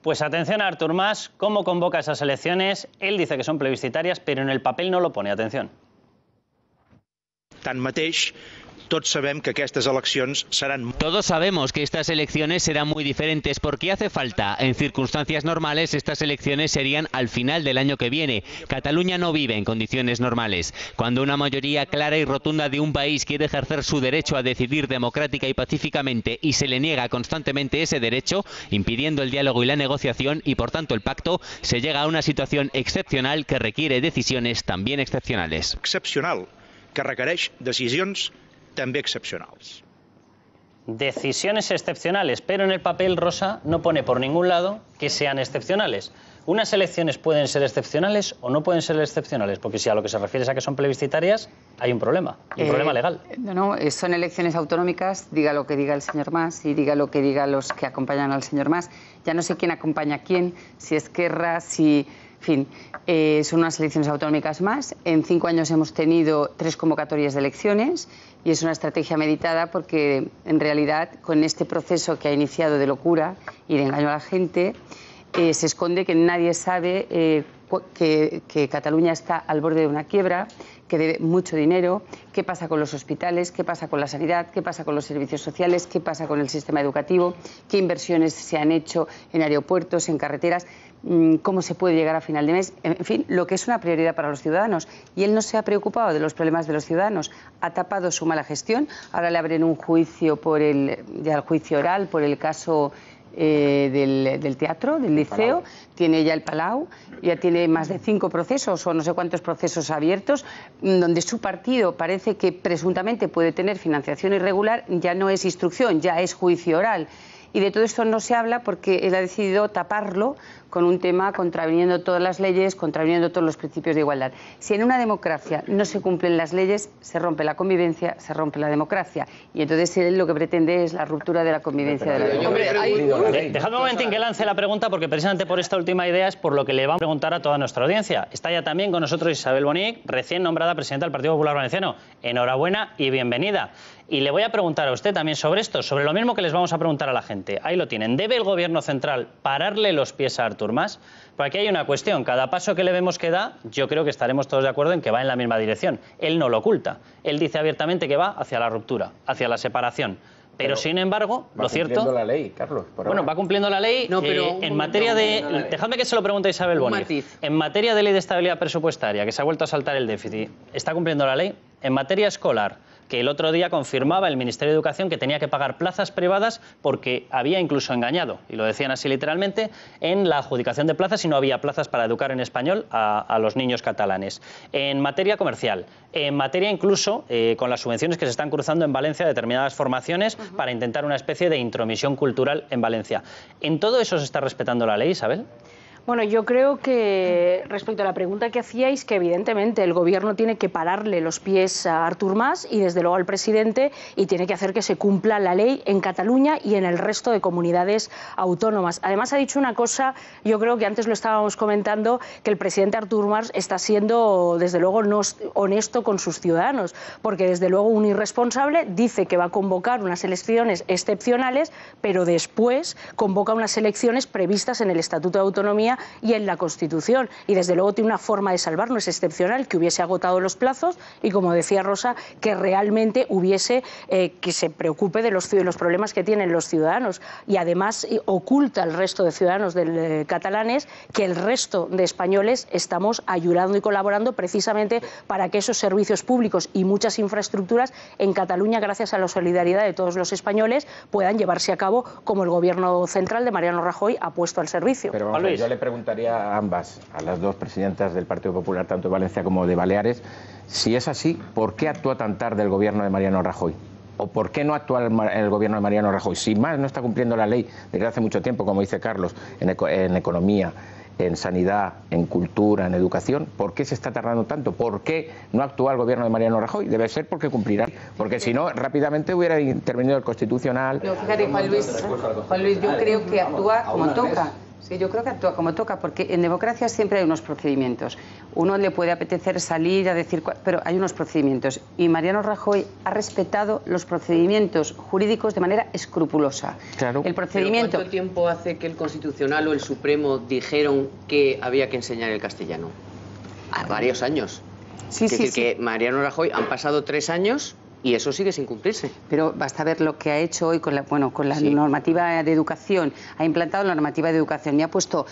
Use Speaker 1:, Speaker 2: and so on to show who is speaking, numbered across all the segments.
Speaker 1: Pues atención a Artur Mas, cómo convoca esas elecciones. Él dice que son plebiscitarias, pero en el papel no lo pone. Atención.
Speaker 2: Tanmateix, todos sabemos que estas elecciones serán...
Speaker 3: Todos sabemos que estas elecciones serán muy diferentes porque hace falta. En circunstancias normales, estas elecciones serían al final del año que viene. Cataluña no vive en condiciones normales. Cuando una mayoría clara y rotunda de un país quiere ejercer su derecho a decidir democrática y pacíficamente y se le niega constantemente ese derecho, impidiendo el diálogo y la negociación y por tanto el pacto, se llega a una situación excepcional que requiere decisiones también excepcionales.
Speaker 2: Excepcional, que requereix decisions també excepcionals.
Speaker 1: Decisiones excepcionales, pero en el papel, Rosa, no pone por ningún lado que sean excepcionales. ¿Unas elecciones pueden ser excepcionales o no pueden ser excepcionales? Porque si a lo que se refiere es a que son plebiscitarias, hay un problema legal.
Speaker 4: No, son elecciones autonómicas, diga lo que diga el señor Mas y diga lo que digan los que acompañan al señor Mas. Ya no sé quién acompaña a quién, si Esquerra, si... En fin, son unas elecciones autonómicas más. En 5 años hemos tenido 3 convocatorias de elecciones y es una estrategia meditada porque, en realidad, con este proceso que ha iniciado de locura y de engaño a la gente, se esconde que nadie sabe que Cataluña está al borde de una quiebra, que debe mucho dinero, qué pasa con los hospitales, qué pasa con la sanidad, qué pasa con los servicios sociales, qué pasa con el sistema educativo, qué inversiones se han hecho en aeropuertos, en carreteras, cómo se puede llegar a final de mes, en fin, lo que es una prioridad para los ciudadanos. Y él no se ha preocupado de los problemas de los ciudadanos, ha tapado su mala gestión. Ahora le abren un juicio ya el juicio oral por el caso del teatro, del Liceo, tiene ya el Palau, ya tiene más de 5 procesos o no sé cuántos procesos abiertos, donde su partido parece que presuntamente puede tener financiación irregular, ya no es instrucción, ya es juicio oral. Y de todo esto no se habla porque él ha decidido taparlo con un tema contraviniendo todas las leyes, contraviniendo todos los principios de igualdad. Si en una democracia no se cumplen las leyes, se rompe la convivencia, se rompe la democracia. Y entonces él lo que pretende es la ruptura de la convivencia de la democracia.
Speaker 1: Dejadme un momentín que lance la pregunta, porque precisamente por esta última idea es por lo que le vamos a preguntar a toda nuestra audiencia. Está ya también con nosotros Isabel Bonic, recién nombrada presidenta del Partido Popular Valenciano. Enhorabuena y bienvenida. Y le voy a preguntar a usted también sobre esto, sobre lo mismo que les vamos a preguntar a la gente. Ahí lo tienen. ¿Debe el Gobierno central pararle los pies a Artur Mas? Porque aquí hay una cuestión. Cada paso que le vemos que da, yo creo que estaremos todos de acuerdo en que va en la misma dirección. Él no lo oculta. Él dice abiertamente que va hacia la ruptura, hacia la separación. Pero sin embargo, lo cierto... Va
Speaker 5: cumpliendo la ley, Carlos.
Speaker 1: Bueno, va cumpliendo la ley.
Speaker 4: No, pero
Speaker 1: en materia de... Dejadme que se lo pregunte a Isabel Bonic. En materia de ley de estabilidad presupuestaria, que se ha vuelto a saltar el déficit, ¿está cumpliendo la ley? En materia escolar, que el otro día confirmaba el Ministerio de Educación que tenía que pagar plazas privadas porque había incluso engañado, y lo decían así literalmente, en la adjudicación de plazas y no había plazas para educar en español a los niños catalanes. En materia comercial, en materia incluso con las subvenciones que se están cruzando en Valencia a determinadas formaciones para intentar una especie de intromisión cultural en Valencia. ¿En todo eso se está respetando la ley, Isabel?
Speaker 6: Bueno, yo creo que respecto a la pregunta que hacíais, que evidentemente el Gobierno tiene que pararle los pies a Artur Mas y desde luego al presidente, y tiene que hacer que se cumpla la ley en Cataluña y en el resto de comunidades autónomas. Además ha dicho una cosa, yo creo que antes lo estábamos comentando, que el presidente Artur Mas está siendo desde luego no honesto con sus ciudadanos, porque desde luego un irresponsable dice que va a convocar unas elecciones excepcionales, pero después convoca unas elecciones previstas en el Estatuto de Autonomía y en la Constitución, y desde luego tiene una forma de salvar, no es excepcional, que hubiese agotado los plazos y, como decía Rosa, que realmente hubiese que se preocupe de los problemas que tienen los ciudadanos, y además oculta al resto de ciudadanos catalanes que el resto de españoles estamos ayudando y colaborando precisamente para que esos servicios públicos y muchas infraestructuras en Cataluña, gracias a la solidaridad de todos los españoles, puedan llevarse a cabo como el Gobierno central de Mariano Rajoy ha puesto al servicio.
Speaker 5: Pero vamos, yo le preguntaría a ambas, a las dos presidentas del Partido Popular, tanto de Valencia como de Baleares, si es así, ¿por qué actúa tan tarde el Gobierno de Mariano Rajoy? ¿O por qué no actúa el Gobierno de Mariano Rajoy? Si Mas no está cumpliendo la ley desde hace mucho tiempo, como dice Carlos, en economía, en sanidad, en cultura, en educación, ¿por qué se está tardando tanto? ¿Por qué no actúa el Gobierno de Mariano Rajoy? Debe ser porque cumplirá, porque si no, rápidamente hubiera intervenido el Constitucional.
Speaker 4: No, fíjate, Juan Luis, yo creo que actúa como toca. Sí, yo creo que actúa como toca, porque en democracia siempre hay unos procedimientos. Uno le puede apetecer salir a decir, pero hay unos procedimientos. Y Mariano Rajoy ha respetado los procedimientos jurídicos de manera escrupulosa.
Speaker 5: Claro.
Speaker 4: El procedimiento...
Speaker 7: ¿Pero cuánto tiempo hace que el Constitucional o el Supremo dijeron que había que enseñar el castellano? Varios años.
Speaker 4: Sí,
Speaker 7: Es
Speaker 4: sí,
Speaker 7: decir,
Speaker 4: sí.
Speaker 7: que Mariano Rajoy han pasado 3 años y eso sigue sin cumplirse.
Speaker 4: Pero basta ver lo que ha hecho hoy con la
Speaker 7: Sí.
Speaker 4: normativa de educación. Ha implantado la normativa de educación y ha puesto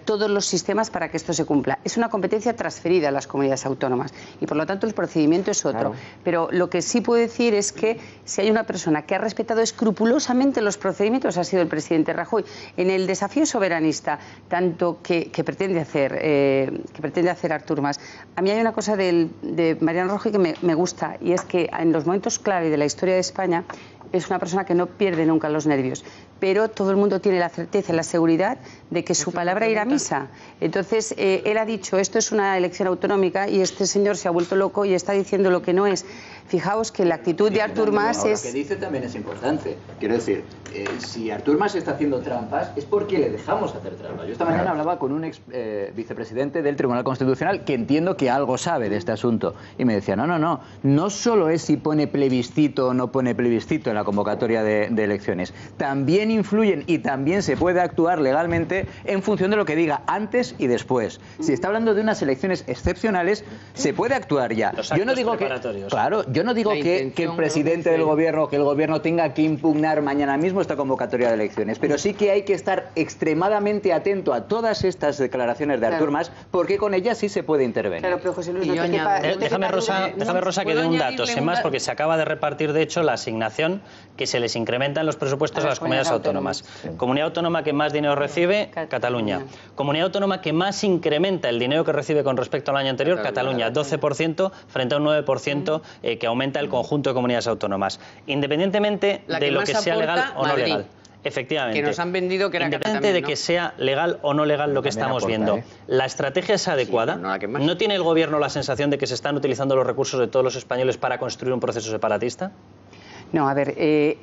Speaker 4: todos los sistemas para que esto se cumpla. Es una competencia transferida a las comunidades autónomas y por lo tanto el procedimiento es otro.
Speaker 5: Claro.
Speaker 4: Pero lo que sí puedo decir es que si hay una persona que ha respetado escrupulosamente los procedimientos ha sido el presidente Rajoy. En el desafío soberanista, tanto que pretende hacer Artur Mas, a mí hay una cosa de Mariano Rajoy que me gusta, y es que en los momentos clave de la historia de España es una persona que no pierde nunca los nervios, pero todo el mundo tiene la certeza y la seguridad de que su palabra irá a misa. Entonces, él ha dicho, esto es una elección autonómica y este señor se ha vuelto loco y está diciendo lo que no es. Fijaos que la actitud de Artur Mas es...
Speaker 8: Lo que dice también es importante. Quiero decir, si Artur Mas está haciendo trampas es porque le dejamos hacer trampas. Yo esta mañana hablaba con un ex vicepresidente del Tribunal Constitucional que entiendo que algo sabe de este asunto y me decía, no solo es si pone plebiscito o no pone plebiscito en la convocatoria de elecciones, también influyen y también se puede actuar legalmente en función de lo que diga antes y después. Si está hablando de unas elecciones excepcionales, se puede actuar ya. Yo no digo que, claro, yo no digo que el presidente del gobierno, que el gobierno tenga que impugnar mañana mismo esta convocatoria de elecciones, pero sí que hay que estar extremadamente atento a todas estas declaraciones de Artur Mas, porque con ellas sí se puede intervenir.
Speaker 4: Claro, pero José Luis,
Speaker 1: déjame, Rosa, que dé un dato, sin más, porque se acaba de repartir, de hecho, la asignación que se les incrementa en los presupuestos a las comunidades autónomas. Comunidad autónoma que más dinero recibe, Cataluña. Comunidad autónoma que más incrementa el dinero que recibe con respecto al año anterior, Cataluña, 12% frente a un 9% que aumenta el conjunto de comunidades autónomas. Independientemente de lo que sea legal o no legal. Efectivamente.
Speaker 7: Que nos han vendido que era
Speaker 1: independientemente
Speaker 7: también,
Speaker 1: de que sea legal o no legal lo que estamos viendo. ¿La estrategia es adecuada?
Speaker 7: Sí,
Speaker 1: ¿No tiene el gobierno la sensación de que se están utilizando los recursos de todos los españoles para construir un proceso separatista?
Speaker 4: No, a ver,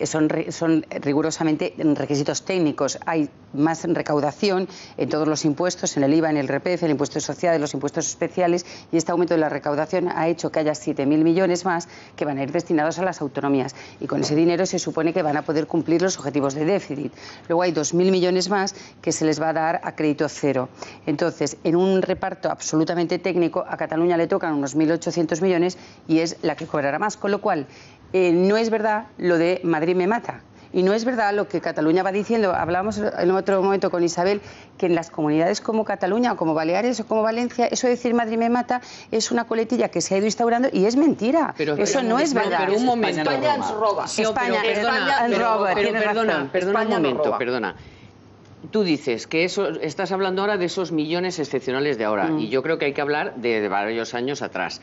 Speaker 4: son rigurosamente requisitos técnicos. Hay más recaudación en todos los impuestos, en el IVA, en el IRPF, el impuesto de sociedades, los impuestos especiales, y este aumento de la recaudación ha hecho que haya 7.000 millones más que van a ir destinados a las autonomías. Y con ese dinero se supone que van a poder cumplir los objetivos de déficit. Luego hay 2.000 millones más que se les va a dar a crédito cero. Entonces, en un reparto absolutamente técnico, a Cataluña le tocan unos 1.800 millones y es la que cobrará más. Con lo cual, no es verdad lo de Madrid me mata. Y no es verdad lo que Cataluña va diciendo. Hablábamos en otro momento con Isabel que en las comunidades como Cataluña o como Baleares o como Valencia, eso de decir Madrid me mata es una coletilla que se ha ido instaurando y es mentira. Eso no es verdad.
Speaker 7: Pero un momento.
Speaker 6: España nos roba.
Speaker 7: Perdona un momento, perdona. Tú dices que estás hablando ahora de esos millones excepcionales de ahora y yo creo que hay que hablar de varios años atrás.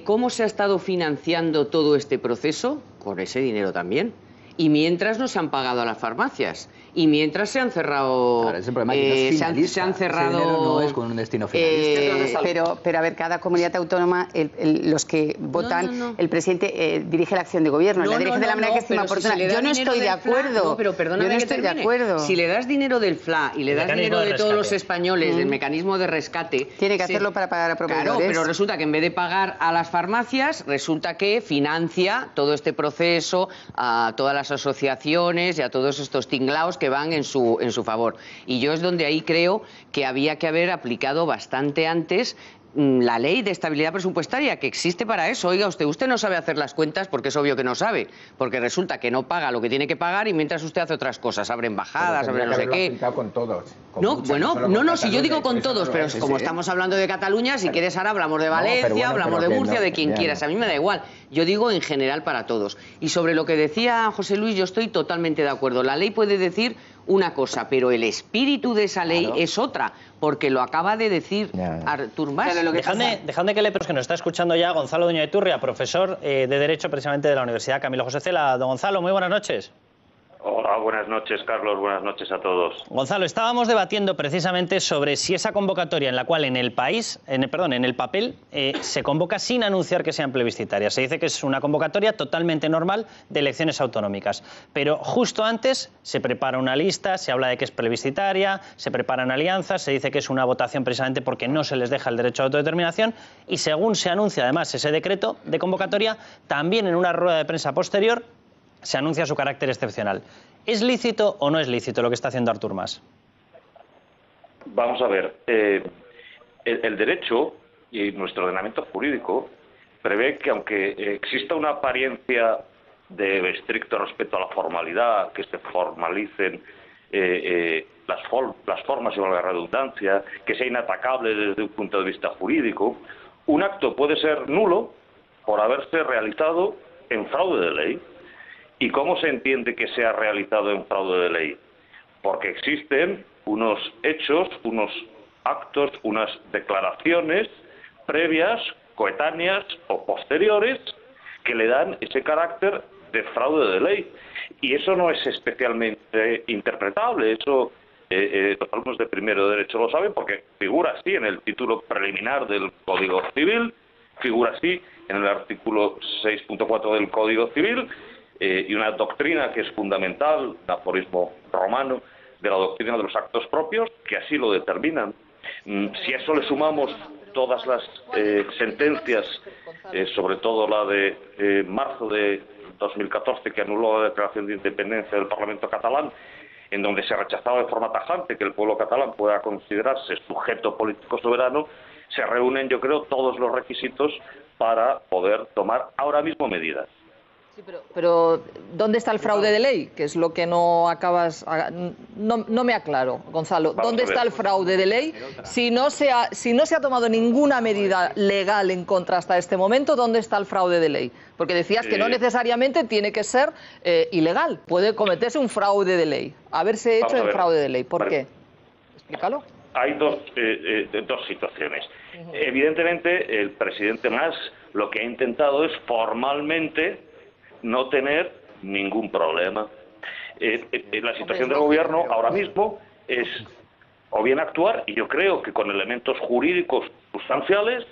Speaker 7: ¿Cómo se ha estado financiando todo este proceso? Con ese dinero también. Y mientras no se han pagado a las farmacias. Y mientras se han cerrado...
Speaker 8: Claro, ese problema que no es
Speaker 7: se han cerrado...
Speaker 8: Ese dinero no es con un destino finalista.
Speaker 4: Pero a ver, cada comunidad autónoma, los que votan, el presidente dirige la acción de gobierno, la dirige de la manera que estima oportuna. Yo no estoy de acuerdo.
Speaker 7: No, pero perdóname,
Speaker 4: yo no estoy de acuerdo.
Speaker 7: Si le das dinero del FLA y le das dinero de todos los españoles, del mecanismo de rescate...
Speaker 4: Tiene que hacerlo para pagar a proveedores.
Speaker 7: Claro, pero resulta que en vez de pagar a las farmacias, resulta que financia todo este proceso a todas las asociaciones y a todos estos tinglaos que van en su favor. Y yo es donde ahí creo que había que haber aplicado bastante antes la ley de estabilidad presupuestaria, que existe para eso. Oiga, usted no sabe hacer las cuentas porque es obvio que no sabe, porque resulta que no paga lo que tiene que pagar y mientras usted hace otras cosas, abre embajadas, abre no sé qué.
Speaker 5: Con todos.
Speaker 7: Si yo digo con todos, pero como estamos hablando de Cataluña, si quieres ahora hablamos de Valencia, hablamos de Murcia, de quien quieras, a mí me da igual. Yo digo en general para todos. Y sobre lo que decía José Luis, yo estoy totalmente de acuerdo. La ley puede decir una cosa, pero el espíritu de esa ley es otra, porque lo acaba de decir Artur Mas.
Speaker 1: Dejadme que que nos está escuchando ya Gonzalo Doña Iturria, profesor de Derecho precisamente de la Universidad Camilo José Cela. Don Gonzalo, muy buenas noches.
Speaker 9: Hola, buenas noches, Carlos, buenas noches a todos.
Speaker 1: Gonzalo, estábamos debatiendo precisamente sobre si esa convocatoria en la cual en el papel se convoca sin anunciar que sean plebiscitarias. Se dice que es una convocatoria totalmente normal de elecciones autonómicas, pero justo antes se prepara una lista, se habla de que es plebiscitaria, se preparan alianzas, se dice que es una votación precisamente porque no se les deja el derecho a autodeterminación y según se anuncia además ese decreto de convocatoria, también en una rueda de prensa posterior se anuncia su carácter excepcional. ¿Es lícito o no es lícito lo que está haciendo Artur Mas?
Speaker 9: Vamos a ver, el derecho y nuestro ordenamiento jurídico prevé que aunque exista una apariencia de estricto respeto a la formalidad, que se formalicen las formas y la redundancia, que sea inatacable desde un punto de vista jurídico, un acto puede ser nulo por haberse realizado en fraude de ley. ¿Y cómo se entiende que se ha realizado en fraude de ley? Porque existen unos hechos, unos actos, unas declaraciones previas, coetáneas o posteriores que le dan ese carácter de fraude de ley. Y eso no es especialmente interpretable, eso los alumnos de primero de Derecho lo saben porque figura así en el título preliminar del Código Civil, figura así en el artículo 6.4 del Código Civil, y una doctrina que es fundamental, un aforismo romano, de la doctrina de los actos propios, que así lo determinan. Si a eso le sumamos todas las sentencias, sobre todo la de marzo de 2014, que anuló la declaración de independencia del Parlamento catalán, en donde se rechazaba de forma tajante que el pueblo catalán pueda considerarse sujeto político soberano, se reúnen, yo creo, todos los requisitos para poder tomar ahora mismo medidas.
Speaker 10: Sí, pero ¿dónde está el fraude de ley? Que es lo que no acabas... No me aclaro, Gonzalo. ¿Dónde está el fraude de ley? Si no se ha tomado ninguna medida legal en contra hasta este momento, ¿dónde está el fraude de ley? Porque decías que no necesariamente tiene que ser ilegal. Puede cometerse un fraude de ley. Haberse hecho el fraude de ley. ¿Por qué? Explícalo.
Speaker 9: Hay dos situaciones. Evidentemente, el presidente Mas lo que ha intentado es formalmente no tener ningún problema. La situación del gobierno ahora mismo es o bien actuar, y yo creo que con elementos jurídicos sustanciales,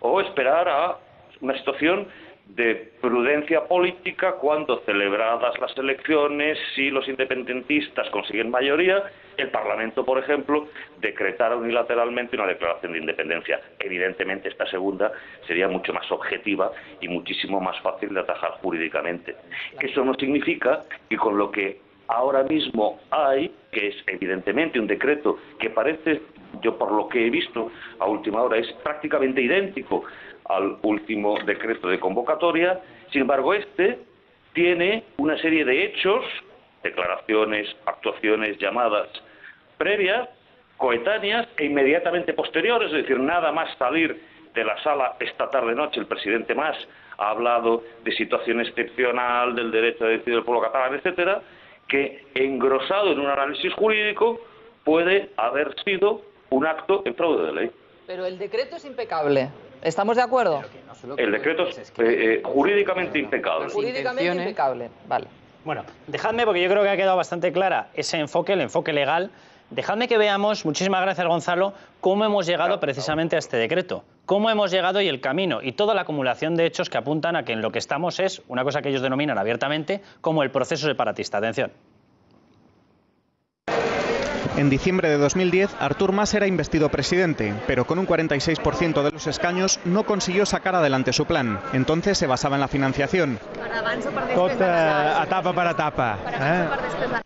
Speaker 9: o esperar a una situación de prudencia política cuando, celebradas las elecciones, si los independentistas consiguen mayoría, el Parlamento, por ejemplo, decretara unilateralmente una declaración de independencia. Evidentemente, esta segunda sería mucho más objetiva y muchísimo más fácil de atajar jurídicamente. Eso no significa que con lo que ahora mismo hay, que es evidentemente un decreto que parece, yo por lo que he visto a última hora, es prácticamente idéntico al último decreto de convocatoria. Sin embargo, este tiene una serie de hechos, declaraciones, actuaciones, llamadas previas, coetáneas e inmediatamente posteriores, es decir, nada más salir de la sala esta tarde-noche el presidente Mas ha hablado de situación excepcional, del derecho a decidir del pueblo catalán, etcétera, que engrosado en un análisis jurídico puede haber sido un acto en fraude de ley.
Speaker 10: Pero el decreto es impecable. ¿Estamos de acuerdo?
Speaker 9: El decreto es jurídicamente impecable.
Speaker 10: Jurídicamente impecable, vale.
Speaker 1: Bueno, dejadme, porque yo creo que ha quedado bastante clara ese enfoque, el enfoque legal. Dejadme que veamos, muchísimas gracias Gonzalo, cómo hemos llegado precisamente a este decreto. Cómo hemos llegado y el camino y toda la acumulación de hechos que apuntan a que en lo que estamos es una cosa que ellos denominan abiertamente como el proceso separatista. Atención.
Speaker 11: En diciembre de 2010, Artur Mas era investido presidente, pero con un 46% de los escaños no consiguió sacar adelante su plan. Entonces se basaba en la financiación.
Speaker 12: Etapa per etapa.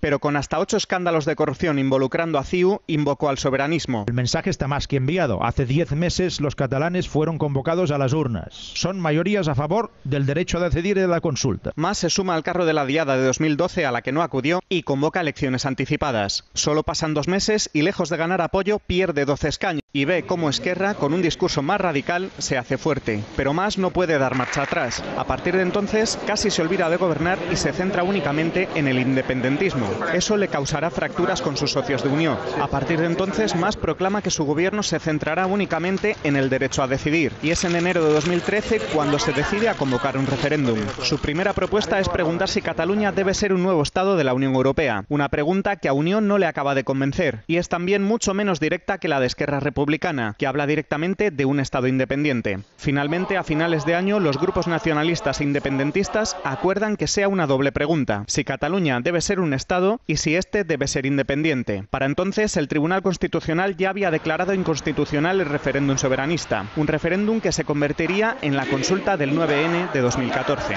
Speaker 11: Pero con hasta 8 escándalos de corrupción involucrando a CiU, invocó al soberanismo.
Speaker 12: El mensaje está más que enviado. Hace 10 meses los catalanes fueron convocados a las urnas. Son mayorías a favor del derecho a decidir y de la consulta.
Speaker 11: Mas se suma al carro de la diada de 2012 a la que no acudió y convoca elecciones anticipadas. Solo pasan 2 2 meses y lejos de ganar apoyo pierde 12 escaños y ve cómo Esquerra, con un discurso más radical, se hace fuerte. Pero Mas no puede dar marcha atrás. A partir de entonces casi se olvida de gobernar y se centra únicamente en el independentismo. Eso le causará fracturas con sus socios de Unión. A partir de entonces Mas proclama que su gobierno se centrará únicamente en el derecho a decidir. Y es en enero de 2013 cuando se decide a convocar un referéndum. Su primera propuesta es preguntar si Cataluña debe ser un nuevo Estado de la Unión Europea. Una pregunta que a Unión no le acaba de convencer. Y es también mucho menos directa que la de Esquerra Republicana, que habla directamente de un Estado independiente. Finalmente, a finales de año, los grupos nacionalistas e independentistas acuerdan que sea una doble pregunta: si Cataluña debe ser un Estado y si este debe ser independiente. Para entonces, el Tribunal Constitucional ya había declarado inconstitucional el referéndum soberanista, un referéndum que se convertiría en la consulta del 9N de 2014.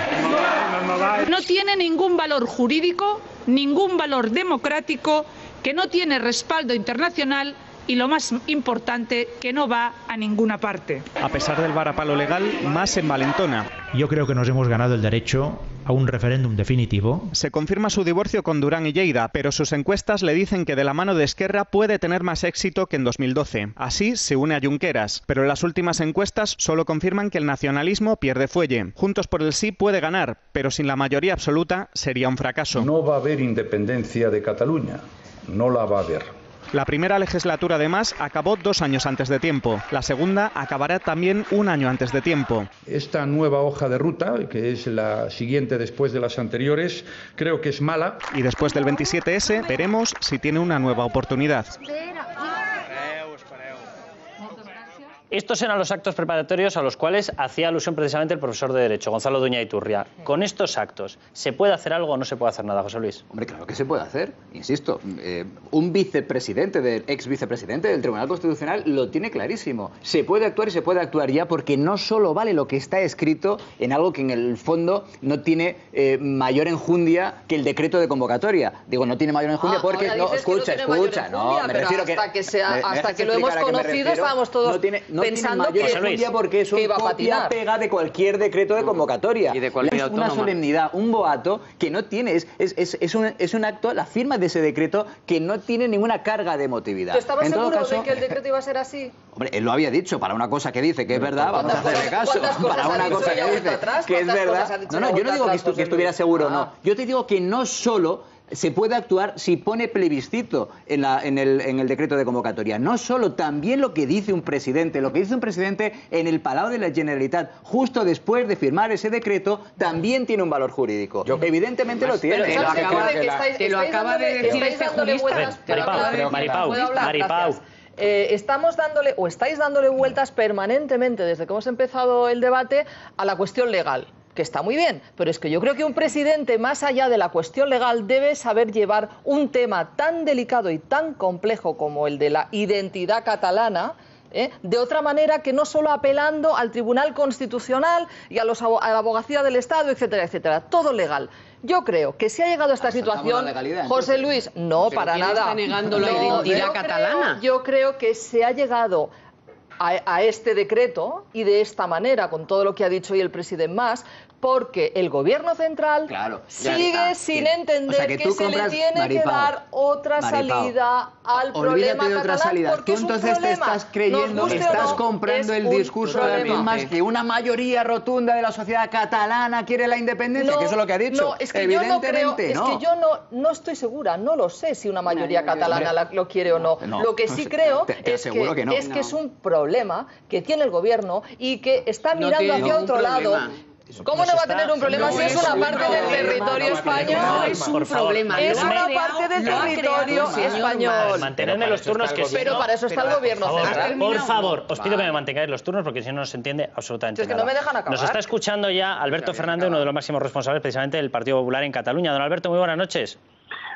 Speaker 13: No tiene ningún valor jurídico, ningún valor democrático, que no tiene respaldo internacional y, lo más importante, que no va a ninguna parte.
Speaker 11: A pesar del varapalo legal, Mas se envalentona.
Speaker 12: Yo creo que nos hemos ganado el derecho a un referéndum definitivo.
Speaker 11: Se confirma su divorcio con Durán y Lleida, pero sus encuestas le dicen que de la mano de Esquerra puede tener más éxito que en 2012. Así se une a Junqueras, pero las últimas encuestas solo confirman que el nacionalismo pierde fuelle. Juntos por el Sí puede ganar, pero sin la mayoría absoluta sería un fracaso.
Speaker 14: No va a haber independencia de Cataluña, no la va a haber.
Speaker 11: La primera legislatura de Mas acabó 2 años antes de tiempo. La segunda acabará también 1 año antes de tiempo.
Speaker 14: Esta nueva hoja de ruta, que es la siguiente después de las anteriores, creo que es mala.
Speaker 11: Y después del 27S veremos si tiene una nueva oportunidad.
Speaker 1: Estos eran los actos preparatorios a los cuales hacía alusión precisamente el profesor de Derecho, Gonzalo Duña Iturria. Con estos actos, ¿se puede hacer algo o no se puede hacer nada, José Luis?
Speaker 8: Hombre, claro que se puede hacer. Insisto, un ex vicepresidente del Tribunal Constitucional lo tiene clarísimo. Se puede actuar y se puede actuar ya, porque no solo vale lo que está escrito en algo que en el fondo no tiene mayor enjundia que el decreto de convocatoria. Digo, no tiene mayor enjundia porque... No, escucha, no, me refiero que...
Speaker 10: Hasta que lo hemos conocido estábamos todos... pensando que
Speaker 8: porque es un copia-pega de cualquier decreto de convocatoria.
Speaker 7: Y de cualquier
Speaker 8: es
Speaker 7: autónoma.
Speaker 8: una solemnidad, un boato que no tiene, es un acto, la firma de ese decreto que no tiene ninguna carga de emotividad.
Speaker 10: ¿Tú estabas seguro de que el decreto iba a ser así?
Speaker 8: Hombre, él lo había dicho, para una cosa que dice que es verdad, vamos a hacerle caso. Para una cosa que dice que es verdad. No, yo no digo que estuviera seguro, no. Yo te digo que no solo se puede actuar si pone plebiscito en el decreto de convocatoria. No solo, también lo que dice un presidente. Lo que dice un presidente en el Palau de la Generalitat, justo después de firmar ese decreto, también tiene un valor jurídico. Evidentemente lo tiene.
Speaker 7: Te lo acaba de decir este jurista.
Speaker 1: Maripau.
Speaker 10: Estamos dándole, o estáis dándole vueltas permanentemente, desde que hemos empezado el debate, a la cuestión legal. Que está muy bien, pero es que yo creo que un presidente, más allá de la cuestión legal, debe saber llevar un tema tan delicado y tan complejo como el de la identidad catalana, de otra manera que no solo apelando al Tribunal Constitucional y a la Abogacía del Estado, etcétera, etcétera. Todo legal. Yo creo que si ha llegado a esta situación, José Luis, no, para nada.
Speaker 7: ¿Está negando la identidad catalana?
Speaker 10: Yo creo que se ha llegado a este decreto y de esta manera, con todo lo que ha dicho hoy el presidente Mas, porque el gobierno central sigue sin entender que se le tiene que dar otra salida al problema
Speaker 8: de otra salida. Tú entonces te estás creyendo, estás comprando el discurso de Artur Mas, que una mayoría rotunda de la sociedad catalana quiere la independencia, que eso es lo que ha dicho.
Speaker 10: No, es que evidentemente yo no estoy segura, no lo sé si una mayoría catalana lo quiere o no. Lo que sí creo es que es un problema que tiene el gobierno y que está mirando hacia otro lado. ¿Cómo no va a tener un problema si es una parte del territorio español?
Speaker 7: No es un problema.
Speaker 10: Es una parte del territorio español.
Speaker 1: Mantenedme los turnos, que si
Speaker 10: pero para eso está el gobierno central.
Speaker 1: Por favor, os pido que me mantengáis los turnos porque si no, no se entiende absolutamente
Speaker 10: nada. Es que no me dejan acabar.
Speaker 1: Nos está escuchando ya Alberto Fernández, uno de los máximos responsables precisamente del Partido Popular en Cataluña. Don Alberto, muy buenas noches.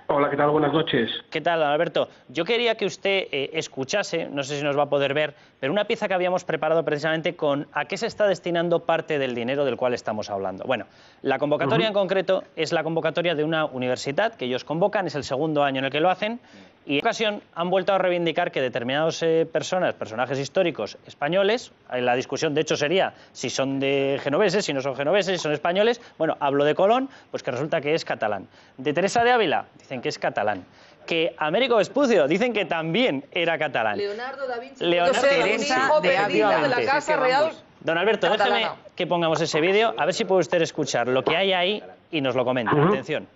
Speaker 15: Hola, ¿qué tal? Buenas noches.
Speaker 1: ¿Qué tal, Alberto? Yo quería que usted escuchase, no sé si nos va a poder ver, pero una pieza que habíamos preparado precisamente con a qué se está destinando parte del dinero del cual estamos hablando. Bueno, la convocatoria en concreto es la convocatoria de una universidad que ellos convocan, es el segundo año en el que lo hacen, y en ocasión han vuelto a reivindicar que determinados personajes históricos españoles, la discusión de hecho sería si son de genoveses, si no son genoveses, si son españoles, bueno, hablo de Colón, pues que resulta que es catalán. De Teresa de Ávila, dicen que es catalán. que Américo Vespucio dicen que también era catalán.
Speaker 10: Leonardo da Vinci.
Speaker 7: Teresa de Ávila
Speaker 10: de la Casa Real.
Speaker 1: Don Alberto, déjeme que pongamos ese vídeo, a ver si puede usted escuchar lo que hay ahí y nos lo comenta. Atención.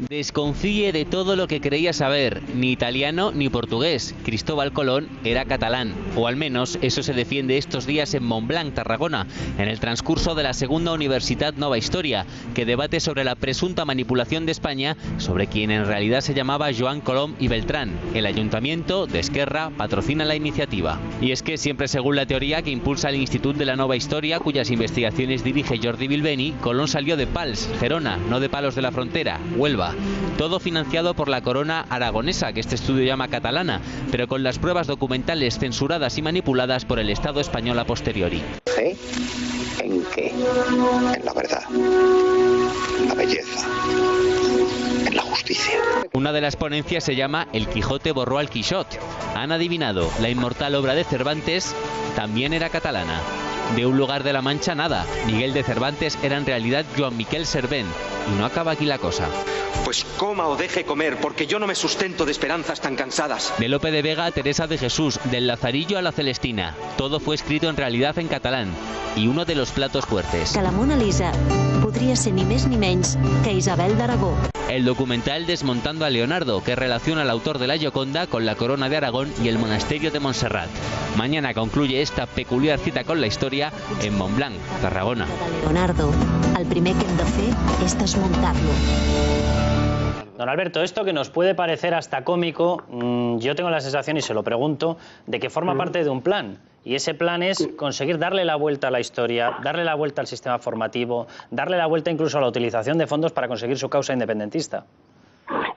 Speaker 3: Desconfíe de todo lo que creía saber, ni italiano ni portugués. Cristóbal Colón era catalán, o al menos eso se defiende estos días en Montblanc, Tarragona, en el transcurso de la segunda Universitat Nova Historia, que debate sobre la presunta manipulación de España sobre quien en realidad se llamaba Joan Colom y Beltrán. El ayuntamiento de Esquerra patrocina la iniciativa. Y es que siempre según la teoría que impulsa el Institut de la Nova Historia, cuyas investigaciones dirige Jordi Bilbeni, Colón salió de Pals, Gerona, no de Palos de la Frontera, Huelva. Todo financiado por la corona aragonesa, que este estudio llama catalana, pero con las pruebas documentales censuradas y manipuladas por el Estado español a posteriori.
Speaker 16: ¿Fe? ¿En qué? En la verdad, la belleza, en la justicia.
Speaker 3: Una de las ponencias se llama El Quijote borró al Quixot. Han adivinado, la inmortal obra de Cervantes también era catalana. De un lugar de la Mancha nada. Miguel de Cervantes era en realidad Joan Miquel Servent. Y no acaba aquí la cosa.
Speaker 17: Pues coma o deje comer, porque yo no me sustento de esperanzas tan cansadas.
Speaker 3: De Lope de Vega a Teresa de Jesús, del Lazarillo a la Celestina. Todo fue escrito en realidad en catalán. Y uno de los platos fuertes.
Speaker 18: Que la Mona Lisa podría ser ni més ni menys que Isabel d'Aragó.
Speaker 3: El documental Desmontando a Leonardo, que relaciona al autor de la Gioconda con la corona de Aragón y el monasterio de Montserrat. Mañana concluye esta peculiar cita con la historia en Montblanc, Tarragona.
Speaker 18: Leonardo, el primer que hem de fer és desmuntar-lo.
Speaker 1: Don Alberto, esto que nos puede parecer hasta cómico, yo tengo la sensación, y se lo pregunto, de que forma parte de un plan. Y ese plan es conseguir darle la vuelta a la historia, darle la vuelta al sistema formativo, darle la vuelta incluso a la utilización de fondos para conseguir su causa independentista.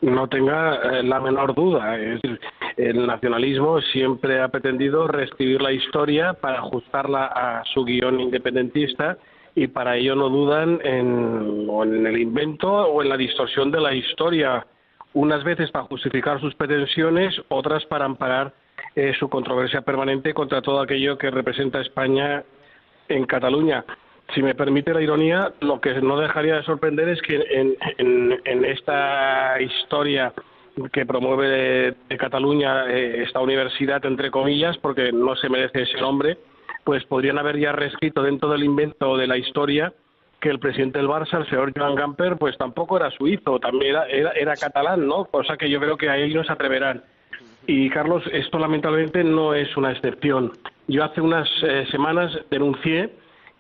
Speaker 15: No tenga la menor duda. Es decir, el nacionalismo siempre ha pretendido reescribir la historia para ajustarla a su guión independentista, y para ello no dudan o en el invento o en la distorsión de la historia, unas veces para justificar sus pretensiones, otras para amparar su controversia permanente contra todo aquello que representa a España en Cataluña. Si me permite la ironía, lo que no dejaría de sorprender es que en esta historia que promueve de Cataluña esta universidad, entre comillas, porque no se merece ese nombre, pues podrían haber ya reescrito dentro del invento de la historia que el presidente del Barça, el señor Joan Gamper, pues tampoco era suizo, también era catalán, ¿no? Cosa que yo creo que ahí no se atreverán. Y, Carlos, esto lamentablemente no es una excepción. Yo hace unas semanas denuncié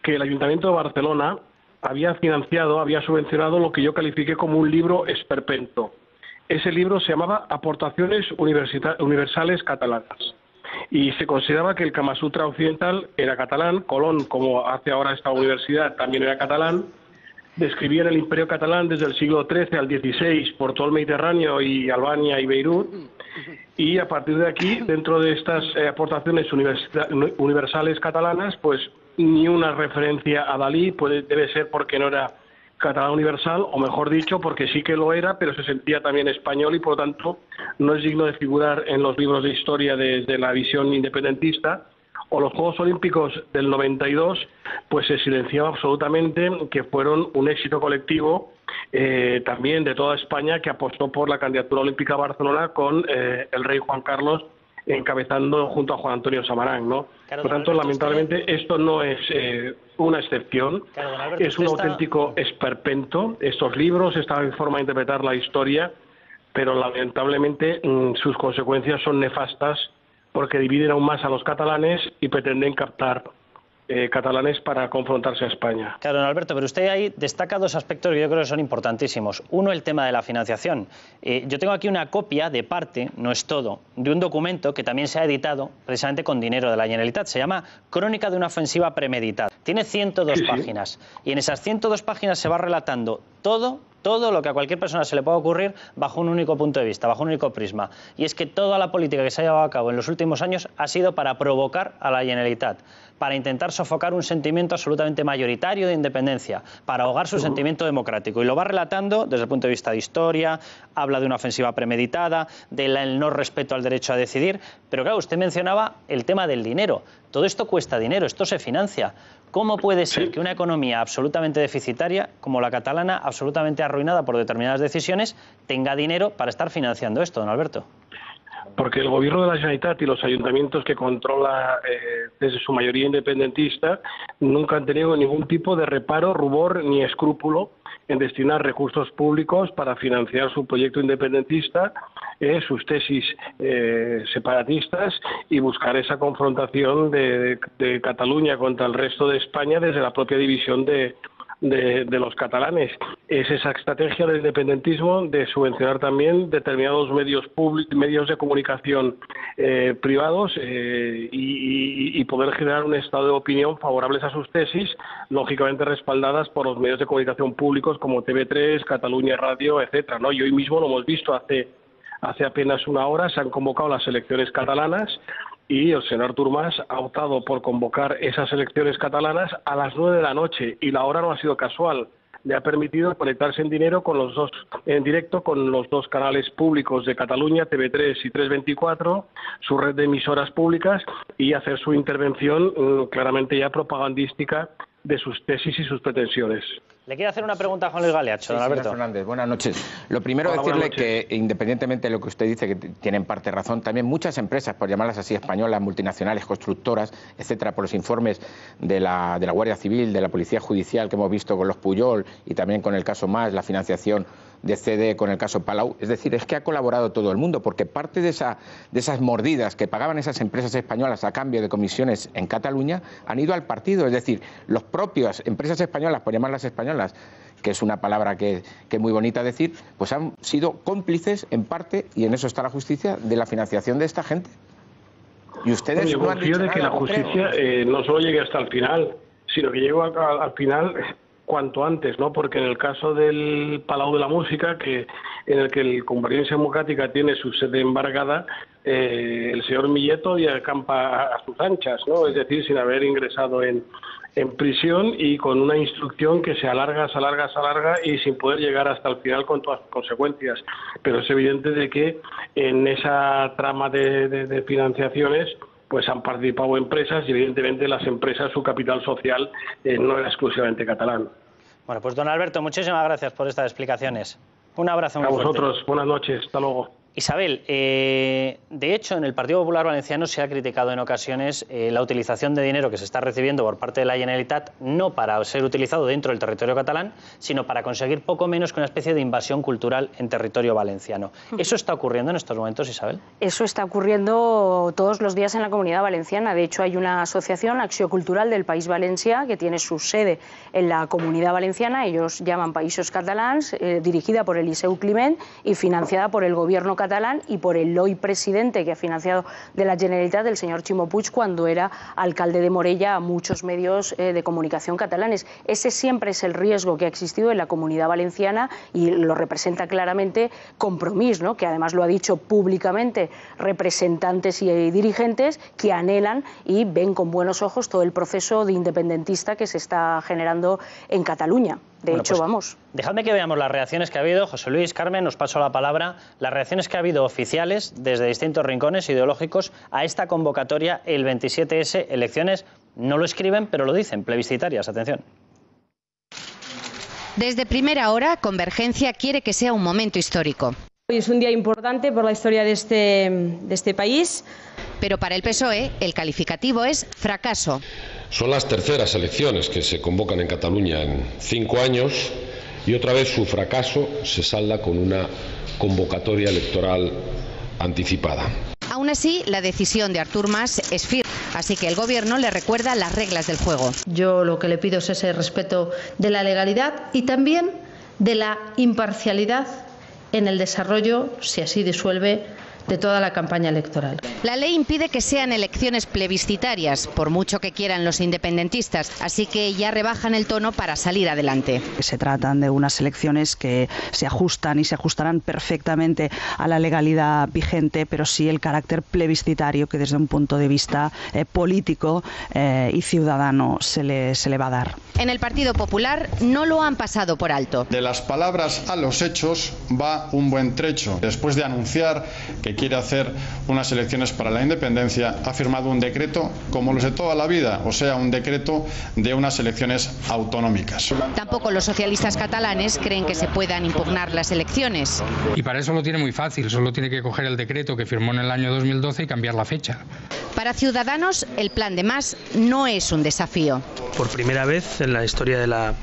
Speaker 15: que el Ayuntamiento de Barcelona había subvencionado lo que yo califiqué como un libro esperpento. Ese libro se llamaba Aportaciones Universales Catalanas. Y se consideraba que el Kama Sutra occidental era catalán. Colón, como hace ahora esta universidad, también era catalán. Describían el imperio catalán desde el siglo XIII al XVI por todo el Mediterráneo y Albania y Beirut. Y a partir de aquí, dentro de estas aportaciones universales catalanas, pues ni una referencia a Dalí, debe ser porque no era catalán universal, o mejor dicho, porque sí que lo era, pero se sentía también español y por lo tanto no es digno de figurar en los libros de historia desde la visión independentista. O los Juegos Olímpicos del 92, pues se silenciaba absolutamente, que fueron un éxito colectivo también de toda España, que apostó por la candidatura olímpica a Barcelona con el rey Juan Carlos encabezando junto a Juan Antonio Samarán, ¿no? Por tanto, lamentablemente, esto no es una excepción, es un auténtico esperpento. Estos libros, esta forma de interpretar la historia, pero lamentablemente sus consecuencias son nefastas porque dividen aún más a los catalanes y pretenden captar catalanes para confrontarse a España.
Speaker 1: Claro, don Alberto, pero usted ahí destaca dos aspectos que yo creo que son importantísimos. Uno, el tema de la financiación. Yo tengo aquí una copia de parte, no es todo, de un documento que también se ha editado precisamente con dinero de la Generalitat. Se llama Crónica de una ofensiva premeditada. Tiene 102 páginas y en esas 102 páginas se va relatando todo lo que a cualquier persona se le pueda ocurrir bajo un único punto de vista, bajo un único prisma. Y es que toda la política que se ha llevado a cabo en los últimos años ha sido para provocar a la Generalitat, para intentar sofocar un sentimiento absolutamente mayoritario de independencia, para ahogar su sentimiento democrático. Y lo va relatando desde el punto de vista de historia, habla de una ofensiva premeditada, del no respeto al derecho a decidir. Pero claro, usted mencionaba el tema del dinero. Todo esto cuesta dinero, esto se financia. ¿Cómo puede ser que una economía absolutamente deficitaria, como la catalana, absolutamente arruinada por determinadas decisiones, tenga dinero para estar financiando esto, don Alberto?
Speaker 15: Porque el gobierno de la Generalitat y los ayuntamientos que controla desde su mayoría independentista nunca han tenido ningún tipo de reparo, rubor ni escrúpulo en destinar recursos públicos para financiar su proyecto independentista, sus tesis separatistas y buscar esa confrontación de Cataluña contra el resto de España desde la propia división de los catalanes. Es esa estrategia del independentismo de subvencionar también determinados medios de comunicación privados y poder generar un estado de opinión favorables a sus tesis, lógicamente respaldadas por los medios de comunicación públicos como TV3, Cataluña Radio, etcétera, ¿no? Y hoy mismo lo hemos visto, hace apenas una hora se han convocado las elecciones catalanas y el señor Artur Mas ha optado por convocar esas elecciones catalanas a las 9 de la noche y la hora no ha sido casual. Le ha permitido conectarse en directo con los dos canales públicos de Cataluña, TV3 y 324, su red de emisoras públicas, y hacer su intervención claramente ya propagandística de sus tesis y sus pretensiones.
Speaker 1: Le quiero hacer una pregunta a Juan Luis Galeacho, don Alberto.
Speaker 5: Señor Fernández, buenas noches. Lo primero, decirle que, independientemente de lo que usted dice, que tiene en parte razón, también muchas empresas, por llamarlas así, españolas, multinacionales, constructoras, etcétera, por los informes de la Guardia Civil, de la Policía Judicial que hemos visto con los Pujol y también con el caso Mas, la financiación de CD con el caso Palau, es decir, es que ha colaborado todo el mundo, porque parte de esas mordidas que pagaban esas empresas españolas a cambio de comisiones en Cataluña han ido al partido, es decir, los propios empresas españolas, por llamarlas españolas, que es una palabra que es muy bonita decir, pues han sido cómplices en parte, y en eso está la justicia, de la financiación de esta gente. Y ustedes
Speaker 15: yo confío de que la justicia no solo llegue hasta el final, sino que llegue al final cuanto antes, ¿no? Porque en el caso del Palau de la Música, en el que el Convergencia Democrática tiene su sede embargada, el señor Millet ya acampa a sus anchas, ¿no? Es decir, sin haber ingresado en prisión y con una instrucción que se alarga y sin poder llegar hasta el final con todas las consecuencias. Pero es evidente de que en esa trama de financiaciones pues han participado empresas y evidentemente las empresas, su capital social no era exclusivamente catalán.
Speaker 1: Bueno, pues don Alberto, muchísimas gracias por estas explicaciones. Un abrazo muy fuerte.
Speaker 15: A vosotros, buenas noches, hasta luego.
Speaker 1: Isabel, de hecho, en el Partido Popular Valenciano se ha criticado en ocasiones la utilización de dinero que se está recibiendo por parte de la Generalitat, no para ser utilizado dentro del territorio catalán, sino para conseguir poco menos que una especie de invasión cultural en territorio valenciano. ¿Eso está ocurriendo en estos momentos, Isabel?
Speaker 6: Eso está ocurriendo todos los días en la Comunidad Valenciana. De hecho, hay una asociación, Acció Cultural del País Valencià, que tiene su sede en la Comunidad Valenciana, ellos llaman Països Catalans, dirigida por Eliseu Climent y financiada por el gobierno catalán y por el hoy presidente que ha financiado de la Generalitat, el señor Ximo Puig, cuando era alcalde de Morella, a muchos medios de comunicación catalanes. Ese siempre es el riesgo que ha existido en la Comunidad Valenciana y lo representa claramente Compromís, ¿no? Que además lo ha dicho públicamente representantes y dirigentes que anhelan y ven con buenos ojos todo el proceso de independentista que se está generando en Cataluña. De hecho, vamos.
Speaker 1: Dejadme que veamos las reacciones que ha habido. José Luis, Carmen, os paso la palabra. Las reacciones que ha habido oficiales desde distintos rincones ideológicos a esta convocatoria, el 27S, elecciones, no lo escriben, pero lo dicen, plebiscitarias. Atención.
Speaker 19: Desde primera hora, Convergencia quiere que sea un momento histórico.
Speaker 20: Hoy es un día importante por la historia de este país.
Speaker 19: Pero para el PSOE, el calificativo es fracaso.
Speaker 21: Son las terceras elecciones que se convocan en Cataluña en 5 años y otra vez su fracaso se salda con una convocatoria electoral anticipada.
Speaker 19: Aún así, la decisión de Artur Mas es firme, así que el Gobierno le recuerda las reglas del juego.
Speaker 22: Yo lo que le pido es ese respeto de la legalidad y también de la imparcialidad en el desarrollo, si así disuelve, de toda la campaña electoral.
Speaker 19: La ley impide que sean elecciones plebiscitarias, por mucho que quieran los independentistas, así que ya rebajan el tono para salir adelante.
Speaker 23: Se tratan de unas elecciones que se ajustan y se ajustarán perfectamente a la legalidad vigente, pero sí el carácter plebiscitario que desde un punto de vista político y ciudadano se le va a dar.
Speaker 19: En el Partido Popular no lo han pasado por alto.
Speaker 24: De las palabras a los hechos va un buen trecho. Después de anunciar que
Speaker 2: que quiere hacer unas elecciones para la independencia, ha firmado un decreto como los de toda la vida, o sea, un decreto de unas elecciones autonómicas.
Speaker 19: Tampoco los socialistas catalanes creen que se puedan impugnar las elecciones.
Speaker 4: Y para eso lo tiene muy fácil, solo tiene que coger el decreto que firmó en el año 2012 y cambiar la fecha.
Speaker 19: Para Ciudadanos, el plan de Mas no es un desafío.
Speaker 9: Por primera vez en la historia de la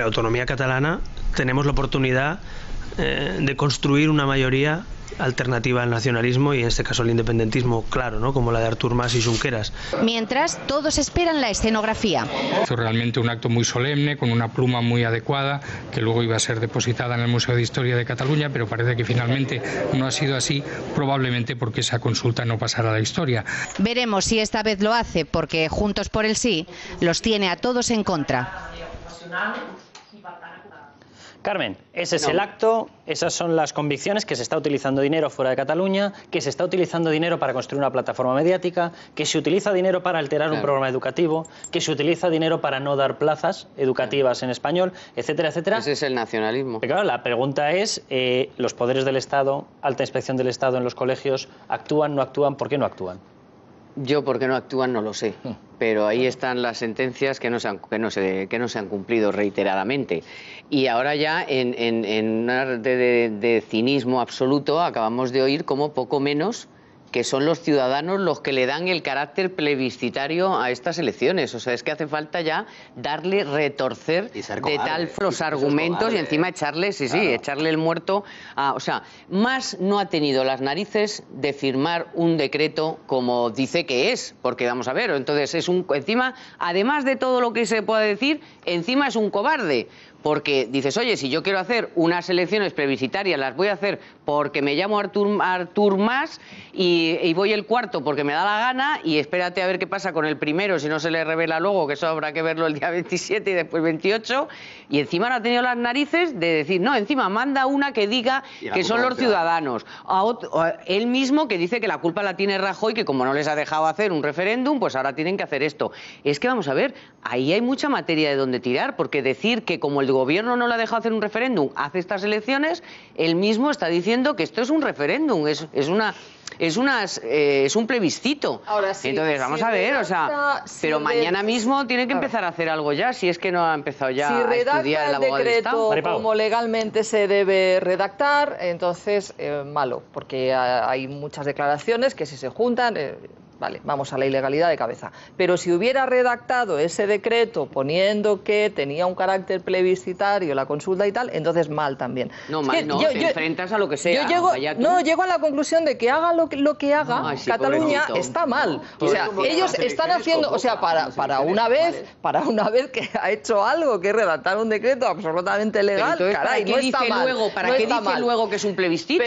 Speaker 9: autonomía catalana tenemos la oportunidad de construir una mayoría alternativa al nacionalismo y en este caso al independentismo, claro, ¿no? Como la de Artur Mas y Junqueras.
Speaker 19: Mientras, todos esperan la escenografía.
Speaker 4: Hizo realmente un acto muy solemne, con una pluma muy adecuada, que luego iba a ser depositada en el Museo de Historia de Cataluña, pero parece que finalmente no ha sido así, probablemente porque esa consulta no pasará a la historia.
Speaker 19: Veremos si esta vez lo hace, porque Juntos por el Sí los tiene a todos en contra.
Speaker 1: Carmen, ese es el acto, esas son las convicciones, que se está utilizando dinero fuera de Cataluña, que se está utilizando dinero para construir una plataforma mediática, que se utiliza dinero para alterar un programa educativo, que se utiliza dinero para no dar plazas educativas en español, etcétera, etcétera.
Speaker 7: Ese es el nacionalismo.
Speaker 1: Pero claro, la pregunta es, ¿los poderes del Estado, alta inspección del Estado en los colegios, actúan, no actúan? ¿Por qué no actúan?
Speaker 7: Yo por qué no actúan no lo sé, pero ahí están las sentencias que no se han cumplido reiteradamente. Y ahora ya, en un arte de cinismo absoluto, acabamos de oír como poco menos que son los ciudadanos los que le dan el carácter plebiscitario a estas elecciones. O sea, es que hace falta ya darle, retorcer de tal los argumentos y encima echarle, echarle el muerto a... O sea, Mas no ha tenido las narices de firmar un decreto como dice que es, porque vamos a ver, entonces es un... Encima, además de todo lo que se pueda decir, encima es un cobarde. Porque dices, oye, si yo quiero hacer unas elecciones plebiscitarias, las voy a hacer porque me llamo Artur Mas y voy el cuarto porque me da la gana y espérate a ver qué pasa con el primero, si no se le revela luego, que eso habrá que verlo el día 27 y después 28, y encima no ha tenido las narices de decir, no, encima manda una que diga que son los ciudadanos, a él mismo que dice que la culpa la tiene Rajoy, que como no les ha dejado hacer un referéndum, pues ahora tienen que hacer esto. Es que vamos a ver, ahí hay mucha materia de donde tirar, porque decir que como el gobierno no le ha dejado hacer un referéndum, hace estas elecciones, él mismo está diciendo que esto es un referéndum, es un plebiscito.
Speaker 10: Ahora, sí,
Speaker 7: entonces vamos a ver, o sea, pero mañana mismo tiene que empezar a hacer algo ya, si es que no ha empezado ya a estudiar el abogado de Estado.
Speaker 10: Si redacta el decreto como legalmente se debe redactar, entonces malo, porque hay muchas declaraciones que si se juntan... Vale, vamos a la ilegalidad de cabeza. Pero si hubiera redactado ese decreto poniendo que tenía un carácter plebiscitario, la consulta y tal, entonces mal también.
Speaker 7: No, mal no, te enfrentas a lo que sea.
Speaker 10: Llego a la conclusión de que haga lo que haga, Cataluña está mal. O sea, ellos están haciendo, o sea, para una vez que ha hecho algo, que es redactar un decreto absolutamente legal,
Speaker 7: entonces,
Speaker 10: caray, no está mal.
Speaker 7: ¿Para qué dice luego que es un plebiscito?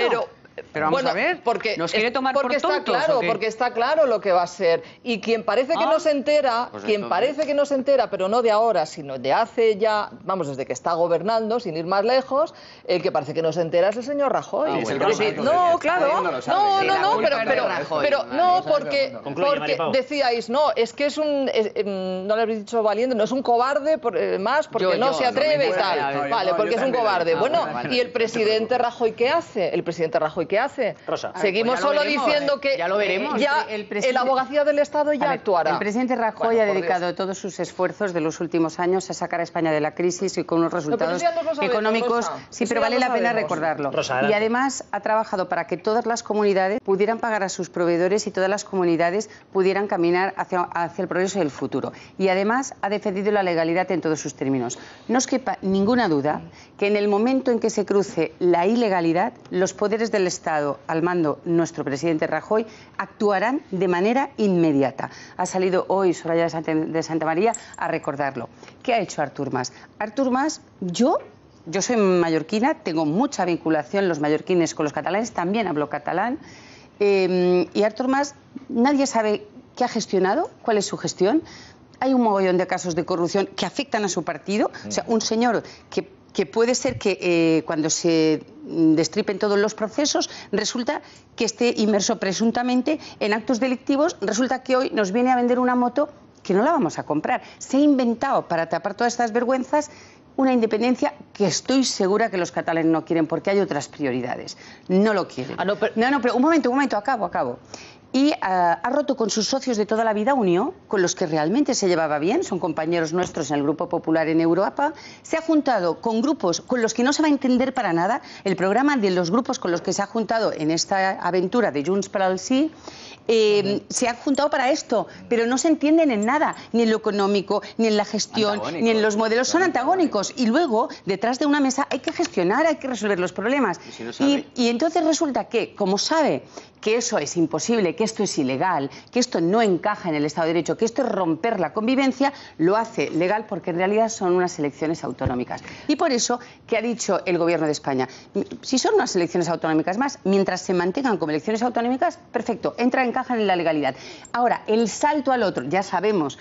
Speaker 7: Pero vamos a ver,
Speaker 10: porque
Speaker 7: ¿nos quiere tomar por tontos?
Speaker 10: Porque está claro lo que va a ser. Y quien parece que no se entera, pero no de ahora, sino de hace ya, vamos, desde que está gobernando, sin ir más lejos, el que parece que no se entera es el señor Rajoy. Porque decíais, no, es que es un, no le habéis dicho valiente, no es un cobarde más porque no se atreve y tal. Vale, porque es un cobarde. Bueno, ¿y el presidente Rajoy qué hace? ¿Qué hace?
Speaker 1: Rosa.
Speaker 10: Seguimos solo diciendo que
Speaker 7: ya lo veremos.
Speaker 10: Ya la abogacía del Estado ya actuará.
Speaker 24: El presidente Rajoy ha dedicado todos sus esfuerzos de los últimos años a sacar a España de la crisis y con unos resultados económicos. Sí, pero vale la pena recordarlo.
Speaker 1: Rosa,
Speaker 24: y además ha trabajado para que todas las comunidades pudieran pagar a sus proveedores y todas las comunidades pudieran caminar hacia el progreso y el futuro. Y además ha defendido la legalidad en todos sus términos. No os quepa ninguna duda que en el momento en que se cruce la ilegalidad, los poderes del Estado, al mando nuestro presidente Rajoy, actuarán de manera inmediata. Ha salido hoy Soraya de Santa María a recordarlo. ¿Qué ha hecho Artur Mas? Artur Mas, yo soy mallorquina, tengo mucha vinculación los mallorquines con los catalanes, también hablo catalán, y Artur Mas, nadie sabe qué ha gestionado, cuál es su gestión. Hay un mogollón de casos de corrupción que afectan a su partido, o sea, un señor que puede ser que cuando se destripen todos los procesos, resulta que esté inmerso presuntamente en actos delictivos, resulta que hoy nos viene a vender una moto que no la vamos a comprar. Se ha inventado para tapar todas estas vergüenzas una independencia que estoy segura que los catalanes no quieren porque hay otras prioridades. No lo quieren. Pero un momento, acabo. Y ha roto con sus socios de toda la vida, Unió, con los que realmente se llevaba bien, son compañeros nuestros en el Grupo Popular en Europa, se ha juntado con grupos con los que no se va a entender para nada. El programa de los grupos con los que se ha juntado en esta aventura de Junts per al Sí, se han juntado para esto, pero no se entienden en nada, ni en lo económico, ni en la gestión, ni en los modelos, son antagónicos. Y luego, detrás de una mesa hay que gestionar, hay que resolver los problemas. Y entonces resulta que, como sabe que eso es imposible, que esto es ilegal, que esto no encaja en el Estado de Derecho, que esto es romper la convivencia, lo hace legal porque en realidad son unas elecciones autonómicas. Y por eso que ha dicho el Gobierno de España, si son unas elecciones autonómicas más, mientras se mantengan como elecciones autonómicas, perfecto, encajan en la legalidad. Ahora, el salto al otro, ya sabemos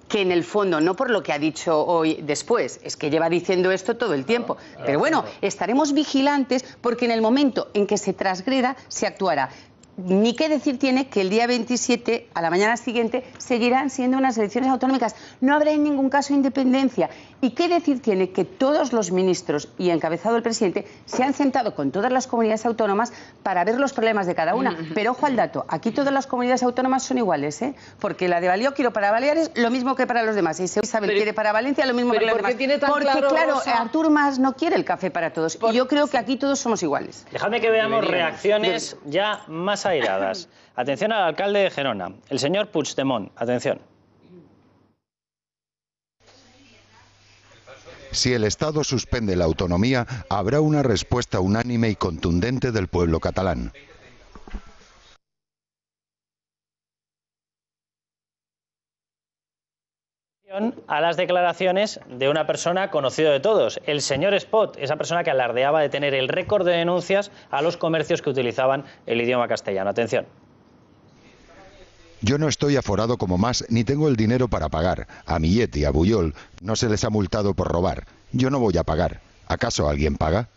Speaker 24: que en el fondo, no por lo que ha dicho hoy después, es que lleva diciendo esto todo el tiempo, pero bueno, estaremos vigilantes porque en el momento en que se transgreda, se actuará. Ni qué decir tiene que el día 27, a la mañana siguiente, seguirán siendo unas elecciones autonómicas. No habrá en ningún caso independencia. ¿Y qué decir tiene que todos los ministros y encabezado el presidente se han sentado con todas las comunidades autónomas para ver los problemas de cada una? Pero ojo al dato, aquí todas las comunidades autónomas son iguales, ¿eh? Porque la de Baleó quiero para Baleares lo mismo que para los demás. Y Isabel quiere para Valencia lo mismo que para los demás. Porque claro, Artur Mas no quiere el café para todos. Y yo creo que aquí todos somos iguales.
Speaker 1: Dejadme que veamos reacciones ya más airadas. Atención al alcalde de Gerona, el señor Puigdemont. Atención.
Speaker 11: Si el Estado suspende la autonomía, habrá una respuesta unánime y contundente del pueblo catalán.
Speaker 1: A las declaraciones de una persona conocida de todos, el señor Espot, esa persona que alardeaba de tener el récord de denuncias a los comercios que utilizaban el idioma castellano. Atención.
Speaker 11: Yo no estoy aforado como Mas ni tengo el dinero para pagar. A Millet y a Pujol no se les ha multado por robar. Yo no voy a pagar. ¿Acaso alguien paga?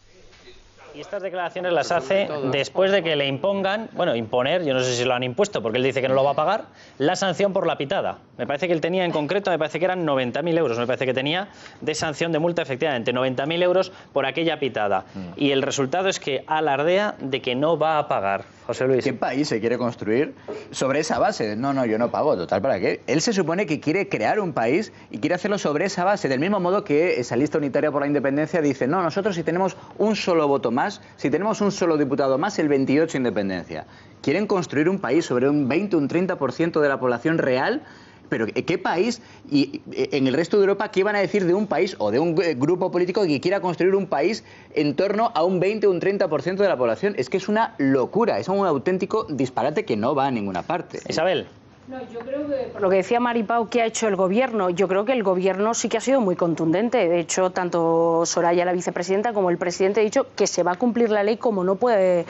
Speaker 1: Y estas declaraciones las hace después de que le impongan, bueno, imponer, yo no sé si lo han impuesto porque él dice que no lo va a pagar, la sanción por la pitada. Me parece que él tenía en concreto, me parece que eran 90.000 euros, me parece que tenía de sanción de multa, efectivamente, 90.000 euros por aquella pitada. Y el resultado es que alardea de que no va a pagar. José Luis.
Speaker 8: ¿Qué país se quiere construir sobre esa base? No, yo no pago, total, ¿para qué? Él se supone que quiere crear un país y quiere hacerlo sobre esa base, del mismo modo que esa lista unitaria por la independencia dice, no, nosotros si tenemos un solo voto más, si tenemos un solo diputado más, el 28 independencia. Quieren construir un país sobre un 20, un 30% de la población real. Pero ¿qué país y en el resto de Europa qué van a decir de un país o de un grupo político que quiera construir un país en torno a un 20 o un 30% de la población? Es que es una locura, es un auténtico disparate que no va a ninguna parte.
Speaker 1: Isabel.
Speaker 6: No, yo creo que, por lo que decía Maripau, ¿qué ha hecho el Gobierno? Yo creo que el Gobierno sí que ha sido muy contundente. De hecho, tanto Soraya, la vicepresidenta, como el presidente ha dicho que se va a cumplir la ley como no puede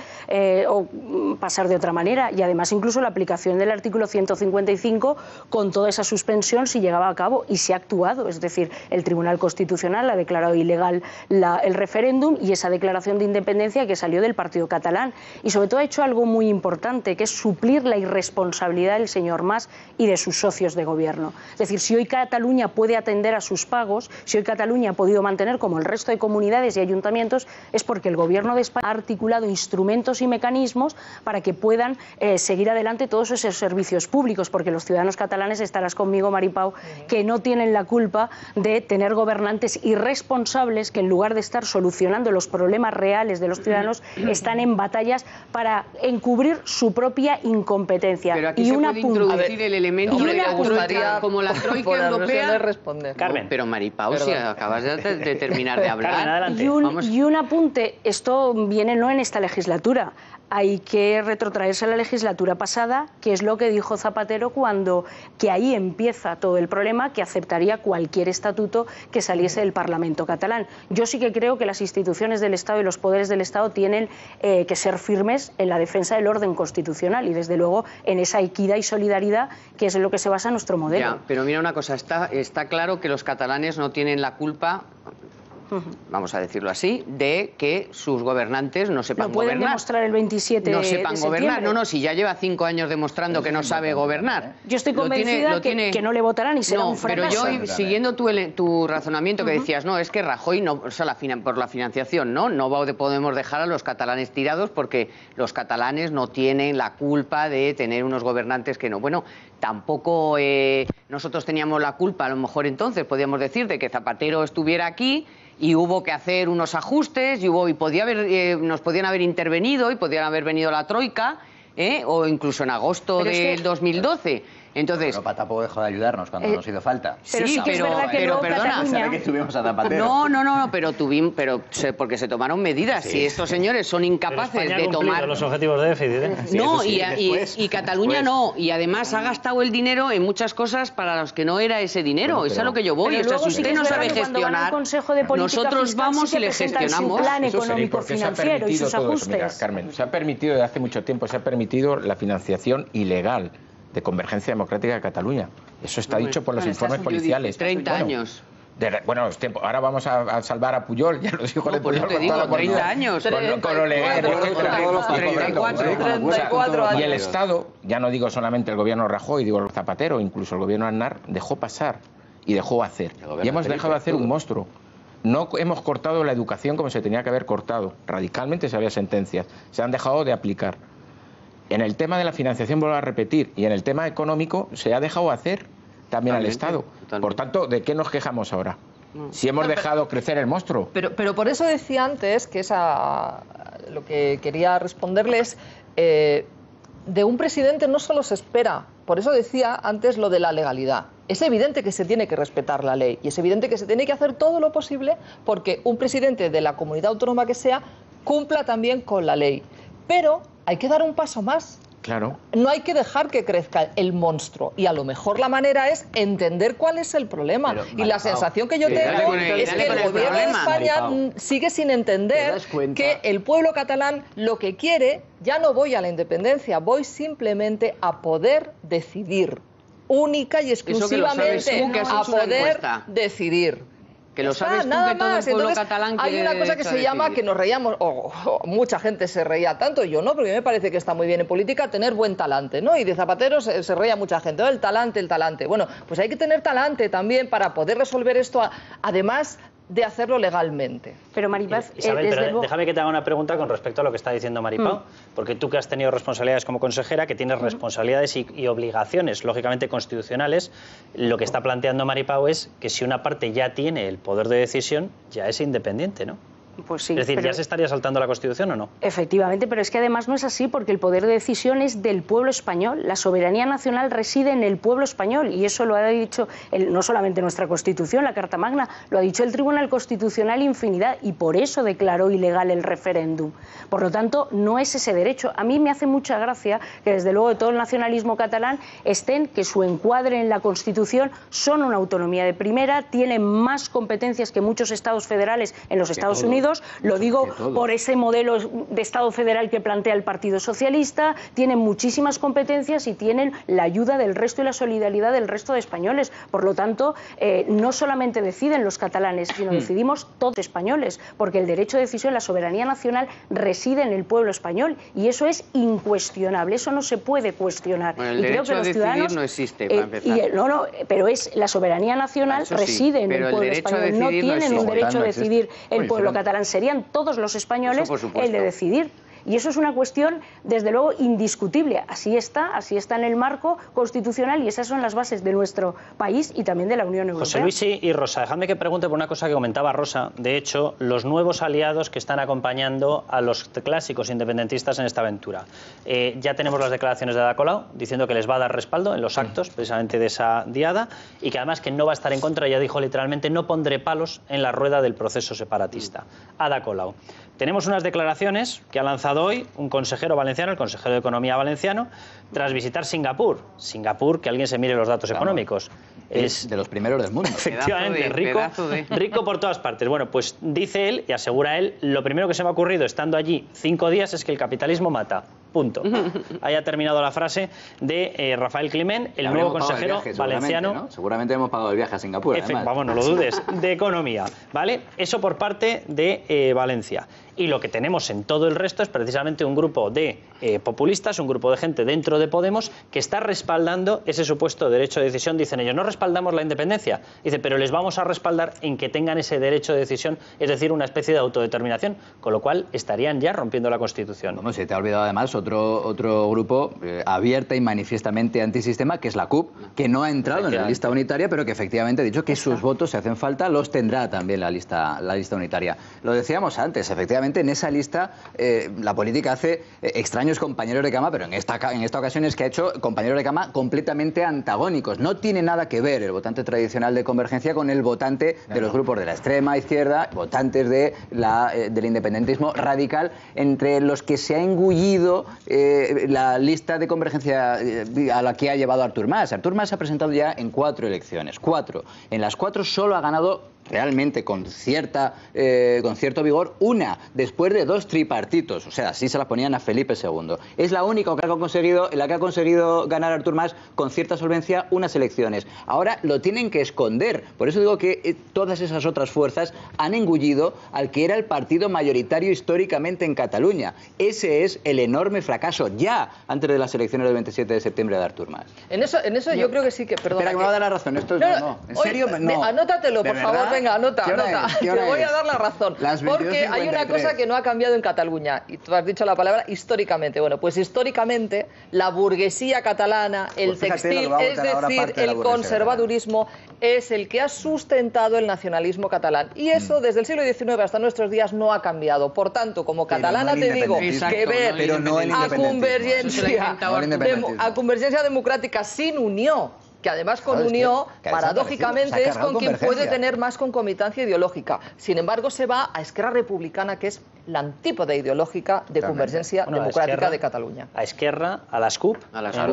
Speaker 6: pasar de otra manera. Y además incluso la aplicación del artículo 155 con toda esa suspensión si llegaba a cabo y se ha actuado. Es decir, el Tribunal Constitucional ha declarado ilegal el referéndum y esa declaración de independencia que salió del Partido Catalán. Y sobre todo ha hecho algo muy importante, que es suplir la irresponsabilidad del señor Mas y de sus socios de gobierno. Es decir, si hoy Cataluña puede atender a sus pagos, si hoy Cataluña ha podido mantener como el resto de comunidades y ayuntamientos, es porque el Gobierno de España ha articulado instrumentos y mecanismos para que puedan seguir adelante todos esos servicios públicos, porque los ciudadanos catalanes, estarás conmigo, Maripau, que no tienen la culpa de tener gobernantes irresponsables que en lugar de estar solucionando los problemas reales de los ciudadanos, están en batallas para encubrir su propia incompetencia.
Speaker 7: Pero aquí se puede introducir el elemento de la gustaría, como la troika europea.
Speaker 1: Carmen.
Speaker 7: Pero Maripau, si acabas de terminar de hablar.
Speaker 1: Carmen, adelante.
Speaker 6: Y un apunte, esto viene no en esta legislatura. Hay que retrotraerse a la legislatura pasada, que es lo que dijo Zapatero que ahí empieza todo el problema, que aceptaría cualquier estatuto que saliese del Parlamento catalán. Yo sí que creo que las instituciones del Estado y los poderes del Estado tienen que ser firmes en la defensa del orden constitucional y desde luego en esa equidad y solidaridad que es en lo que se basa nuestro modelo.
Speaker 7: Ya, pero mira una cosa, está claro que los catalanes no tienen la culpa vamos a decirlo así, de que sus gobernantes no sepan gobernar.
Speaker 6: ¿Lo pueden demostrar el 27
Speaker 7: no sepan
Speaker 6: de
Speaker 7: gobernar?
Speaker 6: septiembre?
Speaker 7: No, si ya lleva 5 años demostrando que no sabe gobernar.
Speaker 6: Yo estoy convencida que no le votarán y será un fracaso.
Speaker 7: Pero yo, siguiendo tu razonamiento que decías, no, es que Rajoy, no, o sea, por la financiación, no podemos dejar a los catalanes tirados porque los catalanes no tienen la culpa de tener unos gobernantes que no. Bueno, tampoco nosotros teníamos la culpa, a lo mejor entonces podíamos decir, de que Zapatero estuviera aquí y hubo que hacer unos ajustes y nos podían haber intervenido y podían haber venido la Troika, o incluso en agosto del 2012. Entonces,
Speaker 8: Europa tampoco dejó de ayudarnos cuando nos hizo falta.
Speaker 6: Pero sí que es verdad que
Speaker 7: pero
Speaker 6: perdona.
Speaker 8: Cataluña... que tuvimos a Zapatero.
Speaker 7: No, pero porque se tomaron medidas. Si estos señores son incapaces de tomar
Speaker 1: los objetivos de déficit.
Speaker 7: No, y Cataluña no. Y además ha gastado el dinero en muchas cosas para los que no era ese dinero. Bueno, eso es a lo que yo voy. O sea, si usted no sabe gestionar, nosotros vamos y le gestionamos.
Speaker 6: Su plan económico financiero y sus ajustes.
Speaker 5: Mira, Carmen, se ha permitido desde hace mucho tiempo, la financiación ilegal de Convergencia Democrática de Cataluña. Eso está dicho por los informes policiales.
Speaker 7: 30 años.
Speaker 5: Bueno, es tiempo. Ahora vamos a salvar a Puyol, ya los hijos de Puyol con toda la
Speaker 7: 30 años.
Speaker 5: Con lo legal,
Speaker 7: 34 años.
Speaker 5: Y el Estado, ya no digo solamente el gobierno Rajoy, digo el Zapatero, incluso el gobierno Aznar, dejó pasar y dejó hacer. Y hemos dejado de hacer un monstruo. No hemos cortado la educación como se tenía que haber cortado. Radicalmente se había sentencias. Se han dejado de aplicar. En el tema de la financiación, vuelvo a repetir, y en el tema económico se ha dejado hacer también al Estado. Por tanto, ¿de qué nos quejamos ahora? Si hemos dejado crecer el monstruo.
Speaker 10: Pero por eso decía antes que lo que quería responderles, de un presidente no solo se espera, por eso decía antes lo de la legalidad. Es evidente que se tiene que respetar la ley y es evidente que se tiene que hacer todo lo posible porque un presidente de la comunidad autónoma que sea cumpla también con la ley. Pero hay que dar un paso más.
Speaker 5: Claro.
Speaker 10: No hay que dejar que crezca el monstruo y a lo mejor la manera es entender cuál es el problema. Y la sensación que yo tengo es que el gobierno de España sigue sin entender que el pueblo catalán lo que quiere, ya no voy a la independencia, voy simplemente a poder decidir. Única y exclusivamente a poder decidir.
Speaker 7: Que lo sabes tú,
Speaker 10: nada
Speaker 7: que todo
Speaker 10: más.
Speaker 7: el pueblo
Speaker 10: Entonces,
Speaker 7: catalán
Speaker 10: hay una cosa que se llama, que nos reíamos, mucha gente se reía tanto, yo no, porque me parece que está muy bien en política tener buen talante, ¿no? Y de Zapatero se reía mucha gente, el talante. Bueno, pues hay que tener talante también para poder resolver esto, además de hacerlo legalmente.
Speaker 6: Pero Maripaz,
Speaker 1: Isabel, pero déjame que te haga una pregunta con respecto a lo que está diciendo Maripau, porque tú que has tenido responsabilidades como consejera, que tienes responsabilidades y obligaciones, lógicamente constitucionales, lo que está planteando Maripau es que si una parte ya tiene el poder de decisión, ya es independiente, ¿no?
Speaker 6: Pues sí,
Speaker 1: es decir, ¿ya se estaría saltando la Constitución o no?
Speaker 6: Efectivamente, pero es que además no es así porque el poder de decisión es del pueblo español. La soberanía nacional reside en el pueblo español y eso lo ha dicho no solamente nuestra Constitución, la Carta Magna, lo ha dicho el Tribunal Constitucional infinidad y por eso declaró ilegal el referéndum. Por lo tanto, no es ese derecho. A mí me hace mucha gracia que desde luego de todo el nacionalismo catalán estén que su encuadre en la Constitución son una autonomía de primera, tienen más competencias que muchos estados federales en los Estados Unidos. Lo digo por ese modelo de Estado federal que plantea el Partido Socialista, tienen muchísimas competencias y tienen la ayuda del resto y la solidaridad del resto de españoles. Por lo tanto, no solamente deciden los catalanes, sino decidimos todos los españoles, porque el derecho de decisión, la soberanía nacional, reside en el pueblo español y eso es incuestionable, eso no se puede cuestionar.
Speaker 7: Bueno, el derecho a decidir no existe, para empezar.
Speaker 6: Pero es la soberanía nacional reside en el pueblo español, no tienen un derecho a decidir el pueblo catalán. Serían todos los españoles el de decidir. Y eso es una cuestión, desde luego, indiscutible. Así está en el marco constitucional y esas son las bases de nuestro país y también de la Unión Europea.
Speaker 1: José Luis y Rosa, dejadme que pregunte por una cosa que comentaba Rosa. De hecho, los nuevos aliados que están acompañando a los clásicos independentistas en esta aventura. Ya tenemos las declaraciones de Ada Colau diciendo que les va a dar respaldo en los actos precisamente de esa diada y que además que no va a estar en contra, ya dijo literalmente, no pondré palos en la rueda del proceso separatista. Ada Colau. Tenemos unas declaraciones que ha lanzado hoy un consejero valenciano, el consejero de Economía valenciano, tras visitar Singapur. Singapur, que alguien se mire los datos económicos. Es
Speaker 8: de los primeros del mundo.
Speaker 1: Efectivamente, rico por todas partes. Bueno, pues dice él y asegura él, lo primero que se me ha ocurrido estando allí 5 días es que el capitalismo mata. Punto. Ahí ha terminado la frase de Rafael Climent, el nuevo consejero valenciano.
Speaker 8: ¿no? Seguramente hemos pagado el viaje a Singapur.
Speaker 1: Vamos, no lo dudes, de Economía, ¿vale? Eso por parte de Valencia. Y lo que tenemos en todo el resto es precisamente un grupo de populistas, un grupo de gente dentro de Podemos que está respaldando ese supuesto derecho de decisión. Dicen ellos, no respaldamos la independencia. Dice, pero les vamos a respaldar en que tengan ese derecho de decisión, es decir, una especie de autodeterminación, con lo cual estarían ya rompiendo la Constitución.
Speaker 8: Bueno, se te ha olvidado además otro grupo abierta y manifiestamente antisistema, que es la CUP, que no ha entrado en la lista unitaria, pero que efectivamente ha dicho que sus votos, si hacen falta, los tendrá también la lista unitaria. Lo decíamos antes, efectivamente, en esa lista la política hace extraños compañeros de cama, pero en esta ocasión es que ha hecho compañeros de cama completamente antagónicos. No tiene nada que ver el votante tradicional de Convergencia con el votante de los grupos de la extrema izquierda, votantes del independentismo radical, entre los que se ha engullido la lista de Convergencia a la que ha llevado Artur Mas. Artur Mas se ha presentado ya en 4 elecciones, 4. En las 4 solo ha ganado realmente con cierto vigor una, después de 2 tripartitos, o sea, así se las ponían a Felipe II. Es la única en la que ha conseguido ganar Artur Mas con cierta solvencia unas elecciones. Ahora lo tienen que esconder, por eso digo que todas esas otras fuerzas han engullido al que era el partido mayoritario históricamente en Cataluña. Ese es el enorme fracaso ya antes de las elecciones del 27 de septiembre de Artur Mas.
Speaker 10: En eso yo creo que sí que... Perdona,
Speaker 8: espera, que me va a dar la razón. Esto no. ¿En serio? No.
Speaker 10: Anótatelo, por favor. Venga, anota. Te voy a dar la razón. Porque hay una cosa que no ha cambiado en Cataluña. Y tú has dicho la palabra históricamente. Bueno, pues históricamente la burguesía catalana, el textil, es decir, el conservadurismo, es el que ha sustentado el nacionalismo catalán. Y eso desde el siglo XIX hasta nuestros días no ha cambiado. Por tanto, como catalana te digo que ver a Convergencia Democrática sin unión, que además con Unió, paradójicamente, es con quien puede tener más concomitancia ideológica. Sin embargo, se va a Esquerra Republicana, que es la antípoda ideológica de Convergencia Democrática de Cataluña.
Speaker 1: A Esquerra, a las CUP,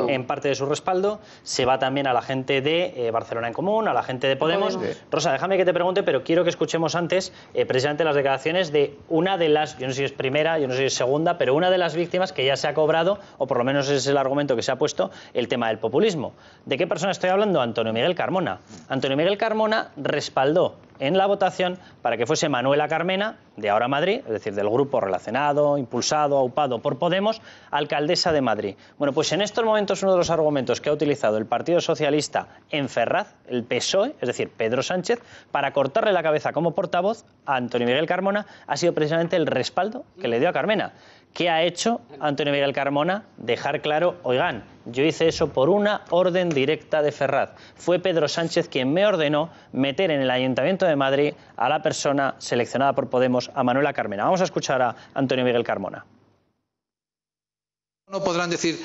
Speaker 1: en parte de su respaldo, se va también a la gente de Barcelona en Común, a la gente de Podemos. Rosa, déjame que te pregunte, pero quiero que escuchemos antes precisamente las declaraciones de una de las, yo no sé si es primera, yo no sé si es segunda, pero una de las víctimas que ya se ha cobrado, o por lo menos es el argumento que se ha puesto, el tema del populismo. ¿De qué persona estoy hablando? Antonio Miguel Carmona. Antonio Miguel Carmona respaldó en la votación para que fuese Manuela Carmena, de Ahora Madrid, es decir, del grupo relacionado, impulsado, aupado por Podemos, alcaldesa de Madrid. Bueno, pues en estos momentos uno de los argumentos que ha utilizado el Partido Socialista en Ferraz, el PSOE, es decir, Pedro Sánchez, para cortarle la cabeza como portavoz a Antonio Miguel Carmona, ha sido precisamente el respaldo que le dio a Carmena. ¿Qué ha hecho Antonio Miguel Carmona? Dejar claro, oigan, yo hice eso por una orden directa de Ferraz. Fue Pedro Sánchez quien me ordenó meter en el Ayuntamiento de Madrid a la persona seleccionada por Podemos, a Manuela Carmena. Vamos a escuchar a Antonio Miguel Carmona.
Speaker 12: No podrán decir,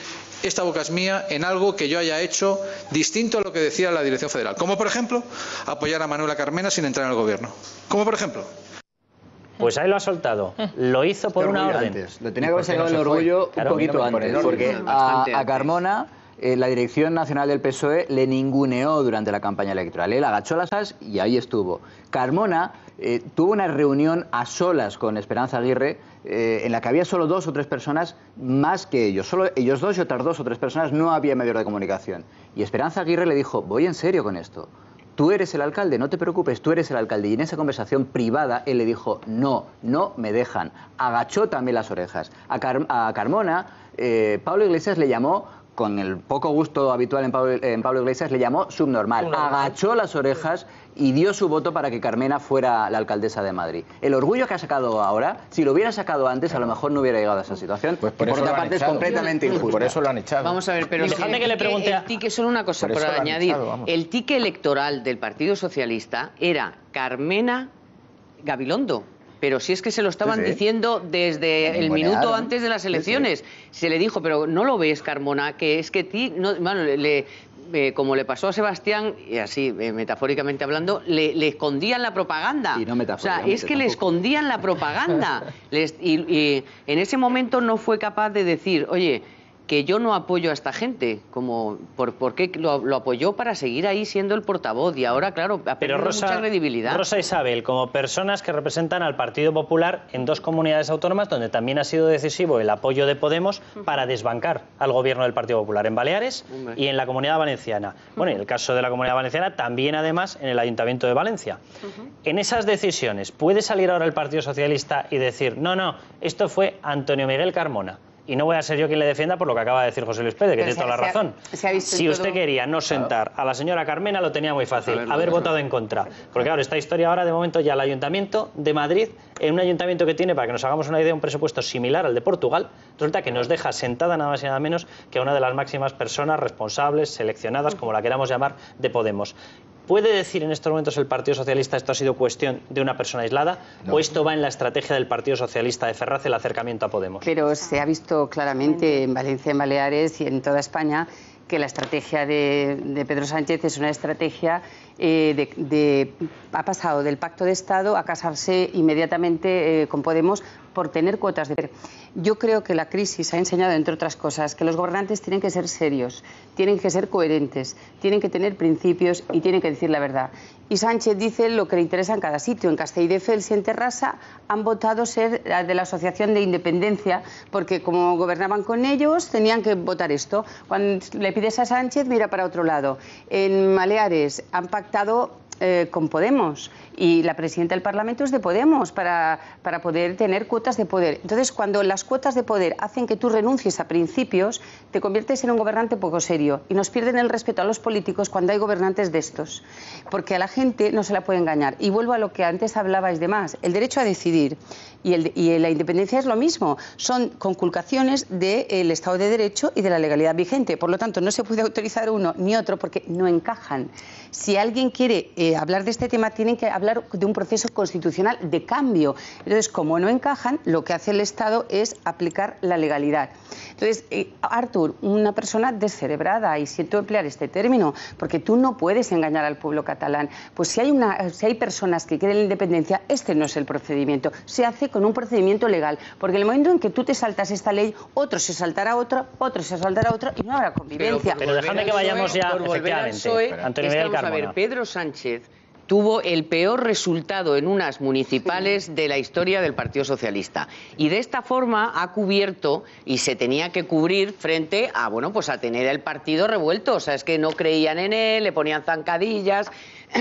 Speaker 12: esta boca es mía, en algo que yo haya hecho distinto a lo que decía la Dirección Federal. Como, por ejemplo, apoyar a Manuela Carmena sin entrar en el Gobierno. Como, por ejemplo...
Speaker 1: Pues ahí lo ha soltado. Lo hizo por una orden.
Speaker 8: Antes. Lo tenía que haber sacado el orgullo un poquito antes, porque a Carmona la Dirección Nacional del PSOE le ninguneó durante la campaña electoral. Él agachó las asas y ahí estuvo. Carmona tuvo una reunión a solas con Esperanza Aguirre en la que había solo 2 o 3 personas más que ellos. Solo ellos 2 y otras 2 o 3 personas, no había medios de comunicación. Y Esperanza Aguirre le dijo, voy en serio con esto. Tú eres el alcalde, no te preocupes, tú eres el alcalde. Y en esa conversación privada él le dijo, no me dejan. Agachó también las orejas. A Carmona, Pablo Iglesias le llamó, con el poco gusto habitual en Pablo Iglesias, le llamó subnormal. Agachó las orejas y dio su voto para que Carmena fuera la alcaldesa de Madrid. El orgullo que ha sacado ahora, si lo hubiera sacado antes, a lo mejor no hubiera llegado a esa situación. Pues por otra parte es completamente injusto.
Speaker 5: Por eso lo han echado.
Speaker 7: Vamos a ver, pero
Speaker 1: déjame que le pregunte
Speaker 7: el tique, solo una cosa por añadir. El tique electoral del Partido Socialista era Carmena Gabilondo. Pero si es que se lo estaban diciendo desde el minuto antes de las elecciones. Se le dijo, pero ¿no lo ves, Carmona? Que es que como le pasó a Sebastián, y así metafóricamente hablando, le escondían la propaganda.
Speaker 8: Y no metafóricamente,
Speaker 7: o sea, es que le escondían la propaganda. Y en ese momento no fue capaz de decir, oye, que yo no apoyo a esta gente, como ¿por qué lo apoyó para seguir ahí siendo el portavoz? Y ahora, claro, ha perdido mucha credibilidad.
Speaker 1: Rosa Isabel, como personas que representan al Partido Popular en 2 comunidades autónomas donde también ha sido decisivo el apoyo de Podemos para desbancar al gobierno del Partido Popular, en Baleares y en la Comunidad Valenciana. Bueno, y en el caso de la Comunidad Valenciana, también además en el Ayuntamiento de Valencia. En esas decisiones, ¿puede salir ahora el Partido Socialista y decir, no, esto fue Antonio Miguel Carmona? Y no voy a ser yo quien le defienda por lo que acaba de decir José Luis Pérez, que tiene toda la razón. Si usted quería no sentar a la señora Carmena, lo tenía muy fácil, haber votado en contra. Porque claro, esta historia ahora, de momento, ya el Ayuntamiento de Madrid, en un ayuntamiento que tiene, para que nos hagamos una idea, un presupuesto similar al de Portugal, resulta que nos deja sentada nada más y nada menos que a una de las máximas personas responsables, seleccionadas, como la queramos llamar, de Podemos. ¿Puede decir en estos momentos el Partido Socialista esto ha sido cuestión de una persona aislada? No. ¿O esto va en la estrategia del Partido Socialista de Ferraz, el acercamiento a Podemos?
Speaker 24: Pero se ha visto claramente en Valencia, en Baleares y en toda España que la estrategia de Pedro Sánchez es una estrategia ha pasado del pacto de Estado a casarse inmediatamente con Podemos por tener cuotas de... Yo creo que la crisis ha enseñado, entre otras cosas, que los gobernantes tienen que ser serios, tienen que ser coherentes, tienen que tener principios y tienen que decir la verdad. Y Sánchez dice lo que le interesa en cada sitio. En Castelldefels y en Terrassa han votado ser de la Asociación de Independencia, porque como gobernaban con ellos, tenían que votar esto. Cuando le pides a Sánchez, mira para otro lado. En Baleares han pactado con Podemos y la presidenta del Parlamento es de Podemos para poder tener cuotas de poder. Entonces, cuando las cuotas de poder hacen que tú renuncies a principios, te conviertes en un gobernante poco serio y nos pierden el respeto a los políticos cuando hay gobernantes de estos, porque a la gente no se la puede engañar. Y vuelvo a lo que antes hablabais de más, el derecho a decidir y la independencia es lo mismo, son conculcaciones del Estado de Derecho y de la legalidad vigente. Por lo tanto, no se puede autorizar uno ni otro porque no encajan. Si alguien quiere hablar de este tema, tienen que hablar de un proceso constitucional de cambio. Entonces, como no encajan, lo que hace el Estado es aplicar la legalidad. Entonces, Artur, una persona descerebrada, y siento emplear este término, porque tú no puedes engañar al pueblo catalán. Pues si hay personas que quieren la independencia, este no es el procedimiento. Se hace con un procedimiento legal, porque en el momento en que tú te saltas esta ley, otro se saltará otro se saltará otro y no habrá convivencia.
Speaker 1: Pero déjame que vayamos ya, efectivamente.
Speaker 7: Antonio Miguel Carmona. A ver, Pedro Sánchez tuvo el peor resultado en unas municipales de la historia del Partido Socialista. Y de esta forma ha cubierto, y se tenía que cubrir frente a, bueno, pues a tener el partido revuelto. O sea, es que no creían en él, le ponían zancadillas,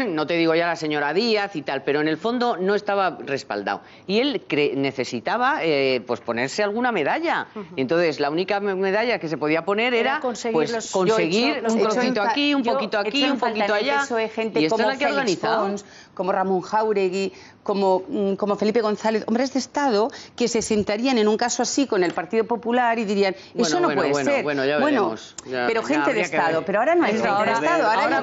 Speaker 7: no te digo ya la señora Díaz y tal, pero en el fondo no estaba respaldado. Y él necesitaba pues ponerse alguna medalla. Y entonces la única medalla que se podía poner era conseguir un trocito aquí, un poquito aquí, un poquito allá. Y esto es la que ha organizado.
Speaker 24: Como Ramón Jáuregui, como Felipe González, hombres de Estado que se sentarían en un caso así con el Partido Popular y dirían, eso no puede ser.
Speaker 7: Ya veremos.
Speaker 24: Pero gente de Estado, pero ahora no hay gente de Estado.
Speaker 10: Ahora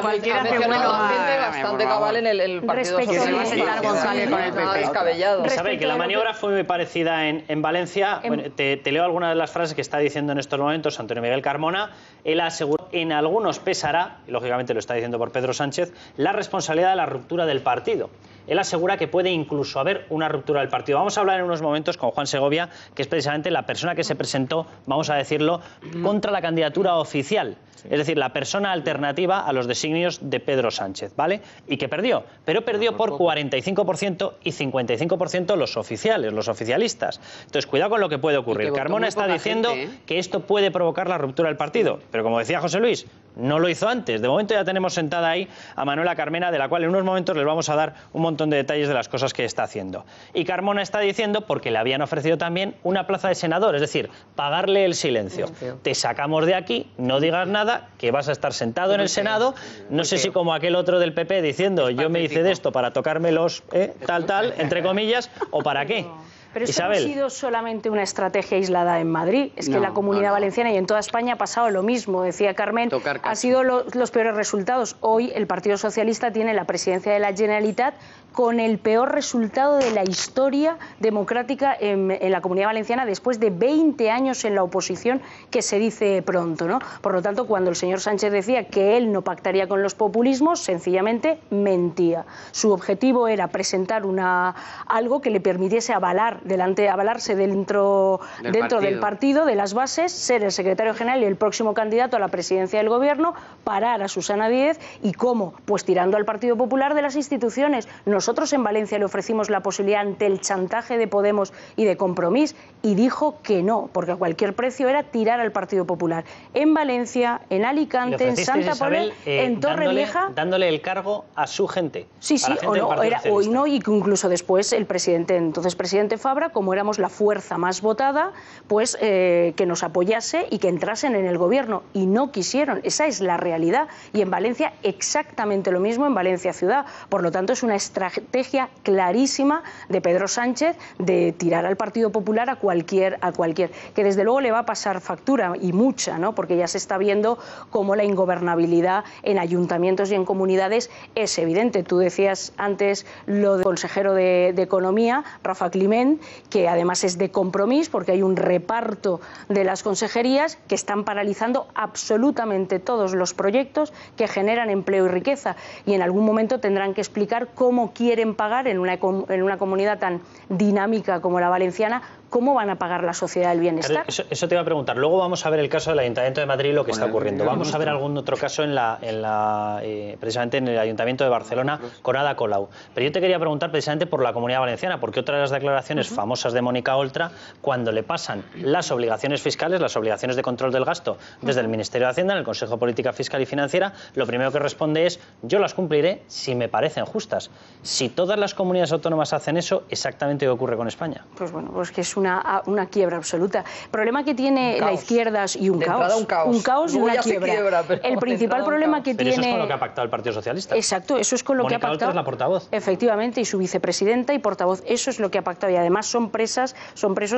Speaker 10: cualquiera que gente bastante cabal en el Partido Socialista.
Speaker 24: González con el PP.
Speaker 10: Descabellado.
Speaker 1: Isabel, que la maniobra fue muy parecida en Valencia. Bueno, te leo algunas de las frases que está diciendo en estos momentos Antonio Miguel Carmona. Él aseguró, en algunos pesará, y lógicamente lo está diciendo por Pedro Sánchez, la responsabilidad de la ruptura del partido. Él asegura que puede incluso haber una ruptura del partido. Vamos a hablar en unos momentos con Juan Segovia, que es precisamente la persona que se presentó, vamos a decirlo, contra la candidatura oficial. Es decir, la persona alternativa a los designios de Pedro Sánchez, ¿vale? Y que perdió, pero perdió por 45% y 55% los oficiales, los oficialistas. Entonces, cuidado con lo que puede ocurrir. Carmona está diciendo que esto puede provocar la ruptura del partido, pero como decía José Luis, no lo hizo antes. De momento ya tenemos sentada ahí a Manuela Carmena, de la cual en unos momentos les vamos a dar un montón de detalles de las cosas que está haciendo. Y Carmona está diciendo, porque le habían ofrecido también una plaza de senador, es decir, pagarle el silencio. Te sacamos de aquí, no digas nada, que vas a estar sentado en el Senado, no sé si como aquel otro del PP diciendo yo me hice de esto para tocarme los tal, entre comillas, o para qué.
Speaker 6: Pero esto no ha sido solamente una estrategia aislada en Madrid, es que en la Comunidad Valenciana y en toda España ha pasado lo mismo, decía Carmen, ha sido los peores resultados. Hoy el Partido Socialista tiene la presidencia de la Generalitat con el peor resultado de la historia democrática en la Comunidad Valenciana después de 20 años en la oposición, que se dice pronto, ¿no? Por lo tanto, cuando el señor Sánchez decía que él no pactaría con los populismos, sencillamente mentía. Su objetivo era presentar algo que le permitiese avalarse dentro del partido, de las bases, ser el secretario general y el próximo candidato a la presidencia del gobierno, parar a Susana Díez y cómo, pues tirando al Partido Popular de las instituciones. Nosotros en Valencia le ofrecimos la posibilidad ante el chantaje de Podemos y de Compromís y dijo que no, porque a cualquier precio era tirar al Partido Popular. En Valencia, en Alicante, en Santa Pola, en Torrevieja...
Speaker 1: Dándole el cargo a su gente.
Speaker 6: Sí, y que incluso después el entonces presidente Fabra, como éramos la fuerza más votada, pues que nos apoyase y que entrasen en el gobierno. Y no quisieron. Esa es la realidad. Y en Valencia exactamente lo mismo, en Valencia ciudad. Por lo tanto, es una estrategia clarísima de Pedro Sánchez de tirar al Partido Popular a cualquier, que desde luego le va a pasar factura, y mucha, ¿no? Porque ya se está viendo cómo la ingobernabilidad en ayuntamientos y en comunidades es evidente. Tú decías antes lo del consejero de Economía, Rafa Climent, que además es de Compromís, porque hay un reparto de las consejerías que están paralizando absolutamente todos los proyectos que generan empleo y riqueza, y en algún momento tendrán que explicar cómo quieren pagar en una comunidad tan dinámica como la valenciana, cómo van a pagar la sociedad del bienestar.
Speaker 1: Eso te iba a preguntar. Luego vamos a ver el caso del Ayuntamiento de Madrid y lo que está ocurriendo. Vamos a ver algún otro caso precisamente en el Ayuntamiento de Barcelona con Ada Colau. Pero yo te quería preguntar precisamente por la Comunidad Valenciana, porque otra de las declaraciones famosas de Mónica Oltra, cuando le pasan las obligaciones fiscales, las obligaciones de control del gasto desde el Ministerio de Hacienda en el Consejo de Política Fiscal y Financiera, lo primero que responde es: yo las cumpliré si me parecen justas. Si todas las comunidades autónomas hacen eso, exactamente ¿qué ocurre con España?
Speaker 6: Pues bueno, pues que es una quiebra absoluta. El problema que tiene la izquierda y un caos y una quiebra. El principal problema que tiene...
Speaker 1: Pero eso es con lo que ha pactado el Partido Socialista.
Speaker 6: Exacto, eso es con lo que ha pactado.
Speaker 1: Mónica Oltra es la portavoz.
Speaker 6: Efectivamente, y su vicepresidenta y portavoz, eso es lo que ha pactado, y además son presos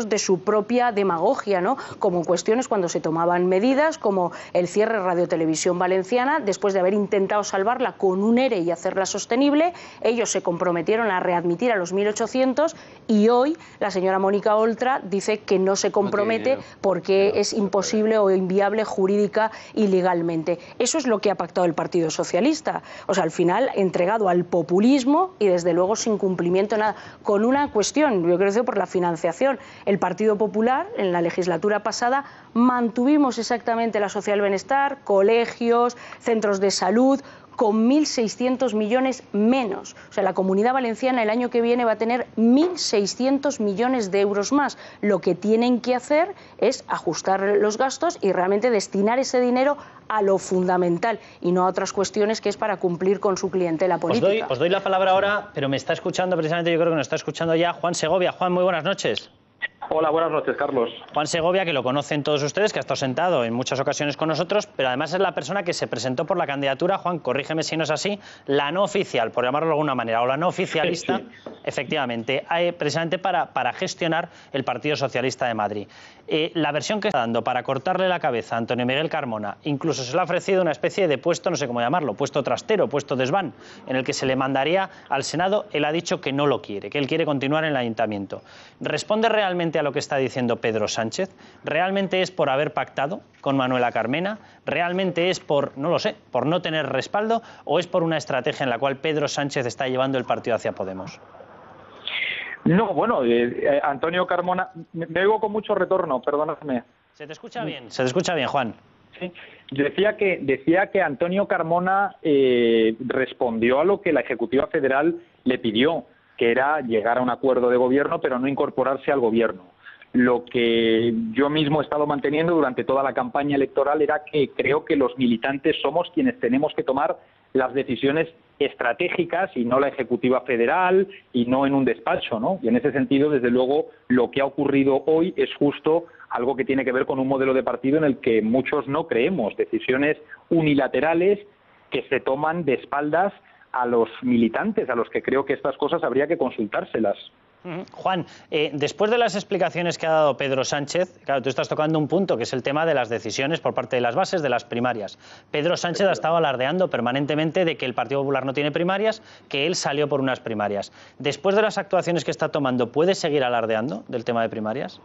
Speaker 6: de su propia demagogia, ¿no? Como cuestiones cuando se tomaban medidas, como el cierre de Radio Televisión Valenciana, después de haber intentado salvarla con un ERE y hacerla sostenible, ellos se comprometieron a readmitir a los 1.800 y hoy la señora Mónica Oltra dice que no se compromete porque es imposible o inviable jurídica y legalmente. Eso es lo que ha pactado el Partido Socialista. O sea, al final entregado al populismo y desde luego sin cumplimiento nada. Con una cuestión, yo creo que por la financiación. El Partido Popular en la legislatura pasada mantuvimos exactamente la social bienestar, colegios, centros de salud, con 1.600 millones menos. O sea, la Comunidad Valenciana el año que viene va a tener 1.600 millones de euros más. Lo que tienen que hacer es ajustar los gastos y realmente destinar ese dinero a lo fundamental y no a otras cuestiones que es para cumplir con su clientela política.
Speaker 1: Os doy la palabra ahora, pero me está escuchando precisamente, yo creo que nos está escuchando ya Juan Segovia. Juan, muy buenas noches.
Speaker 13: Hola, buenas noches, Carlos.
Speaker 1: Juan Segovia, que lo conocen todos ustedes, que ha estado sentado en muchas ocasiones con nosotros, pero además es la persona que se presentó por la candidatura, Juan, corrígeme si no es así, la no oficial, por llamarlo de alguna manera, o la no oficialista, sí. Efectivamente, precisamente para gestionar el Partido Socialista de Madrid. La versión que está dando para cortarle la cabeza a Antonio Miguel Carmona, incluso se le ha ofrecido una especie de puesto, no sé cómo llamarlo, puesto trastero, puesto desván, en el que se le mandaría al Senado. Él ha dicho que no lo quiere, que él quiere continuar en el Ayuntamiento. ¿Responde realmente a lo que está diciendo Pedro Sánchez? ¿Realmente es por haber pactado con Manuela Carmena? ¿Realmente es por, no lo sé, por no tener respaldo? ¿O es por una estrategia en la cual Pedro Sánchez está llevando el partido hacia Podemos?
Speaker 13: No, bueno, Antonio Carmona, me oigo con mucho retorno, perdóname.
Speaker 1: Se te escucha bien, Juan.
Speaker 13: Sí, decía que Antonio Carmona respondió a lo que la Ejecutiva Federal le pidió, que era llegar a un acuerdo de gobierno, pero no incorporarse al gobierno. Lo que yo mismo he estado manteniendo durante toda la campaña electoral era que creo que los militantes somos quienes tenemos que tomar las decisiones estratégicas y no la Ejecutiva Federal y no en un despacho, ¿no? Y en ese sentido, desde luego, lo que ha ocurrido hoy es justo algo que tiene que ver con un modelo de partido en el que muchos no creemos, decisiones unilaterales que se toman de espaldas a los militantes, a los que creo que estas cosas habría que consultárselas.
Speaker 1: Juan, después de las explicaciones que ha dado Pedro Sánchez, claro, tú estás tocando un punto que es el tema de las decisiones por parte de las bases de las primarias. Pedro Sánchez ha estado alardeando permanentemente de que el Partido Popular no tiene primarias, que él salió por unas primarias. Después de las actuaciones que está tomando, ¿puede seguir alardeando del tema de primarias?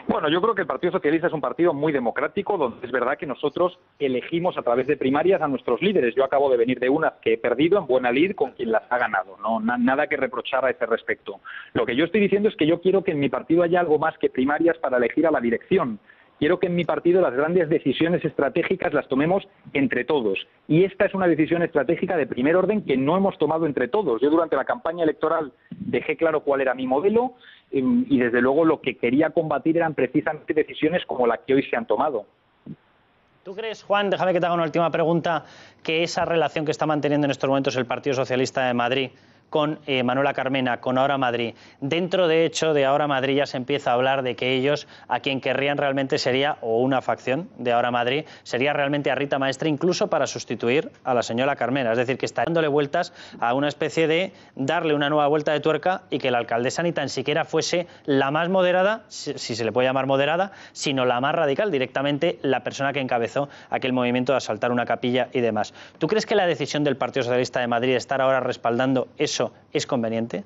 Speaker 13: Bueno, yo creo que el Partido Socialista es un partido muy democrático, donde es verdad que nosotros elegimos a través de primarias a nuestros líderes. Yo acabo de venir de unas que he perdido en buena lid con quien las ha ganado. No, nada que reprochar a ese respecto. Lo que yo estoy diciendo es que yo quiero que en mi partido haya algo más que primarias para elegir a la dirección. Quiero que en mi partido las grandes decisiones estratégicas las tomemos entre todos. Y esta es una decisión estratégica de primer orden que no hemos tomado entre todos. Yo durante la campaña electoral dejé claro cuál era mi modelo y desde luego lo que quería combatir eran precisamente decisiones como las que hoy se han tomado.
Speaker 1: ¿Tú crees, Juan, déjame que te haga una última pregunta, que esa relación que está manteniendo en estos momentos el Partido Socialista de Madrid con Manuela Carmena, con Ahora Madrid, dentro de hecho de Ahora Madrid ya se empieza a hablar de que ellos a quien querrían realmente sería, o una facción de Ahora Madrid, sería realmente a Rita Maestre incluso para sustituir a la señora Carmena, es decir, que está dándole vueltas a una especie de darle una nueva vuelta de tuerca y que la alcaldesa ni tan siquiera fuese la más moderada, si se le puede llamar moderada, sino la más radical, directamente la persona que encabezó aquel movimiento de asaltar una capilla y demás. ¿Tú crees que la decisión del Partido Socialista de Madrid de estar ahora respaldando eso es conveniente?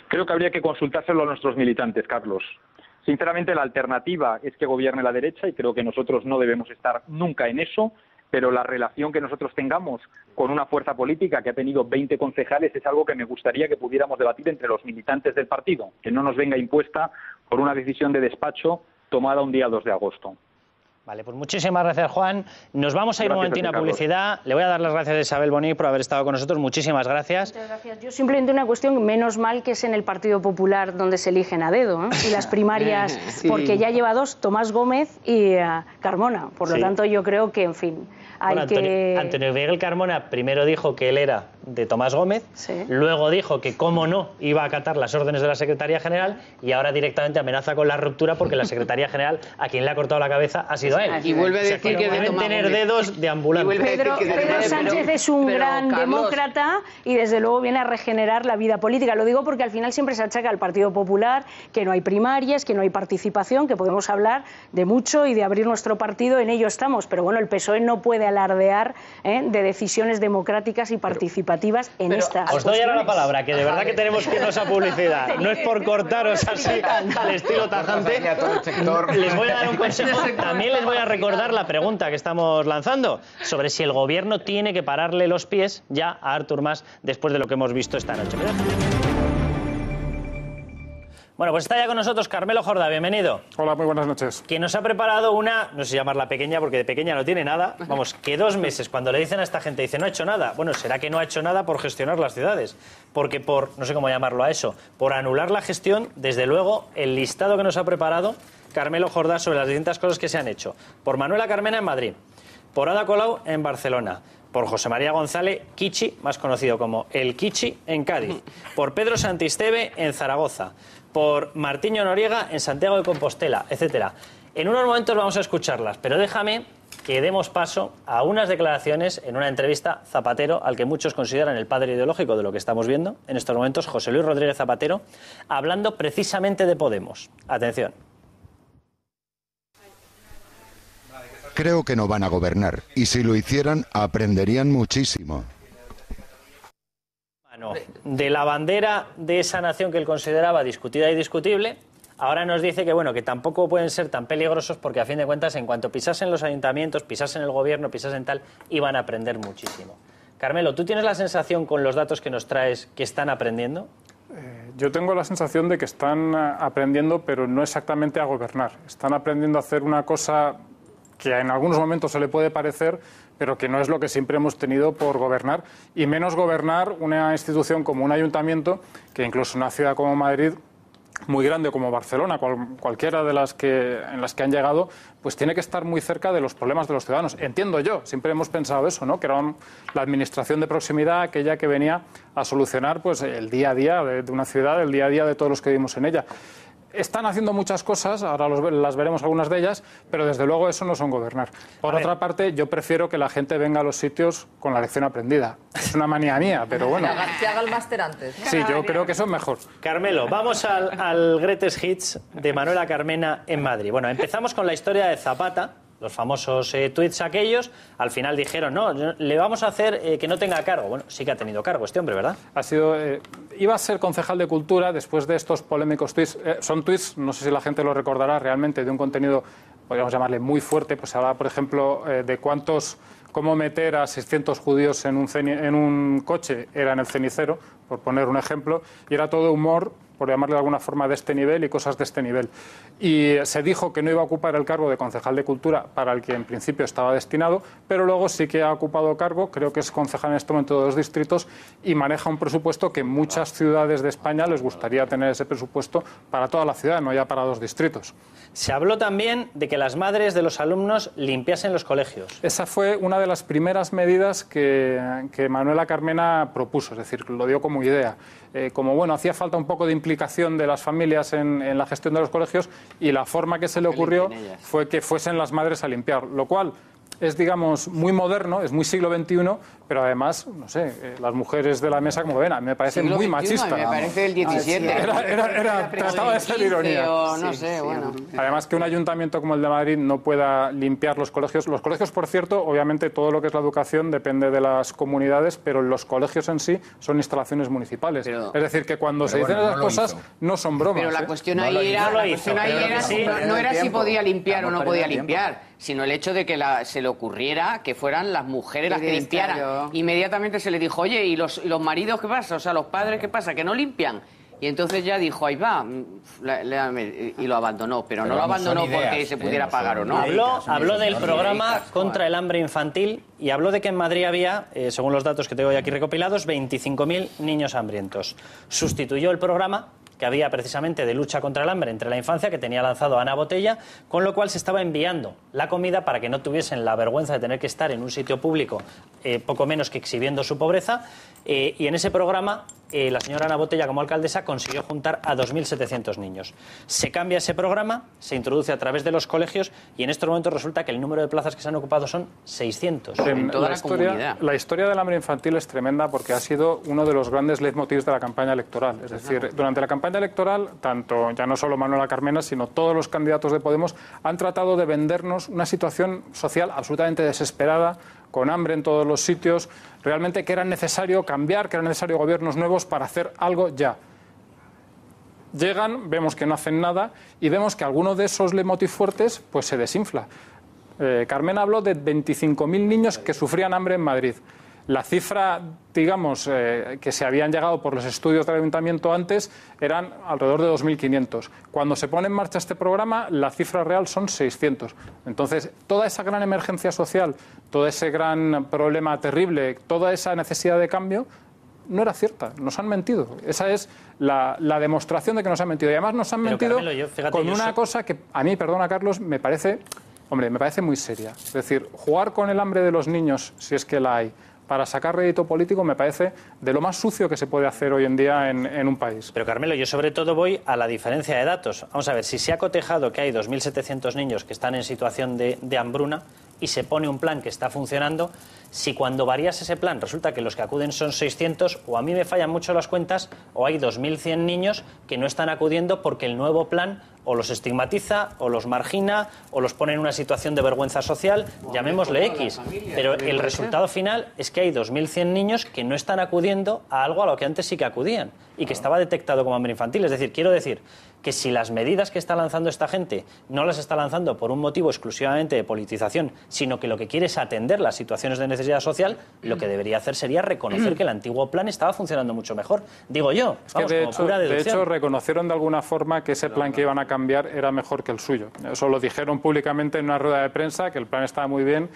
Speaker 13: Creo que habría que consultárselo a nuestros militantes, Carlos. Sinceramente, la alternativa es que gobierne la derecha y creo que nosotros no debemos estar nunca en eso, pero la relación que nosotros tengamos con una fuerza política que ha tenido 20 concejales es algo que me gustaría que pudiéramos debatir entre los militantes del partido, que no nos venga impuesta por una decisión de despacho tomada un día 2 de agosto.
Speaker 1: Vale, pues muchísimas gracias, Juan. Nos vamos a ir un momentito a publicidad. Le voy a dar las gracias a Isabel Boni por haber estado con nosotros. Muchísimas gracias.
Speaker 6: Muchas gracias. Yo simplemente una cuestión, menos mal que es en el Partido Popular donde se eligen a dedo, ¿eh? Y las primarias, sí. Porque ya lleva dos, Tomás Gómez y Carmona. Por lo tanto, yo creo que, en fin, hay
Speaker 1: Antonio Miguel Carmona primero dijo que él era de Tomás Gómez, luego dijo que, cómo no, iba a acatar las órdenes de la Secretaría General y ahora directamente amenaza con la ruptura porque la Secretaría General, a quien le ha cortado la cabeza, ha sido a él.
Speaker 7: Y vuelve a decir que
Speaker 1: deben tener dedos de ambulante.
Speaker 6: Pedro Sánchez es un gran demócrata y desde luego viene a regenerar la vida política. Lo digo porque al final siempre se achaca al Partido Popular que no hay primarias, que no hay participación, que podemos hablar de mucho y de abrir nuestro partido, en ello estamos. Pero bueno, el PSOE no puede alardear de decisiones democráticas y participativas en estas.
Speaker 1: Os doy ahora la palabra, que de verdad que tenemos que irnos a publicidad. No es por cortaros así al estilo tajante. Les voy a dar un consejo. También les voy a recordar la pregunta que estamos lanzando sobre si el gobierno tiene que pararle los pies ya a Artur Mas después de lo que hemos visto esta noche. Bueno, pues está ya con nosotros Carmelo Jordá, bienvenido.
Speaker 3: Hola, muy buenas noches.
Speaker 1: Quien nos ha preparado una, no sé llamarla pequeña porque de pequeña no tiene nada, vamos, que 2 meses, cuando le dicen a esta gente, dice, no ha hecho nada. Bueno, será que no ha hecho nada por gestionar las ciudades, porque por, no sé cómo llamarlo a eso, por anular la gestión, desde luego, el listado que nos ha preparado Carmelo Jordá sobre las distintas cosas que se han hecho. Por Manuela Carmena en Madrid, por Ada Colau en Barcelona, por José María González Kichi, más conocido como el Kichi, en Cádiz, por Pedro Santisteve en Zaragoza, por Martiño Noriega en Santiago de Compostela, etcétera. En unos momentos vamos a escucharlas, pero déjame que demos paso a unas declaraciones en una entrevista Zapatero, al que muchos consideran el padre ideológico de lo que estamos viendo en estos momentos, José Luis Rodríguez Zapatero, hablando precisamente de Podemos. Atención.
Speaker 11: Creo que no van a gobernar, y si lo hicieran, aprenderían muchísimo.
Speaker 1: De la bandera de esa nación que él consideraba discutida y discutible, ahora nos dice que bueno, que tampoco pueden ser tan peligrosos porque a fin de cuentas en cuanto pisasen los ayuntamientos, pisasen el gobierno, pisasen tal, iban a aprender muchísimo. Carmelo, ¿tú tienes la sensación con los datos que nos traes que están aprendiendo?
Speaker 3: Yo tengo la sensación de que están aprendiendo, pero no exactamente a gobernar. Están aprendiendo a hacer una cosa que en algunos momentos se le puede parecer, pero que no es lo que siempre hemos tenido por gobernar, y menos gobernar una institución como un ayuntamiento, que incluso una ciudad como Madrid, muy grande como Barcelona, cualquiera de las en las que han llegado, pues tiene que estar muy cerca de los problemas de los ciudadanos. Entiendo yo, siempre hemos pensado eso, ¿no? Que era la administración de proximidad, aquella que venía a solucionar pues el día a día de una ciudad, el día a día de todos los que vivimos en ella. están haciendo muchas cosas, ahora las veremos algunas de ellas, pero desde luego eso no son gobernar. Por otra parte, yo prefiero que la gente venga a los sitios con la lección aprendida. Es una manía mía, pero bueno.
Speaker 10: Que haga el máster antes, ¿no?
Speaker 3: Sí, yo creo que eso es mejor.
Speaker 14: Carmelo, vamos al Greatest Hits de Manuela Carmena en Madrid. Bueno, empezamos con la historia de Zapata. Los famosos tuits aquellos, al final dijeron, no, le vamos a hacer que no tenga cargo. Bueno, sí que ha tenido cargo este hombre, ¿verdad?
Speaker 3: Ha sido, iba a ser concejal de Cultura después de estos polémicos tuits. Son tuits, no sé si la gente lo recordará realmente, de un contenido, podríamos llamarle muy fuerte. Pues se hablaba, por ejemplo, de cómo meter a 600 judíos en un coche, era en el cenicero, por poner un ejemplo, y era todo humor, por llamarle de alguna forma, de este nivel y cosas de este nivel. Y se dijo que no iba a ocupar el cargo de concejal de Cultura, para el que en principio estaba destinado, pero luego sí que ha ocupado cargo, creo que es concejal en este momento de 2 distritos, y maneja un presupuesto que muchas ciudades de España les gustaría tener ese presupuesto para toda la ciudad, no ya para 2 distritos.
Speaker 14: Se habló también de que las madres de los alumnos limpiasen los colegios.
Speaker 3: Esa fue una de las primeras medidas que Manuela Carmena propuso, es decir, lo dio como idea. Como bueno, hacía falta un poco de implicación de las familias en la gestión de los colegios, y la forma que se le ocurrió fue que fuesen las madres a limpiar, lo cual es, digamos, muy moderno, es muy siglo XXI, pero además, no sé, las mujeres de la mesa, como ven, a mí me parece
Speaker 7: siglo
Speaker 3: muy
Speaker 7: XXI,
Speaker 3: machista.
Speaker 7: Me parece el 17.
Speaker 3: Trataba de ser ironía.
Speaker 7: No sé, bueno.
Speaker 3: Además, que un ayuntamiento como el de Madrid no pueda limpiar los colegios. Los colegios, por cierto, obviamente todo lo que es la educación depende de las comunidades, pero los colegios en sí son instalaciones municipales. Es decir, que cuando se dicen esas cosas no son bromas.
Speaker 7: Pero la cuestión ahí no era si podía limpiar o no podía limpiar, sino el hecho de que se le ocurriera que fueran las mujeres las que limpiaran. Inmediatamente se le dijo, oye, ¿y los maridos qué pasa? O sea, los padres qué pasa, que no limpian. Y entonces ya dijo, ahí va, y lo abandonó. Pero no lo abandonó porque se pudiera pagar o no.
Speaker 14: Habló del programa contra el hambre infantil y habló de que en Madrid había, según los datos que tengo aquí recopilados, 25.000 niños hambrientos. Sustituyó el programa que había precisamente de lucha contra el hambre entre la infancia, que tenía lanzado Ana Botella, con lo cual se estaba enviando la comida para que no tuviesen la vergüenza de tener que estar en un sitio público, poco menos que exhibiendo su pobreza, y en ese programa la señora Ana Botella, como alcaldesa, consiguió juntar a 2.700 niños. Se cambia ese programa, se introduce a través de los colegios, y en estos momentos resulta que el número de plazas que se han ocupado son 600 en toda la comunidad.
Speaker 3: La historia del hambre infantil es tremenda porque ha sido uno de los grandes leitmotivs de la campaña electoral. Es decir, durante la campaña electoral, tanto ya no solo Manuela Carmena, sino todos los candidatos de Podemos han tratado de vendernos una situación social absolutamente desesperada, con hambre en todos los sitios, realmente que era necesario cambiar, que era necesario gobiernos nuevos para hacer algo ya. Llegan, vemos que no hacen nada y vemos que alguno de esos leitmotiv fuertes pues se desinfla. Carmena habló de 25.000 niños que sufrían hambre en Madrid. La cifra, digamos, que se habían llegado por los estudios del ayuntamiento antes eran alrededor de 2.500. Cuando se pone en marcha este programa, la cifra real son 600. Entonces, toda esa gran emergencia social, todo ese gran problema terrible, toda esa necesidad de cambio, no era cierta. Nos han mentido. Esa es la demostración de que nos han mentido. Y además nos han mentido con una cosa que a mí, perdona Carlos, me parece muy seria. Es decir, jugar con el hambre de los niños, si es que la hay, para sacar rédito político, me parece de lo más sucio que se puede hacer hoy en día en un país.
Speaker 14: Pero Carmelo, yo sobre todo voy a la diferencia de datos. Vamos a ver, si se ha cotejado que hay 2.700 niños que están en situación de hambruna y se pone un plan que está funcionando, si cuando varías ese plan resulta que los que acuden son 600, o a mí me fallan mucho las cuentas, o hay 2.100 niños que no están acudiendo porque el nuevo plan o los estigmatiza, o los margina, o los pone en una situación de vergüenza social, llamémosle X. Pero el resultado final es que hay 2.100 niños que no están acudiendo a algo a lo que antes sí que acudían y que estaba detectado como hambre infantil. Es decir, quiero decir que si las medidas que está lanzando esta gente no las está lanzando por un motivo exclusivamente de politización, sino que lo que quiere es atender las situaciones de necesidad social, lo que debería hacer sería reconocer que el antiguo plan estaba funcionando mucho mejor. Digo yo, vamos,
Speaker 3: de hecho, reconocieron de alguna forma que ese plan que iban a cambiar era mejor que el suyo. Eso lo dijeron públicamente en una rueda de prensa, que el plan estaba muy bien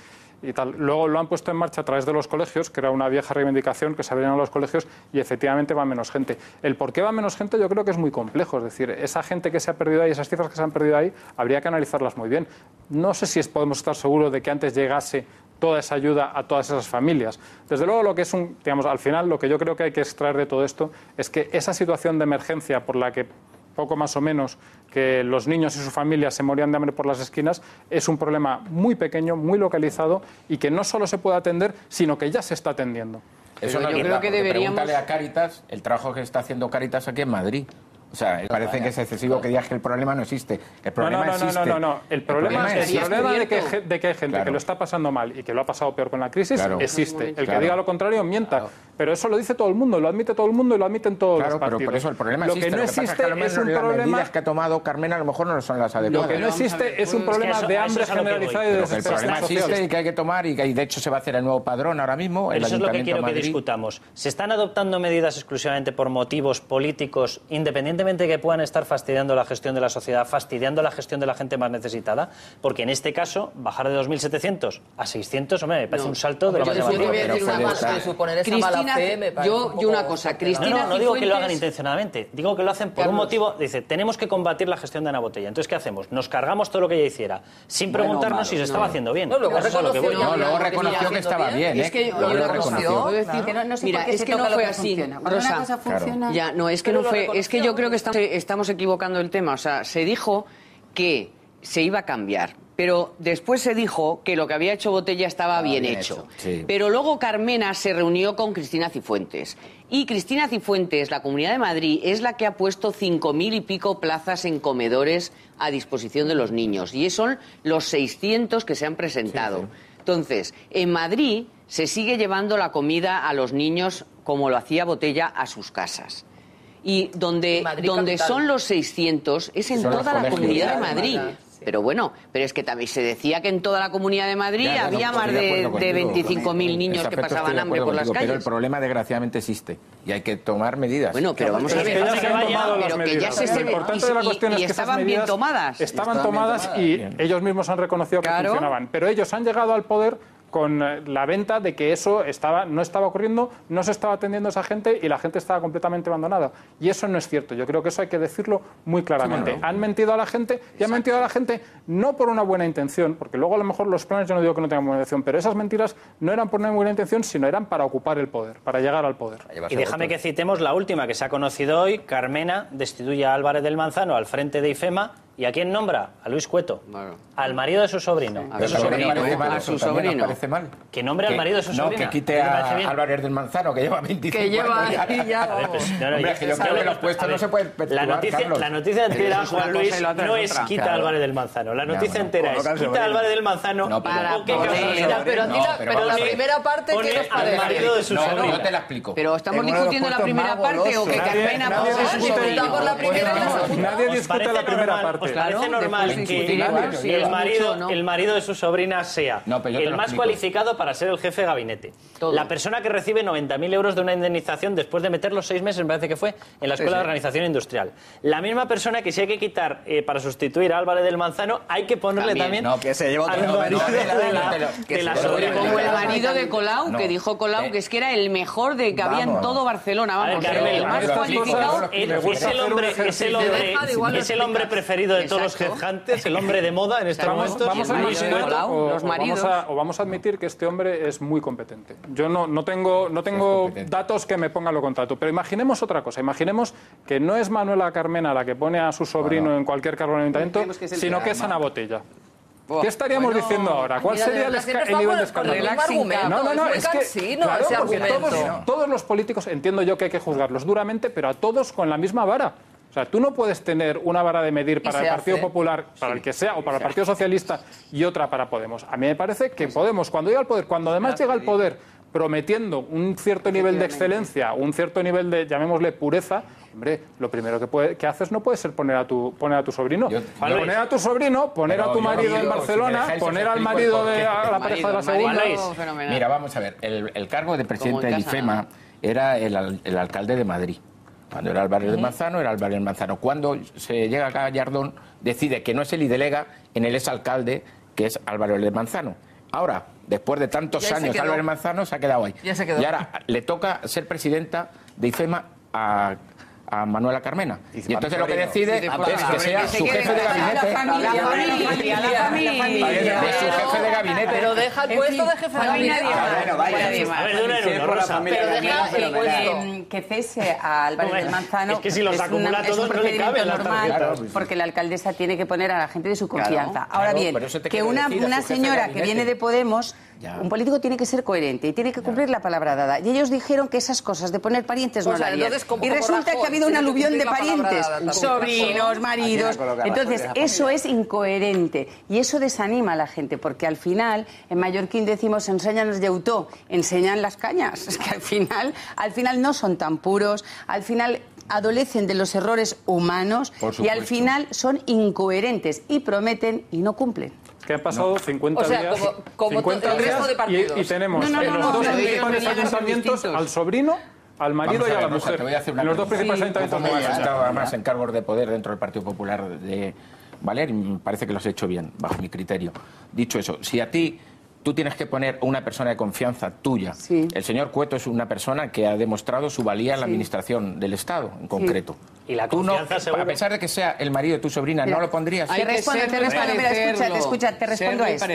Speaker 3: y tal. Luego lo han puesto en marcha a través de los colegios, que era una vieja reivindicación, que se abrían a los colegios y efectivamente va menos gente. El por qué va menos gente yo creo que es muy complejo. Es decir, esa gente que se ha perdido ahí, esas cifras que se han perdido ahí, habría que analizarlas muy bien. No sé si podemos estar seguros de que antes llegase toda esa ayuda a todas esas familias. Desde luego, lo que es digamos, al final, lo que yo creo que hay que extraer de todo esto es que esa situación de emergencia por la que poco más o menos, que los niños y sus familias se morían de hambre por las esquinas, es un problema muy pequeño, muy localizado y que no solo se puede atender, sino que ya se está atendiendo.
Speaker 5: Eso no es verdad, pregúntale a Cáritas el trabajo que está haciendo Cáritas aquí en Madrid. O sea, parece que es excesivo que digas que el problema no existe. El problema existe.
Speaker 3: No. El problema de que hay gente que lo está pasando mal y que lo ha pasado peor con la crisis existe. El que diga lo contrario mienta. Pero eso lo dice todo el mundo, lo admite todo el mundo y lo admiten todos los partidos.
Speaker 5: Pero por eso el problema existe.
Speaker 3: Lo que no existe es un
Speaker 5: problema... Las medidas
Speaker 3: problema...
Speaker 5: que ha tomado Carmena a lo mejor no son las adecuadas.
Speaker 3: Lo que no existe es un problema de hambre generalizada y de desesperación social.
Speaker 5: El problema existe y que hay que tomar y que de hecho se va a hacer el nuevo padrón ahora mismo.
Speaker 14: Eso es lo que quiero que discutamos. ¿Se están adoptando medidas exclusivamente por motivos políticos, independientemente de que puedan estar fastidiando la gestión de la sociedad, fastidiando la gestión de la gente más necesitada? Porque en este caso, bajar de 2.700 a 600, hombre, me parece un salto de lo más llamativo.
Speaker 7: Yo una cosa, Cristina
Speaker 14: no digo que lo hagan intencionadamente, digo que lo hacen por un motivo. Dice, tenemos que combatir la gestión de Ana Botella. Entonces, ¿qué hacemos? Nos cargamos todo lo que ella hiciera, sin preguntarnos si se estaba haciendo bien.
Speaker 5: Luego reconoció que estaba bien.
Speaker 24: Es que lo reconoció. Mira,
Speaker 7: es que no fue así. Rosa, ya, no, es que no fue. Es que yo creo que estamos equivocando el tema. O sea, se dijo que se iba a cambiar, pero después se dijo que lo que había hecho Botella estaba bien hecho. Sí. Pero luego Carmena se reunió con Cristina Cifuentes. Y Cristina Cifuentes, la Comunidad de Madrid, es la que ha puesto 5.000 y pico plazas en comedores a disposición de los niños. Y son los 600 que se han presentado. Sí. Entonces, en Madrid se sigue llevando la comida a los niños como lo hacía Botella a sus casas. Y donde son los 600 es en toda la Comunidad de Madrid. Pero bueno, pero es que también se decía que en toda la Comunidad de Madrid había más de 25.000 niños que pasaban hambre por las calles.
Speaker 5: Pero el problema desgraciadamente existe y hay que tomar medidas.
Speaker 7: Bueno, pero vamos a ver,
Speaker 3: Lo importante de la cuestión es que
Speaker 7: estaban bien tomadas.
Speaker 3: Estaban tomadas y ellos mismos han reconocido que funcionaban. Pero ellos han llegado al poder con la venta de que eso no estaba ocurriendo, no se estaba atendiendo a esa gente y la gente estaba completamente abandonada. Y eso no es cierto. Yo creo que eso hay que decirlo muy claramente. Han mentido a la gente y han mentido a la gente no por una buena intención, porque luego a lo mejor los planes, yo no digo que no tengan buena intención, pero esas mentiras no eran por una buena intención, sino eran para ocupar el poder, para llegar al poder.
Speaker 14: Y déjame que citemos la última que se ha conocido hoy. Carmena destituye a Álvarez del Manzano al frente de IFEMA. ¿Y a quién nombra? A Luis Cueto, al marido de su sobrino.
Speaker 5: A su sobrino. Parece mal.
Speaker 14: Que nombre al marido de su sobrino.
Speaker 5: No, que quite a Álvarez del Manzano, que lleva 25 años.
Speaker 10: Que lleva ahí ya.
Speaker 5: Hombre, que yo creo que los puestos no se pueden perturbar,
Speaker 14: la noticia entera, Juan Luis, no es quita a Álvarez del Manzano. La noticia entera es quita a Álvarez del Manzano.
Speaker 10: Pero la primera parte, ¿qué nos parece?
Speaker 14: Al marido de su sobrino.
Speaker 5: No te la explico.
Speaker 7: Pero estamos discutiendo la primera parte o que Carmena
Speaker 3: Nadie discute la primera parte.
Speaker 14: ¿Os parece normal que el marido de su sobrina sea el más cualificado para ser el jefe de gabinete? La persona que recibe 90.000 euros de una indemnización después de meter los 6 meses, me parece que fue, en la Escuela de Organización Industrial. La misma persona que si hay que quitar para sustituir a Álvarez del Manzano, hay que ponerle también
Speaker 8: que se lleva
Speaker 14: al marido de la sobrina.
Speaker 7: Como el marido de Colau, que dijo Colau que es que era el mejor de que había en todo Barcelona. Vamos, el más cualificado.
Speaker 14: Es el hombre preferido de todos los headhunters, el hombre de moda en este momento.
Speaker 3: Vamos a admitir que este hombre es muy competente. Yo no tengo datos que me pongan lo contrario, pero imaginemos otra cosa. Imaginemos que no es Manuela Carmena la que pone a su sobrino en cualquier cargo en el ayuntamiento, sino que es Ana Botella. ¿Qué estaríamos diciendo ahora? ¿Cuál sería el nivel de escándalo?
Speaker 10: No, es que claro, porque
Speaker 3: todos los políticos, entiendo yo que hay que juzgarlos duramente, pero a todos con la misma vara. O sea, tú no puedes tener una vara de medir para el Partido Popular, para el que sea, o para el Partido Socialista, y otra para Podemos. A mí me parece que Podemos, cuando llega al poder, cuando además llega al poder prometiendo un cierto nivel de excelencia, un cierto nivel de, llamémosle, pureza, hombre, lo primero que haces no puede ser poner a tu sobrino. Poner a tu sobrino, poner a tu marido en Barcelona, poner al marido de la pareja de la segunda.
Speaker 5: Mira, vamos a ver, el cargo de presidente del IFEMA era el alcalde de Madrid. Cuando era Álvarez del Manzano, era Álvarez del Manzano. Cuando se llega a Gallardón, decide que no es él y delega en el exalcalde, que es Álvarez del Manzano. Ahora, después de tantos años, Álvarez del Manzano se ha quedado ahí. Y ahora le toca ser presidenta de IFEMA a a Manuela Carmena. Y entonces lo que decide es que sea su jefe de gabinete. De su jefe de gabinete.
Speaker 10: Pero deja el puesto de jefe de gabinete.
Speaker 24: Que cese a Álvarez del Manzano.
Speaker 14: Es que si los acumula a todos no le cabe
Speaker 24: normal, porque la alcaldesa tiene que poner a la gente de su confianza. Ahora bien, que una señora que viene de Podemos, un político tiene que ser coherente y tiene que cumplir la palabra dada. Y ellos dijeron que esas cosas de poner parientes no la harían. Y resulta que ha habido un aluvión de parientes, sobrinos, maridos. Entonces, eso es incoherente y eso desanima a la gente, porque al final, en mallorquín decimos, enséñanos yautó, enseñan las cañas. Es que al final no son tan puros, al final adolecen de los errores humanos y al final son incoherentes y prometen y no cumplen.
Speaker 3: Que han pasado 50 días,
Speaker 10: como
Speaker 3: 50
Speaker 10: el resto de partidos.
Speaker 3: Y tenemos en los dos principales ayuntamientos al sobrino, al marido y a la mujer.
Speaker 5: Te voy a hacer una
Speaker 3: en los dos principales ayuntamientos.
Speaker 5: Como has estado además en cargos de poder dentro del Partido Popular de Balear, y me parece que lo has hecho bien, bajo mi criterio. Dicho eso, si a ti tú tienes que poner una persona de confianza tuya. Sí. El señor Cueto es una persona que ha demostrado su valía en la administración del Estado, en concreto.
Speaker 14: Y la confianza
Speaker 5: a pesar de que sea el marido de tu sobrina, ¿no lo pondrías?
Speaker 24: Te respondo, te respondo a esto.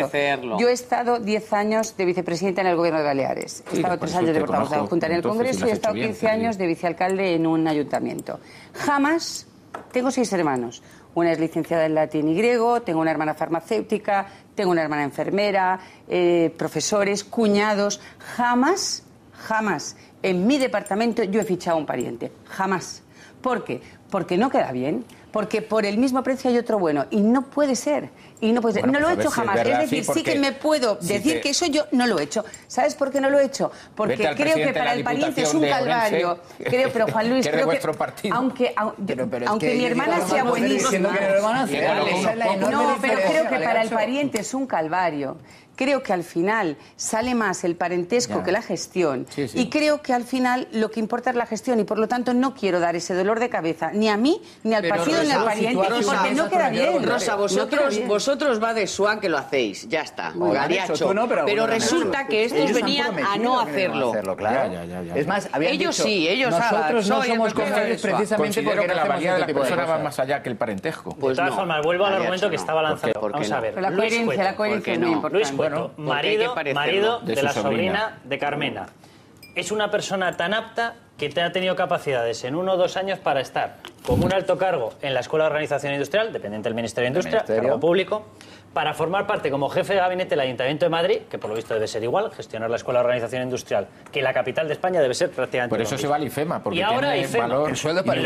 Speaker 24: Yo he estado 10 años de vicepresidenta en el Gobierno de Baleares. He estado 3 años de portavoz de la Junta en el Congreso y he estado 15 años de vicealcalde en un ayuntamiento. Jamás, tengo 6 hermanos. Una es licenciada en latín y griego, tengo una hermana farmacéutica, tengo una hermana enfermera, profesores, cuñados. Jamás en mi departamento yo he fichado a un pariente. Jamás. ¿Por qué? Porque no queda bien. Porque por el mismo precio hay otro bueno. Y no puede ser. Bueno, no lo he hecho jamás. Es decir, sí que me puedo decir que eso yo no lo he hecho. ¿Sabes por qué no lo he hecho? Porque creo que para el pariente es un calvario. Pero Juan Luis, creo que aunque mi hermana sea buenísima. No, pero creo que para el pariente es un calvario. Creo que al final sale más el parentesco que la gestión. Y creo que al final lo que importa es la gestión y por lo tanto no quiero dar ese dolor de cabeza ni a mí, ni al partido, ni al pariente, porque no queda bien.
Speaker 7: Rosa, vosotros va de Swan que lo hacéis, ya está. Gariacho. Pero resulta que estos venían a no hacerlo.
Speaker 8: Es más,
Speaker 7: ellos sí, ellos
Speaker 8: nosotros no somos conscientes precisamente porque
Speaker 5: la valía de la persona va más allá que el parentesco.
Speaker 14: De todas formas, vuelvo al argumento que estaba lanzando. Vamos a ver.
Speaker 24: La coherencia es muy importante.
Speaker 14: Marido de la sobrina de Carmena. Es una persona tan apta que te ha tenido capacidades en 1 o 2 años para estar como un alto cargo en la Escuela de Organización Industrial, dependiente del Ministerio de Industria, cargo público, para formar parte como jefe de gabinete del Ayuntamiento de Madrid, que por lo visto debe ser igual, gestionar la Escuela de Organización Industrial, que la capital de España debe ser prácticamente
Speaker 5: por eso se va al IFEMA, porque
Speaker 14: y ahora
Speaker 5: tiene
Speaker 14: IFEMA,
Speaker 5: valor.
Speaker 8: El sueldo para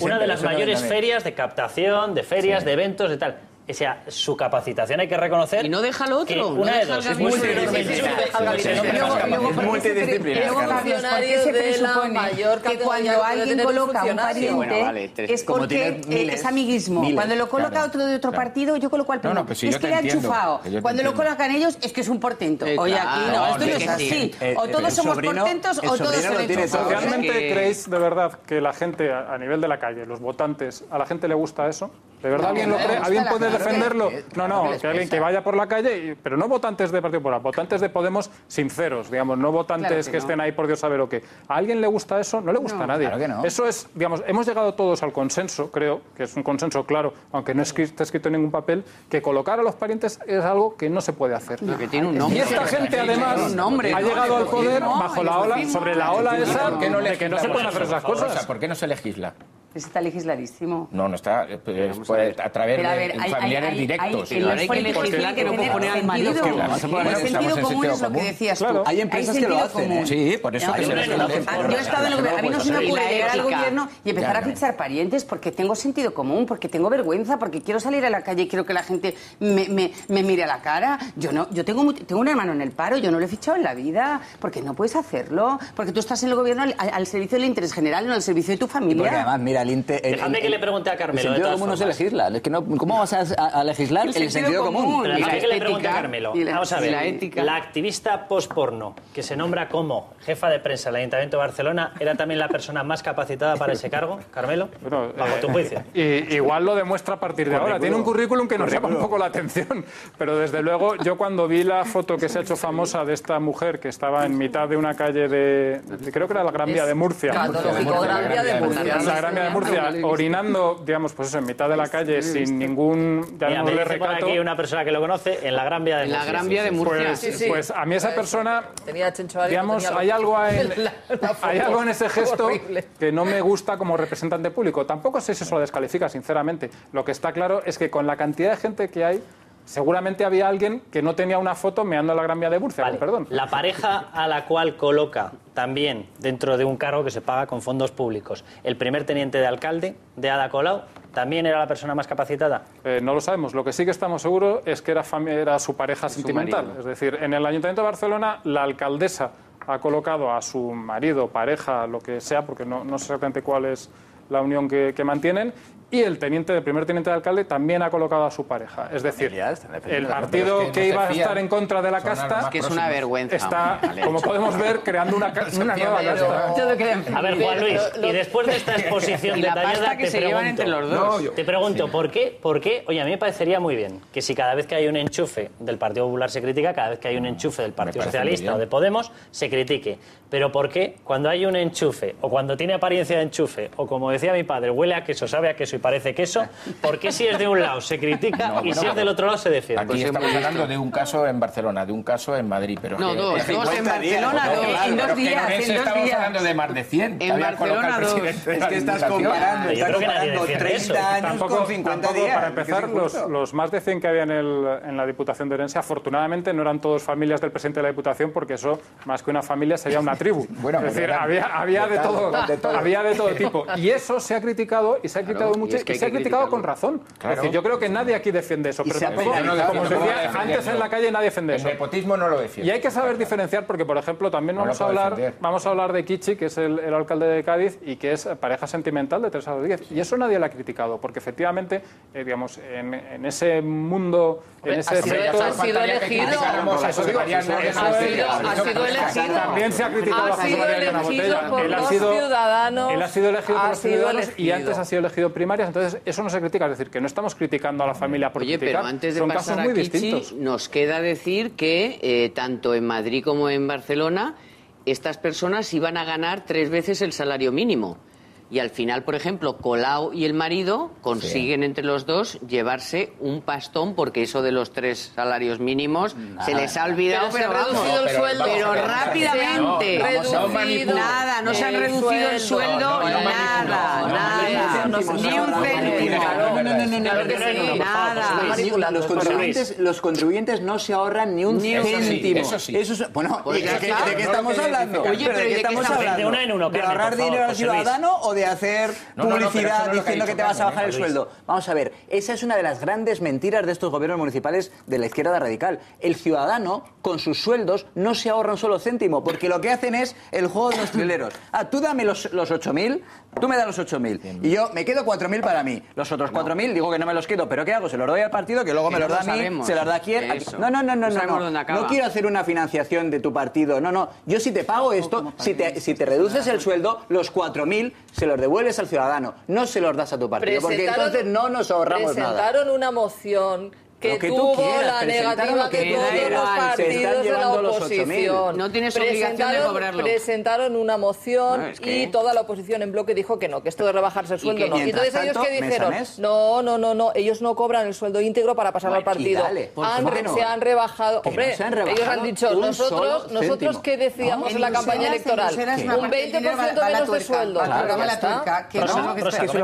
Speaker 14: una de las mayores ferias de captación, de ferias, de eventos, de tal. O sea, su capacitación hay que reconocer.
Speaker 7: Y no deja lo otro.
Speaker 14: Una de dos. Es
Speaker 24: multidisciplinario. Porque se presupone que cuando alguien coloca un pariente es porque es amiguismo. Cuando lo coloca otro de otro partido, yo coloco al primo. Es que le ha enchufado. Cuando lo colocan ellos, es que es un portento. Oye, aquí no, esto no es así. O todos somos portentos o todos son enchufados.
Speaker 3: ¿Realmente creéis de verdad que la gente, a nivel de la calle, los votantes, a la gente le gusta eso? ¿De verdad alguien lo cree? ¿Alguien puede defenderlo? No, que alguien que vaya por la calle, pero no votantes de Partido Popular, votantes de Podemos sinceros, digamos, no votantes que estén ahí por Dios saber o qué. ¿A alguien le gusta eso? No le gusta a nadie.
Speaker 8: Claro que no.
Speaker 3: Eso es, digamos, hemos llegado todos al consenso, creo, que es un consenso claro, aunque no esté escrito en ningún papel, que colocar a los parientes es algo que no se puede hacer.
Speaker 7: Que tiene un nombre.
Speaker 3: Y esta gente, además, ha llegado al poder bajo la ola, sobre la ola esa de que no se pueden hacer esas cosas.
Speaker 5: ¿Por qué no se legisla?
Speaker 24: Está legisladísimo.
Speaker 5: No está. A través de familiares directos.
Speaker 24: Hay que legislar que no poner al marido. El sentido común es lo que decías tú.
Speaker 8: Hay empresas que lo hacen.
Speaker 5: Sí, por eso que se les
Speaker 24: Yo he estado en el gobierno. A mí no se me ocurre llegar al gobierno y empezar a fichar parientes porque tengo sentido común, porque tengo vergüenza, porque quiero salir a la calle y quiero que la gente me mire a la cara. Yo tengo un hermano en el paro, yo no lo he fichado en la vida, porque no puedes hacerlo, porque tú estás en el gobierno al servicio del interés general, no al servicio de tu familia.
Speaker 8: Porque además, mira,
Speaker 1: Dejadme que le pregunte a Carmelo.
Speaker 8: El sentido común no se legisla. Es que no, ¿cómo vas a legislar el sentido común?
Speaker 1: Pero dejadme que le pregunte a Carmelo. Vamos a ver, la activista post-porno que se nombra como jefa de prensa del Ayuntamiento de Barcelona, ¿era también la persona más capacitada para ese cargo, Carmelo?
Speaker 3: Bueno,
Speaker 1: bajo tu juicio.
Speaker 3: Igual lo demuestra a partir de ahora. Tiene un currículum que nos llama un poco la atención, pero desde luego yo cuando vi la foto que se ha hecho famosa de esta mujer que estaba en mitad de una calle de creo que era la Gran Vía de Murcia.
Speaker 10: Gran Vía de Murcia.
Speaker 3: La Gran Vía de Murcia, orinando, digamos, pues eso, en mitad de la calle sin ningún
Speaker 1: recato. Aquí una persona que lo conoce en la Gran Vía de Murcia.
Speaker 7: En la Gran Vía de Murcia.
Speaker 3: Pues a mí esa persona, digamos, hay algo en ese gesto que no me gusta como representante público. Tampoco sé si eso lo descalifica, sinceramente. Lo que está claro es que con la cantidad de gente que hay, seguramente había alguien que no tenía una foto meando en la Gran Vía de Murcia,
Speaker 1: vale.
Speaker 3: Perdón.
Speaker 1: La pareja a la cual coloca también dentro de un cargo que se paga con fondos públicos, el primer teniente de alcalde de Ada Colau, ¿también era la persona más capacitada?
Speaker 3: No lo sabemos. Lo que sí que estamos seguros es que era su pareja sentimental. Es decir, en el Ayuntamiento de Barcelona, la alcaldesa ha colocado a su marido, pareja, lo que sea, porque no sé exactamente cuál es la unión que mantienen, y el primer teniente de alcalde también ha colocado a su pareja. Es decir, el partido que iba a estar en contra de la casta...
Speaker 7: Que es una vergüenza.
Speaker 3: Está, como podemos ver, creando una nueva casta.
Speaker 1: A ver, Juan Luis, y después de esta exposición detallada, te pregunto, ¿por qué? Oye, a mí me parecería muy bien que si cada vez que hay un enchufe del Partido Popular se critica, cada vez que hay un enchufe del Partido Socialista o de Podemos, se critique. Pero ¿por qué cuando hay un enchufe, o cuando tiene apariencia de enchufe, o como decía mi padre, huele a queso, sabe a queso y parece queso, ¿por qué si es de un lado se critica y si es del otro lado se defiende?
Speaker 5: Aquí estamos hablando de un caso en Barcelona, de un caso en Madrid, pero
Speaker 7: dos en Barcelona,
Speaker 5: en 2 días. Estamos hablando de más de 100.
Speaker 7: En Barcelona, 2.
Speaker 8: Es que estás comparando 30 años con 50 días.
Speaker 3: Para empezar, los más de 100 que había en la Diputación de Orense, afortunadamente no eran todos familias del presidente de la Diputación, porque eso, más que una familia, sería una tribu. Es decir, había de todo tipo. Y eso se ha criticado, y se ha criticado mucho, y se ha criticado con razón. Es decir, yo creo que nadie aquí defiende eso, pero tampoco, como os decía, antes en la calle nadie defiende eso.
Speaker 5: El nepotismo no lo defiende.
Speaker 3: Y hay que saber diferenciar, porque, por ejemplo, también vamos a hablar de Kichi, que es el alcalde de Cádiz, y que es pareja sentimental de Teresa Rodríguez. Y eso nadie lo ha criticado, porque efectivamente, digamos, en ese mundo, en ese sector...
Speaker 10: Ha sido elegido.
Speaker 3: También se ha criticado a José María Elena Botella. Él ha sido elegido por los ciudadanos y antes ha sido elegido en primarias, entonces eso no se critica, es decir, que no estamos criticando a la familia por criticar.
Speaker 7: Pero antes de pasar a Kichi, nos queda decir que tanto en Madrid como en Barcelona estas personas iban a ganar 3 veces el salario mínimo. Y al final, por ejemplo, Colau y el marido consiguen entre los dos llevarse un pastón, porque eso de los 3 salarios mínimos se les ha olvidado, pero rápidamente. Nada, no se han reducido el sueldo, nada, ni un céntimo.
Speaker 8: Nada. Los contribuyentes no se ahorran ni un céntimo.
Speaker 5: Eso sí.
Speaker 8: Bueno, ¿de qué estamos hablando?
Speaker 10: Oye,
Speaker 8: ¿de qué estamos hablando? ¿De ahorrar dinero al ciudadano o de hacer publicidad diciendo que te vas a bajar el sueldo? Vamos a ver, esa es una de las grandes mentiras de estos gobiernos municipales de la izquierda radical. El ciudadano, con sus sueldos, no se ahorra un solo céntimo, porque lo que hacen es el juego de los trileros. Tú dame los 8.000, tú me das los 8.000, y yo me quedo 4.000 para mí. Los otros 4.000 digo que no me los quedo, pero ¿qué hago? Se los doy al partido, que luego me los da a mí, se los da a quién. No quiero hacer una financiación de tu partido, no. Yo si te pago esto, si te reduces el sueldo, los 4.000 se los devuelves al ciudadano, no se los das a tu partido, porque entonces no nos ahorramos nada.
Speaker 10: Presentaron una moción que tuvo la negativa de todos los partidos de la oposición.
Speaker 7: No tienes obligación de cobrarlo.
Speaker 10: Presentaron una moción y toda la oposición en bloque dijo que no, que esto de rebajarse el sueldo no. Y entonces ellos que dijeron, no, ellos no cobran el sueldo íntegro para pasar al partido. Se han rebajado. Hombre, ellos han dicho, nosotros que decíamos en la campaña electoral, un 20% menos de sueldo.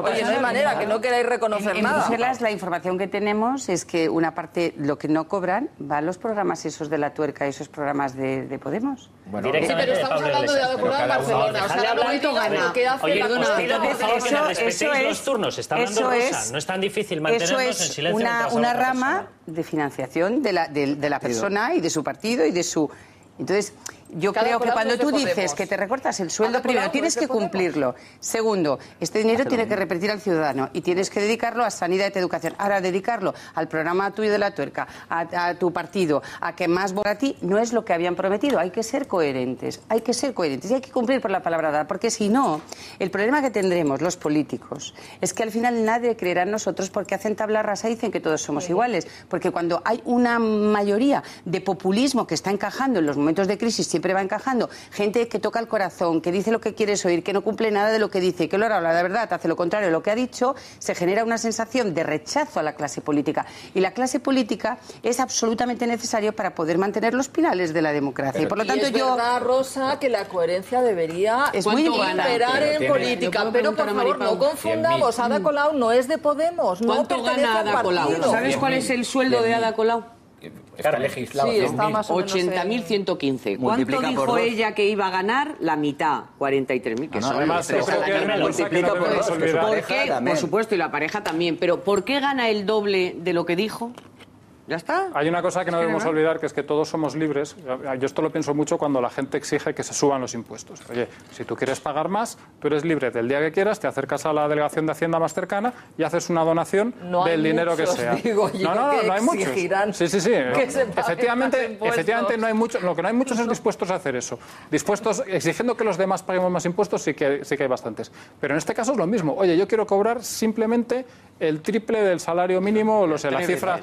Speaker 10: Oye, no hay manera, que no queráis reconocer nada.
Speaker 24: En Bruselas la información que tenemos es que una parte, lo que no cobran, va a los programas esos de la tuerca, esos programas de Podemos.
Speaker 10: Bueno, sí, pero estamos hablando de Ada Colau en Barcelona. O sea, la gana.
Speaker 1: Oye, os pido por favor que me respetéis los turnos. Está hablando Rosa. No es tan difícil mantenernos en silencio.
Speaker 24: Eso es una rama de financiación de la persona y de su partido y de su... Entonces, yo creo que cuando tú dices que te recortas el sueldo, primero tienes que cumplirlo. Segundo, este dinero tiene que repartir al ciudadano y tienes que dedicarlo a sanidad y educación. Ahora, dedicarlo al programa tuyo de la tuerca, a tu partido, a que más vota a ti, no es lo que habían prometido. Hay que ser coherentes, y hay que cumplir por la palabra dada, porque si no, el problema que tendremos los políticos es que al final nadie creerá en nosotros porque hacen tabla rasa y dicen que todos somos iguales. Porque cuando hay una mayoría de populismo que está encajando en los momentos de crisis, siempre va encajando, gente que toca el corazón, que dice lo que quieres oír, que no cumple nada de lo que dice, que luego habla de verdad, hace lo contrario de lo que ha dicho, se genera una sensación de rechazo a la clase política. Y la clase política es absolutamente necesario para poder mantener los pilares de la democracia. Y por lo tanto,
Speaker 10: es verdad, Rosa, que la coherencia debería imperar en política. Pero por favor, no confundamos. Ada Colau no es de Podemos.
Speaker 7: ¿Cuánto gana Ada Colau? ¿Sabes cuál es el sueldo de Ada Colau?
Speaker 8: Está legislado.
Speaker 7: Sí, está más o menos 80.115. ¿Cuánto dijo ella que iba a ganar? La mitad, 43.000. Que son
Speaker 8: multiplica por dos.
Speaker 7: ¿Por qué? Por supuesto, y la pareja también. Pero ¿por qué gana el doble de lo que dijo? Ya está.
Speaker 3: Hay una cosa que no debemos olvidar, que es que todos somos libres. Yo esto lo pienso mucho cuando la gente exige que se suban los impuestos. Oye, si tú quieres pagar más, tú eres libre del día que quieras, te acercas a la delegación de Hacienda más cercana y haces una donación del dinero que sea.
Speaker 10: No
Speaker 3: hay muchos. Sí. Efectivamente no hay muchos. Lo que no hay muchos es dispuestos a hacer eso. Dispuestos, exigiendo que los demás paguemos más impuestos, sí que hay bastantes. Pero en este caso es lo mismo. Oye, yo quiero cobrar simplemente el triple del salario mínimo, o la cifra.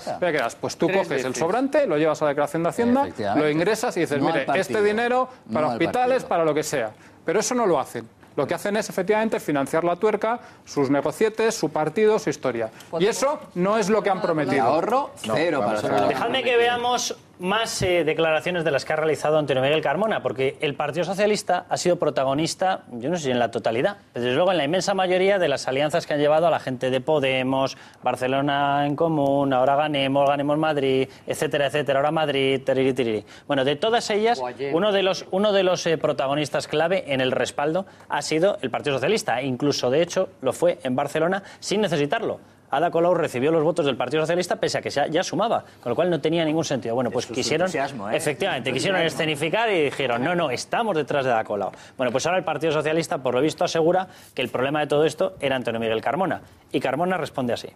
Speaker 3: Pues tú coges el sobrante, lo llevas a la declaración de Hacienda, lo ingresas y dices, mire, este dinero para hospitales, para lo que sea. Pero eso no lo hacen. Lo que hacen es, efectivamente, financiar la tuerca, sus negocietes, su partido, su historia. Y eso no es lo que han prometido.
Speaker 8: Ahorro cero para
Speaker 14: Dejadme que veamos más declaraciones de las que ha realizado Antonio Miguel Carmona, porque el Partido Socialista ha sido protagonista, yo no sé si en la totalidad, pero desde luego en la inmensa mayoría de las alianzas que han llevado a la gente de Podemos, Barcelona en Común, ahora Ganemos Madrid, etcétera, ahora Madrid, tiriri. Bueno, de todas ellas, uno de los protagonistas clave en el respaldo ha sido el Partido Socialista, incluso de hecho lo fue en Barcelona sin necesitarlo. Ada Colau recibió los votos del Partido Socialista pese a que ya sumaba, con lo cual no tenía ningún sentido. Bueno, pues quisieron escenificar y dijeron, no, estamos detrás de Ada Colau. Bueno, pues ahora el Partido Socialista, por lo visto, asegura que el problema de todo esto era Antonio Miguel Carmona. Y Carmona responde así.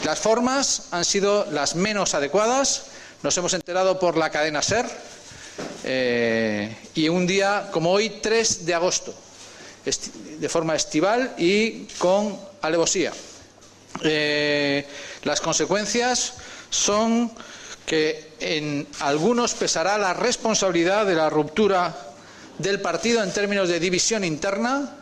Speaker 12: Las formas han sido las menos adecuadas. Nos hemos enterado por la cadena SER. Y un día como hoy, 3 de agosto. De forma estival y con alevosía. Las consecuencias son que en algunos pesará la responsabilidad de la ruptura del partido en términos de división interna.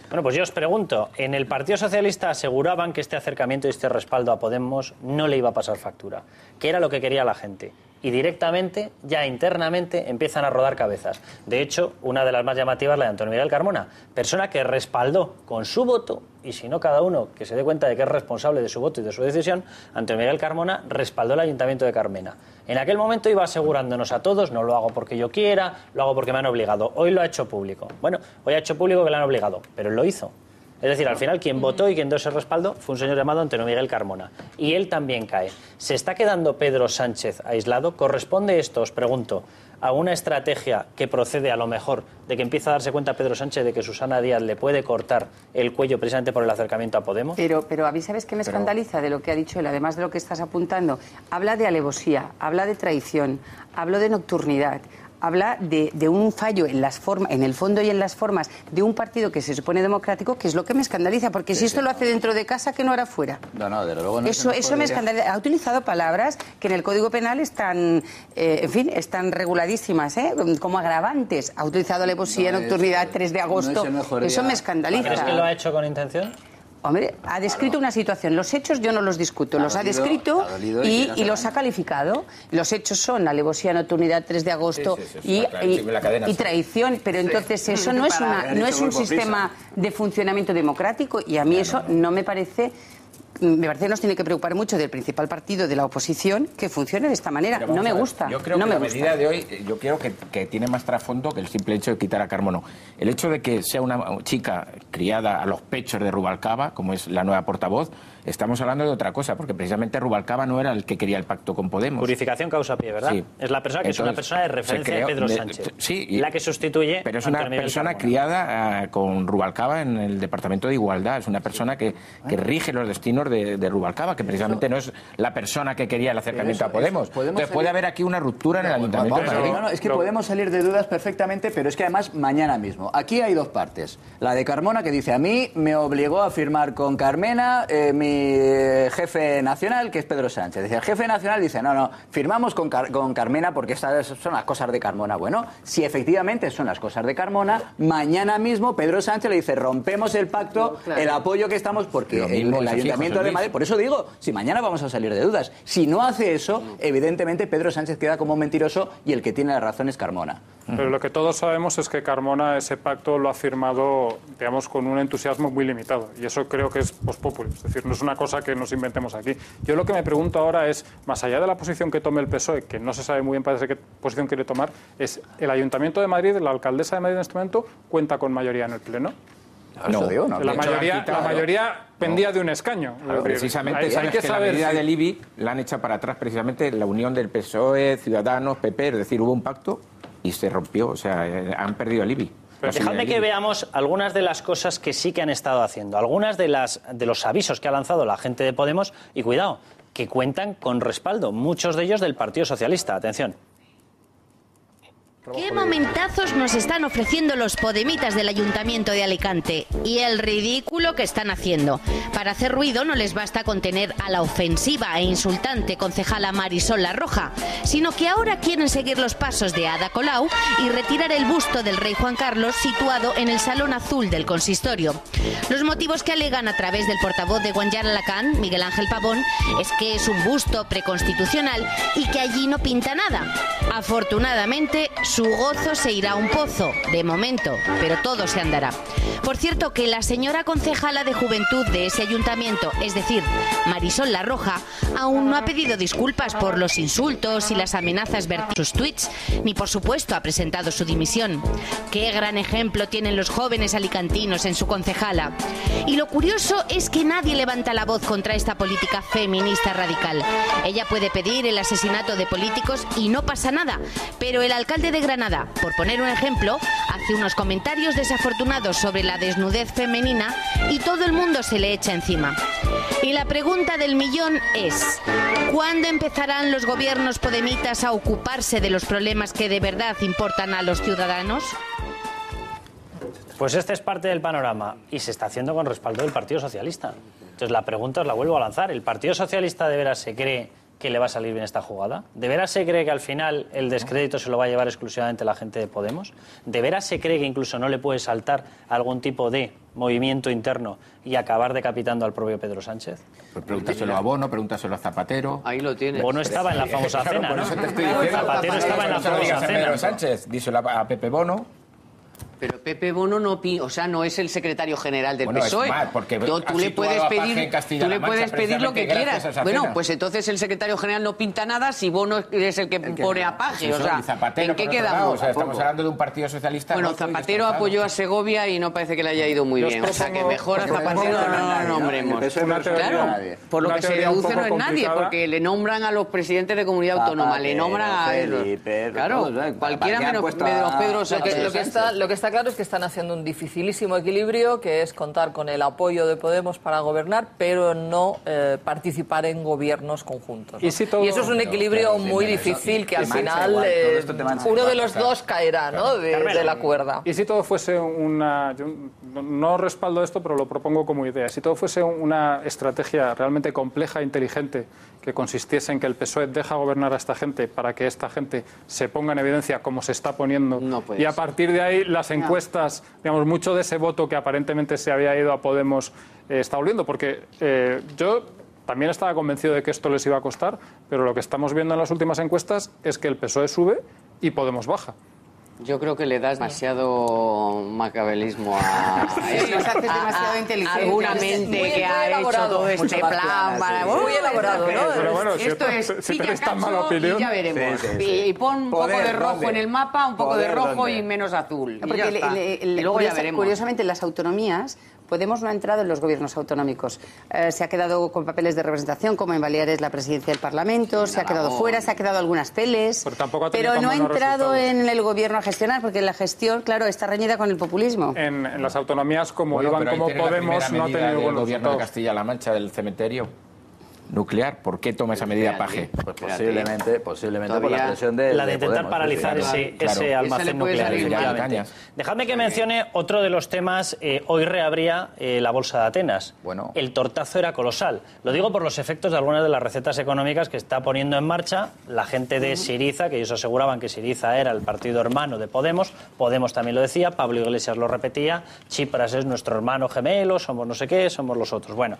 Speaker 14: Bueno, pues yo os pregunto, en el Partido Socialista aseguraban que este acercamiento y este respaldo a Podemos no le iba a pasar factura, que era lo que quería la gente. Y directamente, ya internamente, empiezan a rodar cabezas. De hecho, una de las más llamativas es la de Antonio Miguel Carmona, persona que respaldó con su voto, y si no cada uno que se dé cuenta de que es responsable de su voto y de su decisión, Antonio Miguel Carmona respaldó el Ayuntamiento de Carmena. En aquel momento iba asegurándonos a todos, no lo hago porque yo quiera, lo hago porque me han obligado. Hoy lo ha hecho público. Bueno, hoy ha hecho público que le han obligado, pero él lo hizo. Es decir, al final quien votó y quien dio ese respaldo fue un señor llamado Antonio Miguel Carmona. Y él también cae. ¿Se está quedando Pedro Sánchez aislado? ¿Corresponde esto, os pregunto, a una estrategia que procede a lo mejor de que empieza a darse cuenta Pedro Sánchez de que Susana Díaz le puede cortar el cuello precisamente por el acercamiento a Podemos?
Speaker 24: Pero a mí, ¿sabes qué me escandaliza de lo que ha dicho él? Además de lo que estás apuntando, habla de alevosía, habla de traición, habla de nocturnidad. Habla de un fallo en las formas, en el fondo y en las formas de un partido que se supone democrático, que es lo que me escandaliza, porque si esto lo hace dentro de casa, ¿qué no hará fuera?
Speaker 8: No, desde luego no.
Speaker 24: Eso me escandaliza. Ha utilizado palabras que en el Código Penal están, están reguladísimas, como agravantes. Ha utilizado alevosía, nocturnidad, 3 de agosto. Eso me escandaliza.
Speaker 14: ¿Crees que lo ha hecho con intención?
Speaker 24: Hombre, ha descrito una situación. Los hechos yo no los discuto. Los ha descrito y los ha calificado. Los hechos son alevosía, nocturnidad, 3 de agosto y traición. Pero entonces eso no es un sistema de funcionamiento democrático y a mí eso no me parece... Me parece que nos tiene que preocupar mucho del principal partido de la oposición que funcione de esta manera. No me gusta.
Speaker 5: Yo creo que la medida de hoy, yo creo que tiene más trasfondo que el simple hecho de quitar a Carmona. El hecho de que sea una chica criada a los pechos de Rubalcaba, como es la nueva portavoz, estamos hablando de otra cosa, porque precisamente Rubalcaba no era el que quería el pacto con Podemos.
Speaker 14: Purificación causa pie, ¿verdad?
Speaker 5: Sí.
Speaker 14: Es la persona que es una persona de referencia de Pedro Sánchez.
Speaker 5: Sí,
Speaker 14: la que sustituye.
Speaker 5: Pero es una persona criada con Rubalcaba en el Departamento de Igualdad. Es una persona que rige los destinos de Rubalcaba, que precisamente no es la persona que quería el acercamiento a Podemos. Entonces puede haber aquí una ruptura en el Ayuntamiento de Madrid.
Speaker 8: No, es que podemos salir de dudas perfectamente, pero es que además mañana mismo. Aquí hay dos partes. La de Carmona, que dice: a mí me obligó a firmar con Carmena mi jefe nacional, que es Pedro Sánchez. Dice, el jefe nacional dice: no, firmamos con Carmena porque estas son las cosas de Carmona. Bueno, si efectivamente son las cosas de Carmona, mañana mismo Pedro Sánchez le dice: rompemos el pacto, el apoyo que estamos, porque el Ayuntamiento de Madrid... Por eso digo, si mañana vamos a salir de dudas. Si no hace eso, evidentemente Pedro Sánchez queda como un mentiroso y el que tiene la razón es Carmona.
Speaker 3: Pero lo que todos sabemos es que Carmona ese pacto lo ha firmado, digamos, con un entusiasmo muy limitado. Y eso creo que es post populi. Es decir, no es una cosa que nos inventemos aquí. Yo lo que me pregunto ahora es, más allá de la posición que tome el PSOE, que no se sabe muy bien parece qué posición quiere tomar, es el Ayuntamiento de Madrid, la alcaldesa de Madrid en este momento, ¿cuenta con mayoría en el Pleno?
Speaker 5: No.
Speaker 3: La mayoría pendía de un escaño.
Speaker 5: Precisamente, hay que saber la medida del IBI la han echado para atrás precisamente la unión del PSOE, Ciudadanos, PP, es decir, hubo un pacto y se rompió, o sea, han perdido el IBI.
Speaker 14: Pero dejadme que veamos algunas de las cosas que sí que han estado haciendo, algunas de los avisos que ha lanzado la gente de Podemos, y cuidado, que cuentan con respaldo, muchos de ellos del Partido Socialista. Atención.
Speaker 19: ¿Qué momentazos nos están ofreciendo los podemitas del Ayuntamiento de Alicante? Y el ridículo que están haciendo. Para hacer ruido no les basta con tener a la ofensiva e insultante concejala Marisol La Roja, sino que ahora quieren seguir los pasos de Ada Colau y retirar el busto del rey Juan Carlos situado en el Salón Azul del Consistorio. Los motivos que alegan a través del portavoz de Guanyar Alacant, Miguel Ángel Pavón, es que es un busto preconstitucional y que allí no pinta nada. Afortunadamente, su gozo se irá a un pozo, de momento, pero todo se andará. Por cierto, que la señora concejala de Juventud de ese ayuntamiento, es decir, Marisol La Roja, aún no ha pedido disculpas por los insultos y las amenazas vertidas en sus tweets, ni por supuesto ha presentado su dimisión. Qué gran ejemplo tienen los jóvenes alicantinos en su concejala. Y lo curioso es que nadie levanta la voz contra esta política feminista radical. Ella puede pedir el asesinato de políticos y no pasa nada, pero el alcalde de Granada, por poner un ejemplo, hace unos comentarios desafortunados sobre la desnudez femenina y todo el mundo se le echa encima. Y la pregunta del millón es: ¿cuándo empezarán los gobiernos podemitas a ocuparse de los problemas que de verdad importan a los ciudadanos?
Speaker 14: Pues este es parte del panorama y se está haciendo con respaldo del Partido Socialista. Entonces la pregunta os la vuelvo a lanzar. ¿El Partido Socialista de veras se cree que le va a salir bien esta jugada? ¿De veras se cree que al final el descrédito se lo va a llevar exclusivamente la gente de Podemos? ¿De veras se cree que incluso no le puede saltar algún tipo de movimiento interno y acabar decapitando al propio Pedro Sánchez?
Speaker 5: Pues pregúntaselo a Bono, pregúntaselo a Zapatero.
Speaker 7: Ahí lo tienes.
Speaker 14: Bono estaba en la famosa cena, ¿no? Zapatero estaba en la famosa cena.
Speaker 5: Pedro Sánchez, díselo a Pepe Bono.
Speaker 7: Pero Pepe Bono no es el secretario general del PSOE.
Speaker 5: Es mal, porque
Speaker 7: tú le puedes pedir lo que quieras. Bueno, pues entonces el secretario general no pinta nada si Bono es el que pone a Paje. O sea,
Speaker 5: Zapatero,
Speaker 7: ¿en qué quedamos?
Speaker 5: O sea, estamos hablando de un partido socialista.
Speaker 7: Bueno, Zapatero apoyó a Segovia y no parece que le haya ido muy bien. O sea, que mejor a Zapatero no lo nombremos. Claro, por lo que se deduce no es nadie, porque le nombran a los presidentes de comunidad autónoma, le nombran a ellos. Claro, cualquiera menos Pedro Sánchez.
Speaker 10: Lo que está claro es que están haciendo un dificilísimo equilibrio, que es contar con el apoyo de Podemos para gobernar, pero no participar en gobiernos conjuntos, ¿no? Y eso es un equilibrio muy difícil, que al final uno de los dos caerá, ¿no? de la cuerda.
Speaker 3: Y si todo fuese una... Yo no respaldo esto, pero lo propongo como idea. Si todo fuese una estrategia realmente compleja e inteligente, que consistiese en que el PSOE deja gobernar a esta gente para que esta gente se ponga en evidencia como se está poniendo, y a partir de ahí las encuestas, digamos, mucho de ese voto que aparentemente se había ido a Podemos está volviendo, porque yo también estaba convencido de que esto les iba a costar, pero lo que estamos viendo en las últimas encuestas es que el PSOE sube y Podemos baja.
Speaker 7: Yo creo que le das demasiado macabelismo a
Speaker 24: demasiado inteligente.
Speaker 7: Alguna mente que ha hecho todo este plan.
Speaker 10: Muy elaborado, ¿no?
Speaker 3: Pero bueno,
Speaker 7: esto es
Speaker 3: si tenéis tan mala opinión,
Speaker 7: y ya veremos. Y pon un poco de rojo en el mapa, un poco de rojo y menos azul.
Speaker 24: Porque
Speaker 7: y luego ya veremos.
Speaker 24: Curiosamente, las autonomías Podemos no ha entrado en los gobiernos autonómicos. Se ha quedado con papeles de representación, como en Baleares la presidencia del Parlamento, se ha quedado fuera, se ha quedado algunas teles, pero no ha entrado en el gobierno a gestionar, porque la gestión, claro, está reñida con el populismo.
Speaker 3: En las autonomías, como iban como Podemos, no ha tenido buenos
Speaker 5: gobierno de Castilla-La Mancha del cementerio nuclear. ¿Por qué toma esa medida Paje?
Speaker 8: Pues posiblemente por la presión de
Speaker 14: la de intentar Podemos, paralizar ese almacén nuclear. Dejadme que mencione otro de los temas. Hoy reabría la Bolsa de Atenas.
Speaker 8: Bueno.
Speaker 14: El tortazo era colosal. Lo digo por los efectos de algunas de las recetas económicas que está poniendo en marcha la gente de Syriza, que ellos aseguraban que Syriza era el partido hermano de Podemos. Podemos también lo decía, Pablo Iglesias lo repetía, Tsipras es nuestro hermano gemelo, somos no sé qué, somos los otros. Bueno,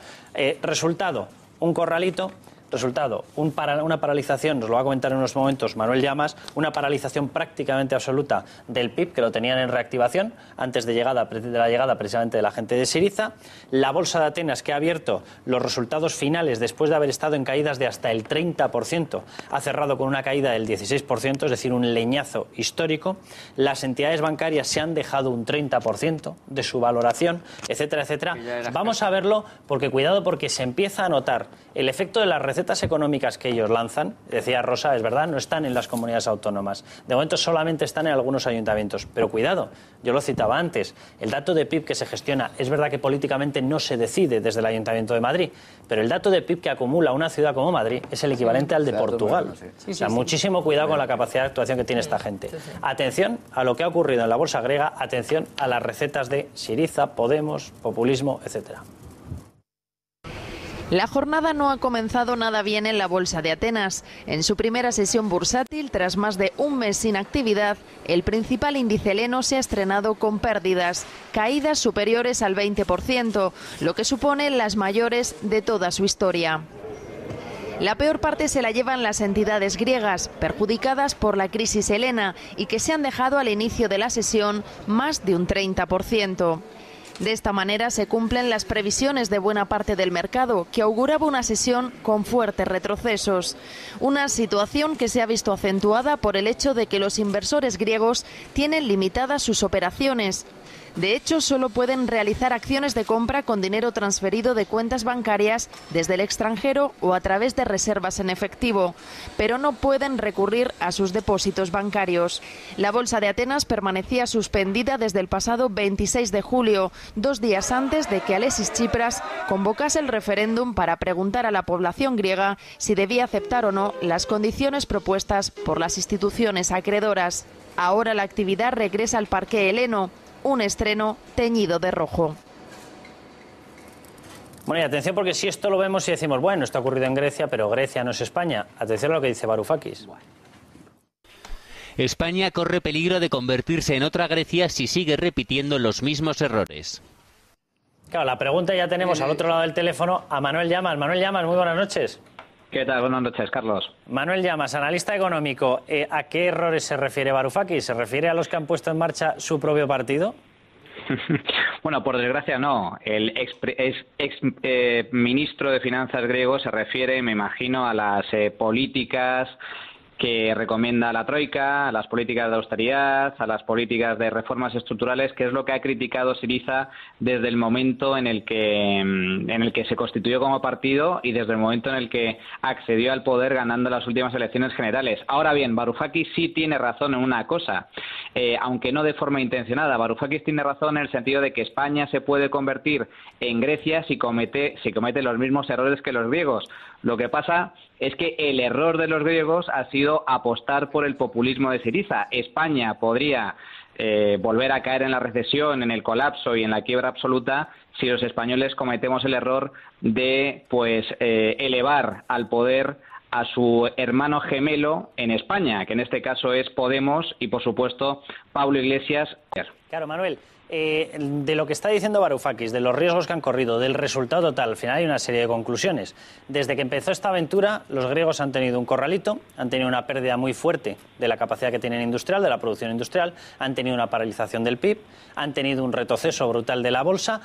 Speaker 14: resultado, un corralito. Resultado, una paralización, nos lo va a comentar en unos momentos Manuel Llamas, una paralización prácticamente absoluta del PIB, que lo tenían en reactivación antes de la llegada precisamente de la gente de Syriza. La Bolsa de Atenas, que ha abierto los resultados finales después de haber estado en caídas de hasta el 30%, ha cerrado con una caída del 16%, es decir, un leñazo histórico. Las entidades bancarias se han dejado un 30% de su valoración, etcétera, etcétera. Vamos a verlo porque cuidado, porque se empieza a notar el efecto de las recetas económicas que ellos lanzan. Decía Rosa, es verdad, no están en las comunidades autónomas. De momento solamente están en algunos ayuntamientos. Pero cuidado, yo lo citaba antes, el dato de PIB que se gestiona, es verdad que políticamente no se decide desde el Ayuntamiento de Madrid, pero el dato de PIB que acumula una ciudad como Madrid es el equivalente al de Portugal. O sea, muchísimo cuidado con la capacidad de actuación que tiene esta gente. Atención a lo que ha ocurrido en la bolsa griega, atención a las recetas de Syriza, Podemos, populismo, etcétera.
Speaker 15: La jornada no ha comenzado nada bien en la Bolsa de Atenas. En su primera sesión bursátil, tras más de un mes sin actividad, el principal índice heleno se ha estrenado con pérdidas, caídas superiores al 20%, lo que supone las mayores de toda su historia. La peor parte se la llevan las entidades griegas, perjudicadas por la crisis helena y que se han dejado al inicio de la sesión más de un 30%. De esta manera se cumplen las previsiones de buena parte del mercado, que auguraba una sesión con fuertes retrocesos. Una situación que se ha visto acentuada por el hecho de que los inversores griegos tienen limitadas sus operaciones. De hecho, solo pueden realizar acciones de compra con dinero transferido de cuentas bancarias desde el extranjero o a través de reservas en efectivo, pero no pueden recurrir a sus depósitos bancarios. La Bolsa de Atenas permanecía suspendida desde el pasado 26 de julio, 2 días antes de que Alexis Tsipras convocase el referéndum para preguntar a la población griega si debía aceptar o no las condiciones propuestas por las instituciones acreedoras. Ahora la actividad regresa al parqué heleno, un estreno teñido de rojo.
Speaker 14: Bueno, y atención, porque si esto lo vemos y decimos, bueno, esto ha ocurrido en Grecia, pero Grecia no es España. Atención a lo que dice Varoufakis.
Speaker 16: España corre peligro de convertirse en otra Grecia si sigue repitiendo los mismos errores.
Speaker 14: Claro, la pregunta ya tenemos al otro lado del teléfono a Manuel Llamas. Manuel Llamas, muy buenas noches.
Speaker 13: ¿Qué tal? Buenas noches, Carlos.
Speaker 14: Manuel Llamas, analista económico. ¿A qué errores se refiere Varoufakis? ¿Se refiere a los que han puesto en marcha su propio partido?
Speaker 13: Bueno, por desgracia no. El ex ministro de Finanzas griego se refiere, me imagino, a las políticas que recomienda la Troika, a las políticas de austeridad, a las políticas de reformas estructurales, que es lo que ha criticado Syriza desde el momento en el que se constituyó como partido y desde el momento en el que accedió al poder ganando las últimas elecciones generales. Ahora bien, Varoufakis sí tiene razón en una cosa, aunque no de forma intencionada. Varoufakis tiene razón en el sentido de que España se puede convertir en Grecia si comete los mismos errores que los griegos. Lo que pasa es que el error de los griegos ha sido apostar por el populismo de Syriza. España podría volver a caer en la recesión, en el colapso y en la quiebra absoluta si los españoles cometemos el error de elevar al poder a su hermano gemelo en España, que en este caso es Podemos y, por supuesto, Pablo Iglesias.
Speaker 14: Claro, Manuel, de lo que está diciendo Varoufakis, de los riesgos que han corrido, del resultado total, al final hay una serie de conclusiones. Desde que empezó esta aventura, los griegos han tenido un corralito, han tenido una pérdida muy fuerte de la capacidad que tienen industrial, de la producción industrial, han tenido una paralización del PIB, han tenido un retroceso brutal de la bolsa.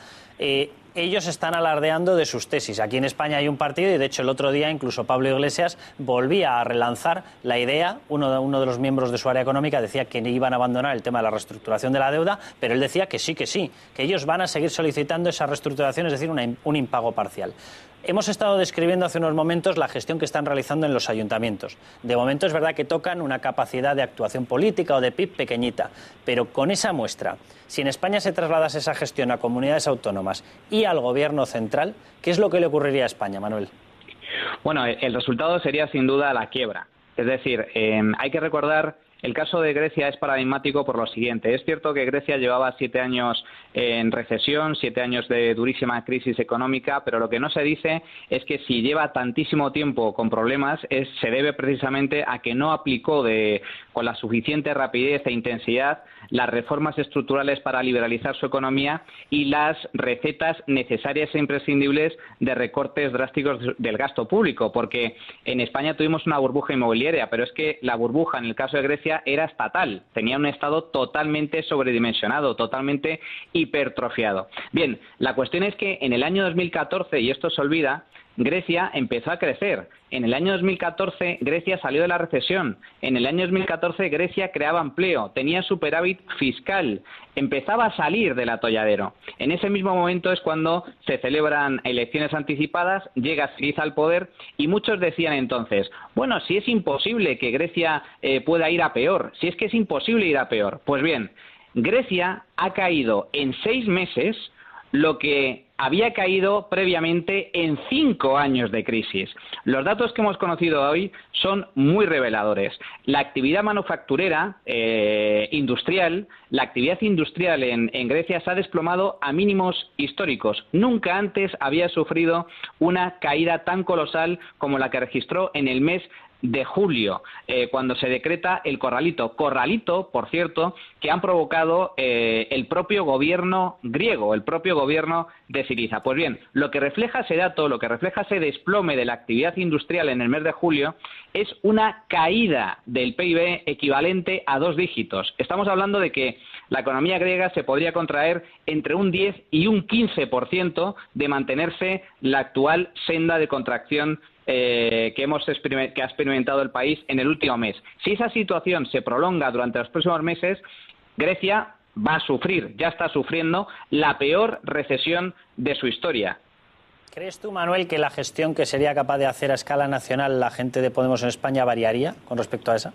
Speaker 14: ellos están alardeando de sus tesis. Aquí en España hay un partido y, de hecho, el otro día incluso Pablo Iglesias volvía a relanzar la idea. Uno de los miembros de su área económica decía que iban a abandonar el tema de la reestructuración de la deuda, pero él decía que sí, que ellos van a seguir solicitando esa reestructuración, es decir, un impago parcial. Hemos estado describiendo hace unos momentos la gestión que están realizando en los ayuntamientos. De momento es verdad que tocan una capacidad de actuación política o de PIB pequeñita, pero con esa muestra, si en España se trasladase esa gestión a comunidades autónomas y al gobierno central, ¿qué es lo que le ocurriría a España, Manuel?
Speaker 17: Bueno, el resultado sería sin duda la quiebra. Es decir, hay que recordar... El caso de Grecia es paradigmático por lo siguiente. Es cierto que Grecia llevaba 7 años en recesión, 7 años de durísima crisis económica, pero lo que no se dice es que si lleva tantísimo tiempo con problemas se debe precisamente a que no aplicó con la suficiente rapidez e intensidad las reformas estructurales para liberalizar su economía y las recetas necesarias e imprescindibles de recortes drásticos del gasto público, porque en España tuvimos una burbuja inmobiliaria, pero es que la burbuja en el caso de Grecia era estatal, tenía un Estado totalmente sobredimensionado, totalmente hipertrofiado. Bien, la cuestión es que en el año 2014, y esto se olvida, Grecia empezó a crecer. En el año 2014 Grecia salió de la recesión. En el año 2014 Grecia creaba empleo, tenía superávit fiscal, empezaba a salir del atolladero. En ese mismo momento es cuando se celebran elecciones anticipadas, llega Syriza al poder y muchos decían entonces, bueno, si es imposible que Grecia pueda ir a peor, si es que es imposible ir a peor. Pues bien, Grecia ha caído en 6 meses lo que había caído previamente en 5 años de crisis. Los datos que hemos conocido hoy son muy reveladores. La actividad manufacturera industrial, la actividad industrial en Grecia se ha desplomado a mínimos históricos. Nunca antes había sufrido una caída tan colosal como la que registró en el mes de julio, cuando se decreta el corralito, por cierto, que han provocado el propio gobierno griego, el propio gobierno de Syriza. Pues bien, lo que refleja ese dato, lo que refleja ese desplome de la actividad industrial en el mes de julio, es una caída del PIB equivalente a 2 dígitos. Estamos hablando de que la economía griega se podría contraer entre un 10 y un 15% de mantenerse la actual senda de contracción que ha experimentado el país en el último mes. Si esa situación se prolonga durante los próximos meses, Grecia va a sufrir, ya está sufriendo, la peor recesión de su historia.
Speaker 14: ¿Crees tú, Manuel, que la gestión que sería capaz de hacer a escala nacional la gente de Podemos en España variaría con respecto a esa?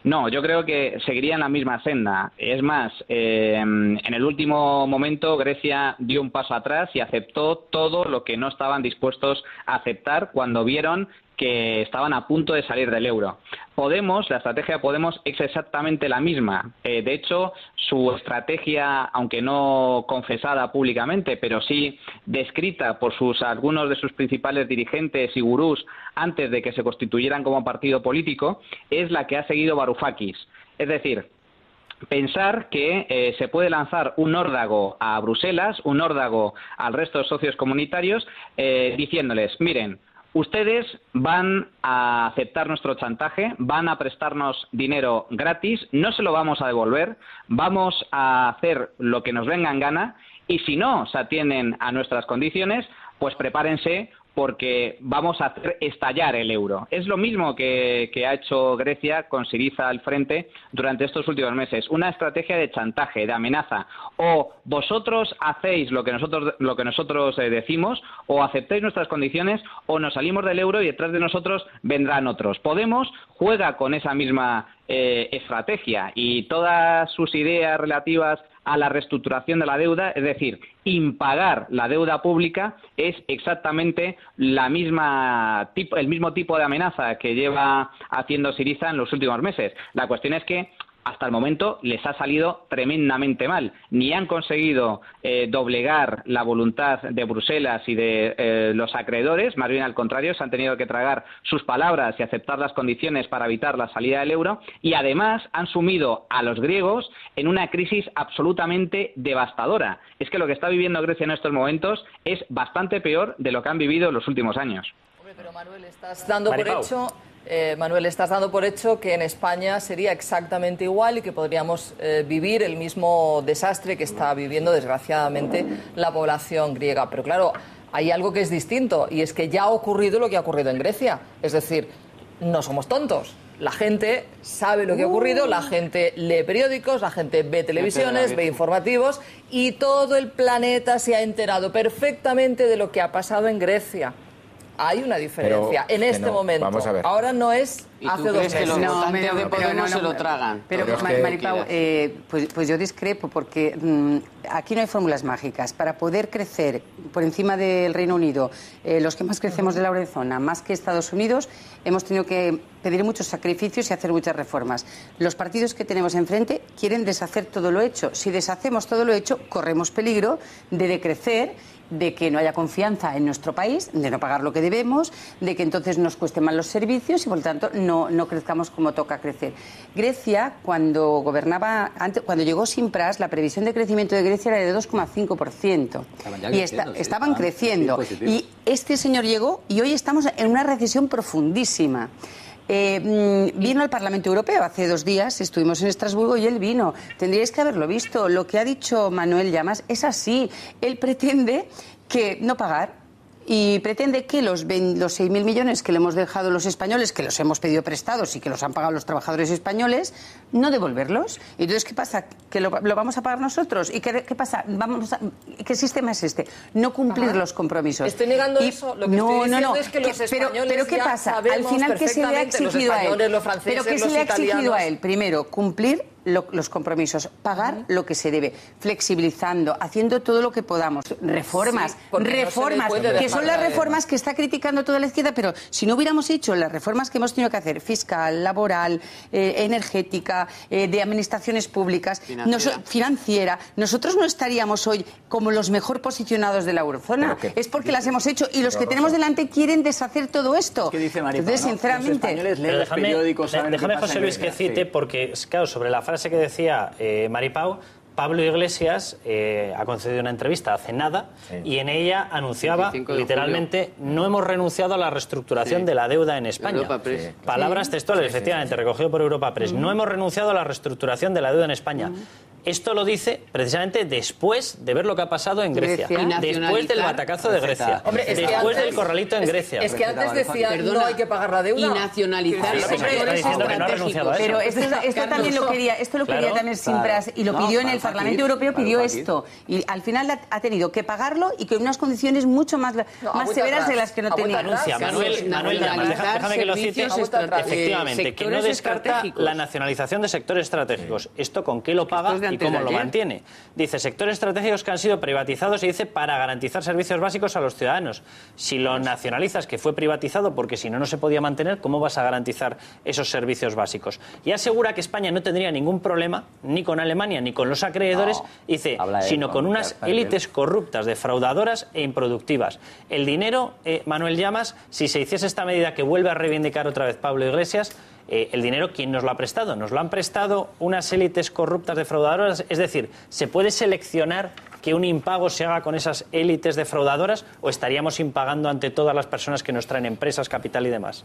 Speaker 17: No, yo creo que seguiría en la misma senda. Es más, en el último momento Grecia dio un paso atrás y aceptó todo lo que no estaban dispuestos a aceptar cuando vieron que estaban a punto de salir del euro. Podemos, la estrategia de Podemos es exactamente la misma. De hecho, su estrategia, aunque no confesada públicamente, pero sí descrita por algunos de sus principales dirigentes y gurús antes de que se constituyeran como partido político, es la que ha seguido Varoufakis. Es decir, pensar que se puede lanzar un órdago a Bruselas, un órdago al resto de socios comunitarios, diciéndoles, miren, ustedes van a aceptar nuestro chantaje, van a prestarnos dinero gratis, no se lo vamos a devolver, vamos a hacer lo que nos venga en gana y si no se atienen a nuestras condiciones, pues prepárense porque vamos a hacer estallar el euro. Es lo mismo que ha hecho Grecia con Syriza al frente durante estos últimos meses. Una estrategia de chantaje, de amenaza. O vosotros hacéis lo que nosotros decimos, o aceptáis nuestras condiciones, o nos salimos del euro y detrás de nosotros vendrán otros. Podemos juega con esa misma estrategia y todas sus ideas relativas a la reestructuración de la deuda, es decir, impagar la deuda pública, es exactamente el mismo tipo de amenaza que lleva haciendo Syriza en los últimos meses. La cuestión es que hasta el momento les ha salido tremendamente mal. Ni han conseguido doblegar la voluntad de Bruselas y de los acreedores, más bien al contrario, se han tenido que tragar sus palabras y aceptar las condiciones para evitar la salida del euro, y además han sumido a los griegos en una crisis absolutamente devastadora. Es que lo que está viviendo Grecia en estos momentos es bastante peor de lo que han vivido en los últimos años.
Speaker 10: Hombre, pero Manuel, estás dando por hecho Manuel, estás dando por hecho que en España sería exactamente igual y que podríamos vivir el mismo desastre que está viviendo, desgraciadamente, la población griega. Pero claro, hay algo que es distinto, y es que ya ha ocurrido lo que ha ocurrido en Grecia. Es decir, no somos tontos. La gente sabe lo que ha ocurrido, la gente lee periódicos, la gente ve televisiones, ve informativos, y todo el planeta se ha enterado perfectamente de lo que ha pasado en Grecia. Hay una diferencia en este momento.
Speaker 5: Vamos a ver.
Speaker 10: Ahora no es hace 2 meses.
Speaker 7: Que los votantes de Podemos se lo tragan.
Speaker 24: Pero Maripau, pues yo discrepo, porque aquí no hay fórmulas mágicas. Para poder crecer por encima del Reino Unido, los que más crecemos de la eurozona, más que Estados Unidos, hemos tenido que pedir muchos sacrificios y hacer muchas reformas. Los partidos que tenemos enfrente quieren deshacer todo lo hecho. Si deshacemos todo lo hecho, corremos peligro de decrecer, de que no haya confianza en nuestro país, de no pagar lo que debemos, de que entonces nos cuesten más los servicios y por lo tanto no crezcamos como toca crecer. Grecia, cuando gobernaba, cuando llegó Tsipras, la previsión de crecimiento de Grecia era de 2,5%. Y estaban creciendo. Y este señor llegó y hoy estamos en una recesión profundísima. Vino al Parlamento Europeo hace 2 días, estuvimos en Estrasburgo y él vino. Tendríais que haberlo visto. Lo que ha dicho Manuel Llamas es así. Él pretende que no pagar y pretende que los 6.000 millones que le hemos dejado los españoles, que los hemos pedido prestados y que los han pagado los trabajadores españoles, no devolverlos. Y entonces, ¿qué pasa? ¿Que lo vamos a pagar nosotros? ¿Y qué pasa? ¿Qué sistema es este? No cumplir los compromisos.
Speaker 10: Estoy negando eso. Lo que estoy diciendo es que los españoles
Speaker 24: pero ¿qué pasa? Al final, ¿qué se le ha exigido a él?
Speaker 10: Los franceses,
Speaker 24: ¿Pero qué se le ha exigido a él? Primero, cumplir los compromisos, pagar lo que se debe, flexibilizando, haciendo todo lo que podamos, reformas, que son las reformas que está criticando toda la izquierda, pero si no hubiéramos hecho las reformas que hemos tenido que hacer, fiscal, laboral, energética, de administraciones públicas, financiera, nosotros no estaríamos hoy como los mejor posicionados de la eurozona. Es porque las hemos hecho y los que tenemos delante quieren deshacer todo esto. Entonces, sinceramente,
Speaker 14: déjame, José Luis, que cite, porque, claro, sobre la frase que decía Maripau, Pablo Iglesias ha concedido una entrevista hace nada y en ella anunciaba literalmente: no hemos renunciado a la reestructuración de la deuda en España. Palabras textuales, efectivamente, recogido por Europa Press. No hemos renunciado a la reestructuración de la deuda en España. Esto lo dice precisamente después de ver lo que ha pasado en Grecia. Después del batacazo de Grecia. Después del corralito en Grecia.
Speaker 10: Es que antes decía, no hay que pagar la deuda.
Speaker 7: Y nacionalizar sectores estratégicos.
Speaker 24: Pero esto también lo quería, también Tsipras, y lo pidió en el Parlamento Europeo, pidió esto. Y al final ha tenido que pagarlo y con unas condiciones mucho más severas de las que no tenía.
Speaker 14: Manuel, déjame que lo cite. Efectivamente, que no descarta la nacionalización de sectores estratégicos. ¿Esto con qué lo paga y cómo lo mantiene? Dice: sectores estratégicos que han sido privatizados, y dice, para garantizar servicios básicos a los ciudadanos. Si lo nacionalizas, que fue privatizado, porque si no, no se podía mantener, ¿cómo vas a garantizar esos servicios básicos? Y asegura que España no tendría ningún problema, ni con Alemania, ni con los acreedores, dice, sino con unas élites corruptas, defraudadoras e improductivas. El dinero, Manuel Llamas, si se hiciese esta medida que vuelve a reivindicar otra vez Pablo Iglesias, el dinero, ¿quién nos lo ha prestado? ¿Nos lo han prestado unas élites corruptas defraudadoras? Es decir, ¿se puede seleccionar que un impago se haga con esas élites defraudadoras, o estaríamos impagando ante todas las personas que nos traen empresas, capital y demás?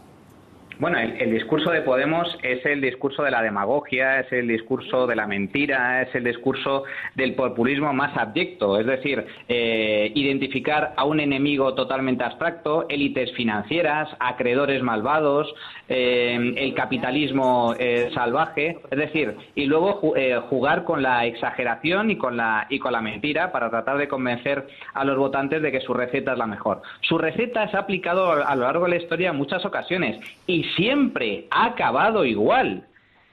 Speaker 17: Bueno, el discurso de Podemos es el discurso de la demagogia, es el discurso de la mentira, es el discurso del populismo más abyecto, es decir, identificar a un enemigo totalmente abstracto, élites financieras, acreedores malvados, el capitalismo salvaje, es decir, y luego jugar con la exageración y con la mentira para tratar de convencer a los votantes de que su receta es la mejor. Su receta se ha aplicado a lo largo de la historia en muchas ocasiones y siempre ha acabado igual: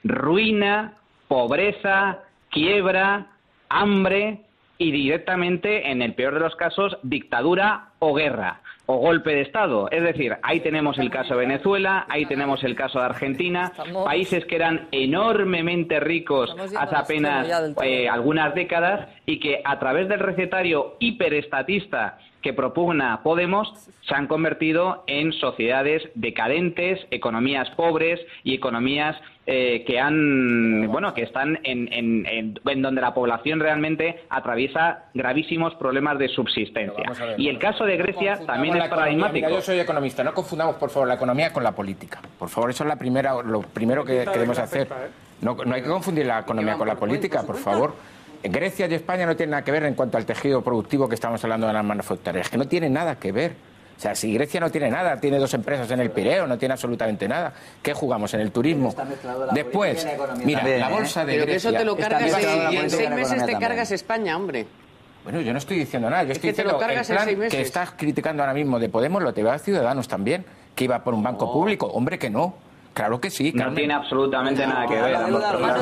Speaker 17: ruina, pobreza, quiebra, hambre y directamente, en el peor de los casos, dictadura o guerra o golpe de Estado. Es decir, ahí tenemos el caso de Venezuela, ahí tenemos el caso de Argentina, países que eran enormemente ricos hace apenas algunas décadas y que a través del recetario hiperestatista que propugna Podemos se han convertido en sociedades decadentes, economías pobres y economías que están en donde la población realmente atraviesa gravísimos problemas de subsistencia. Y el caso de Grecia también es paradigmático.
Speaker 5: Yo soy economista, no confundamos por favor la economía con la política. Por favor, eso es lo primero que queremos hacer. No hay que confundir la economía con la política, por favor. Grecia y España no tienen nada que ver en cuanto al tejido productivo que estamos hablando de las manufactureras. Es que no tiene nada que ver. O sea, si Grecia no tiene nada, tiene 2 empresas en el Pireo, no tiene absolutamente nada. ¿Qué jugamos? ¿En el turismo? Después, mira, la bolsa de Grecia...
Speaker 7: Pero eso te lo cargas y en 6 meses te cargas España, hombre.
Speaker 5: Bueno, yo no estoy diciendo nada. Yo estoy diciendo el plan que estás criticando ahora mismo de Podemos lo te va a Ciudadanos también, que iba por un banco público. Hombre, que no. Claro que sí.
Speaker 17: No tiene absolutamente nada que ver.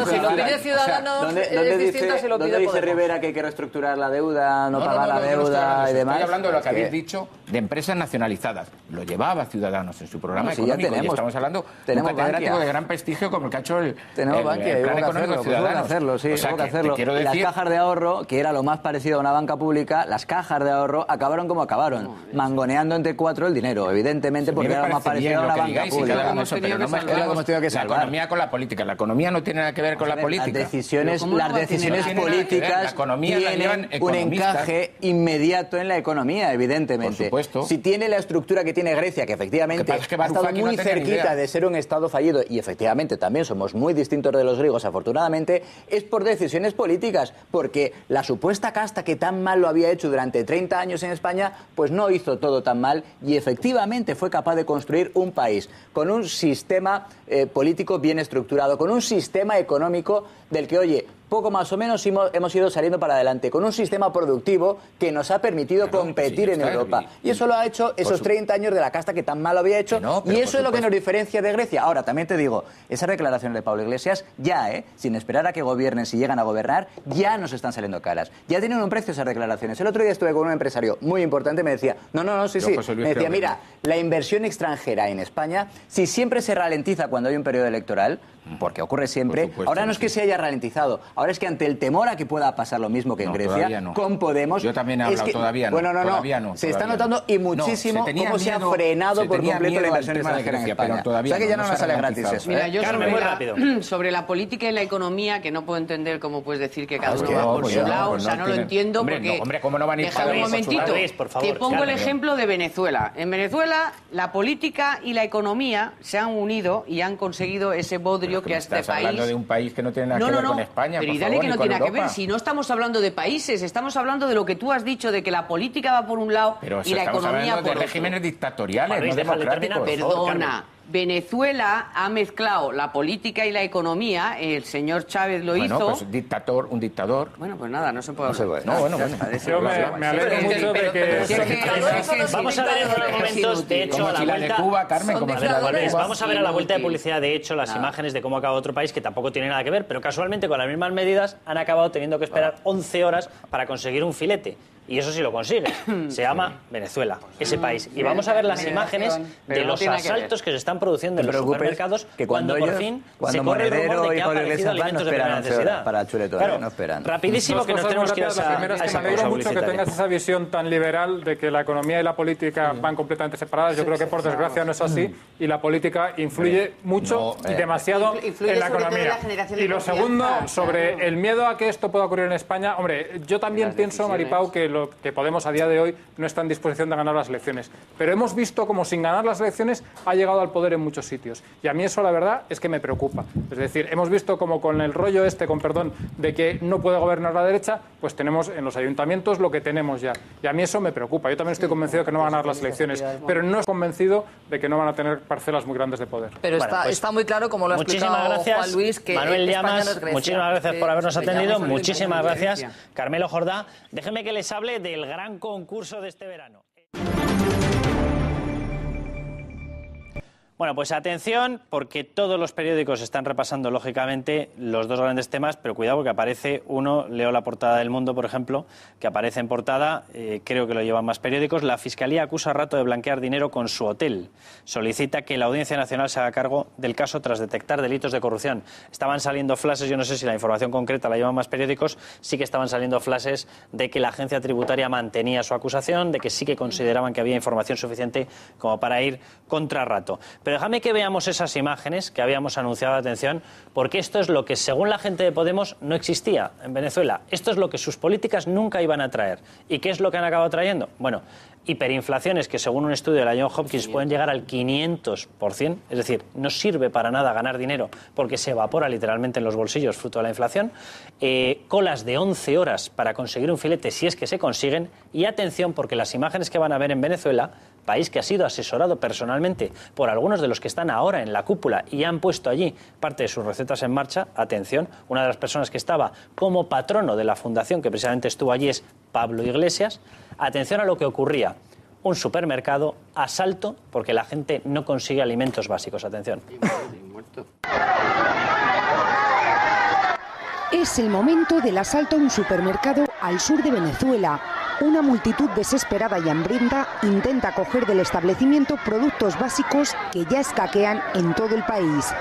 Speaker 10: Si lo pide Ciudadanos es distinto si lo pide
Speaker 8: ¿Dónde dice
Speaker 10: Podemos?
Speaker 8: Rivera que hay que reestructurar la deuda, no pagar la deuda y demás?
Speaker 5: Estoy hablando de lo que habéis dicho de empresas nacionalizadas. Lo llevaba Ciudadanos en su programa económico. Ya tenemos, y estamos hablando de un catedrático de gran prestigio como el que ha hecho el plan económico de Ciudadanos.
Speaker 8: Hubo que hacerlo. Y las cajas de ahorro, que era lo más parecido a una banca pública, las cajas de ahorro acabaron como acabaron, mangoneando entre 4 el dinero, evidentemente, porque era lo más parecido a una banca pública.
Speaker 5: La economía con la política. La economía no tiene nada que ver con la política.
Speaker 8: Las decisiones políticas tienen un encaje inmediato en la economía, evidentemente. Por supuesto. Si tiene la estructura que tiene Grecia, que efectivamente ha estado muy cerquita de ser un Estado fallido, y efectivamente también somos muy distintos de los griegos, afortunadamente, es por decisiones políticas, porque la supuesta casta que tan mal lo había hecho durante 30 años en España, pues no hizo todo tan mal y efectivamente fue capaz de construir un país con un sistema político bien estructurado, con un sistema económico del que, oye, poco más o menos hemos ido saliendo para adelante, con un sistema productivo que nos ha permitido competir en Europa. Y eso lo ha hecho esos 30 años de la casta que tan mal lo había hecho, y eso es lo que nos diferencia de Grecia. Ahora, también te digo, esas declaraciones de Pablo Iglesias, sin esperar a que gobiernen, si llegan a gobernar, ya nos están saliendo caras. Ya tienen un precio esas declaraciones. El otro día estuve con un empresario muy importante, me decía, me decía, mira, la inversión extranjera en España, si siempre se ralentiza cuando hay un periodo electoral, porque ocurre siempre, ahora no es que se haya ralentizado, ahora es que ante el temor a que pueda pasar lo mismo que en Grecia, con Podemos...
Speaker 5: Yo también he hablado, todavía no.
Speaker 8: Se está notando y muchísimo cómo se ha frenado por completo la inversión extranjera en España. O sea que ya no nos sale gratis eso.
Speaker 7: Mira, yo sobre la política y la economía, que no puedo entender cómo puedes decir que cada uno va por su lado, o sea, no lo entiendo porque...
Speaker 5: Hombre, ¿cómo no van a ir
Speaker 7: cada uno un momentito, que pongo el ejemplo de Venezuela. En Venezuela, la política y la economía se han unido y han conseguido ese bodrio que a este país...
Speaker 5: Estás hablando de un país que no tiene nada que ver con España,
Speaker 7: pero
Speaker 5: por
Speaker 7: dale
Speaker 5: favor,
Speaker 7: que no tiene nada que ver. Si no estamos hablando de países, estamos hablando de lo que tú has dicho, de que la política va por un lado y la economía por otro.
Speaker 5: De regímenes dictatoriales, no democráticos.
Speaker 7: Perdona. Venezuela ha mezclado la política y la economía, el señor Chávez lo hizo...
Speaker 5: Pues un dictador...
Speaker 7: Bueno, pues nada, no se puede hablar.
Speaker 3: Yo me alegro mucho de que...
Speaker 14: Vamos a ver en unos momentos, de hecho, a la vuelta... Vamos a ver a la vuelta de publicidad, de hecho, las imágenes de cómo acaba otro país, que tampoco tiene nada que ver, pero casualmente con las mismas medidas han acabado teniendo que esperar 11 horas para conseguir un filete. Y eso sí lo consigue. Se llama Venezuela, ese país. Y vamos a ver las imágenes de los asaltos que se están produciendo en los supermercados cuando por fin se corre el rumor de que ha aparecido alimentos de primera necesidad.
Speaker 8: Para chuleto,
Speaker 14: claro,
Speaker 8: no esperan.
Speaker 14: Rapidísimo, que nos tenemos que ir a esa
Speaker 3: me alegro mucho que tengas esa visión tan liberal de que la economía y la política van completamente separadas. Yo creo que por desgracia no es así y la política influye mucho y demasiado en la economía. Y lo segundo, sobre el miedo a que esto pueda ocurrir en España, hombre, yo también pienso, Maripau, que Podemos a día de hoy no está en disposición de ganar las elecciones. Pero hemos visto como sin ganar las elecciones ha llegado al poder en muchos sitios. Y a mí eso la verdad es que me preocupa. Es decir, hemos visto como con el rollo con perdón, de que no puede gobernar la derecha, pues tenemos en los ayuntamientos lo que tenemos ya. Y a mí eso me preocupa. Yo también estoy convencido de que no van a ganar las elecciones, pero no estoy convencido de que no van a tener parcelas muy grandes de poder.
Speaker 10: Pero está muy claro, como lo ha explicado Juan Luis, que
Speaker 14: Manuel
Speaker 10: España
Speaker 14: Llamas,
Speaker 10: no es Grecia.
Speaker 14: Muchísimas gracias por habernos atendido. Muchísimas gracias, Carmelo Jordá. Déjeme que les hable del gran concurso de este verano. Bueno, pues atención, porque todos los periódicos están repasando, lógicamente, los dos grandes temas, pero cuidado porque aparece uno, leo la portada del Mundo, por ejemplo, que aparece en portada, creo que lo llevan más periódicos, la Fiscalía acusa a Rato de blanquear dinero con su hotel. Solicita que la Audiencia Nacional se haga cargo del caso tras detectar delitos de corrupción. Estaban saliendo flashes, yo no sé si la información concreta la llevan más periódicos, sí que estaban saliendo flashes de que la agencia tributaria mantenía su acusación, de que sí que consideraban que había información suficiente como para ir contra Rato. Pero déjame que veamos esas imágenes que habíamos anunciado, atención, porque esto es lo que, según la gente de Podemos, no existía en Venezuela. Esto es lo que sus políticas nunca iban a traer. ¿Y qué es lo que han acabado trayendo? Bueno, hiperinflaciones que, según un estudio de la Johns Hopkins, pueden llegar al 500%. Es decir, no sirve para nada ganar dinero porque se evapora literalmente en los bolsillos fruto de la inflación. Colas de 11 horas para conseguir un filete si es que se consiguen. Y atención, porque las imágenes que van a ver en Venezuela, país que ha sido asesorado personalmente por algunos de los que están ahora en la cúpula y han puesto allí parte de sus recetas en marcha, atención, una de las personas que estaba como patrono de la fundación que precisamente estuvo allí es Pablo Iglesias. Atención a lo que ocurría. Un supermercado, asalto, porque la gente no consigue alimentos básicos. Atención.
Speaker 18: Es el momento del asalto a un supermercado al sur de Venezuela. Una multitud desesperada y hambrienta intenta coger del establecimiento productos básicos que ya escaquean en todo el país.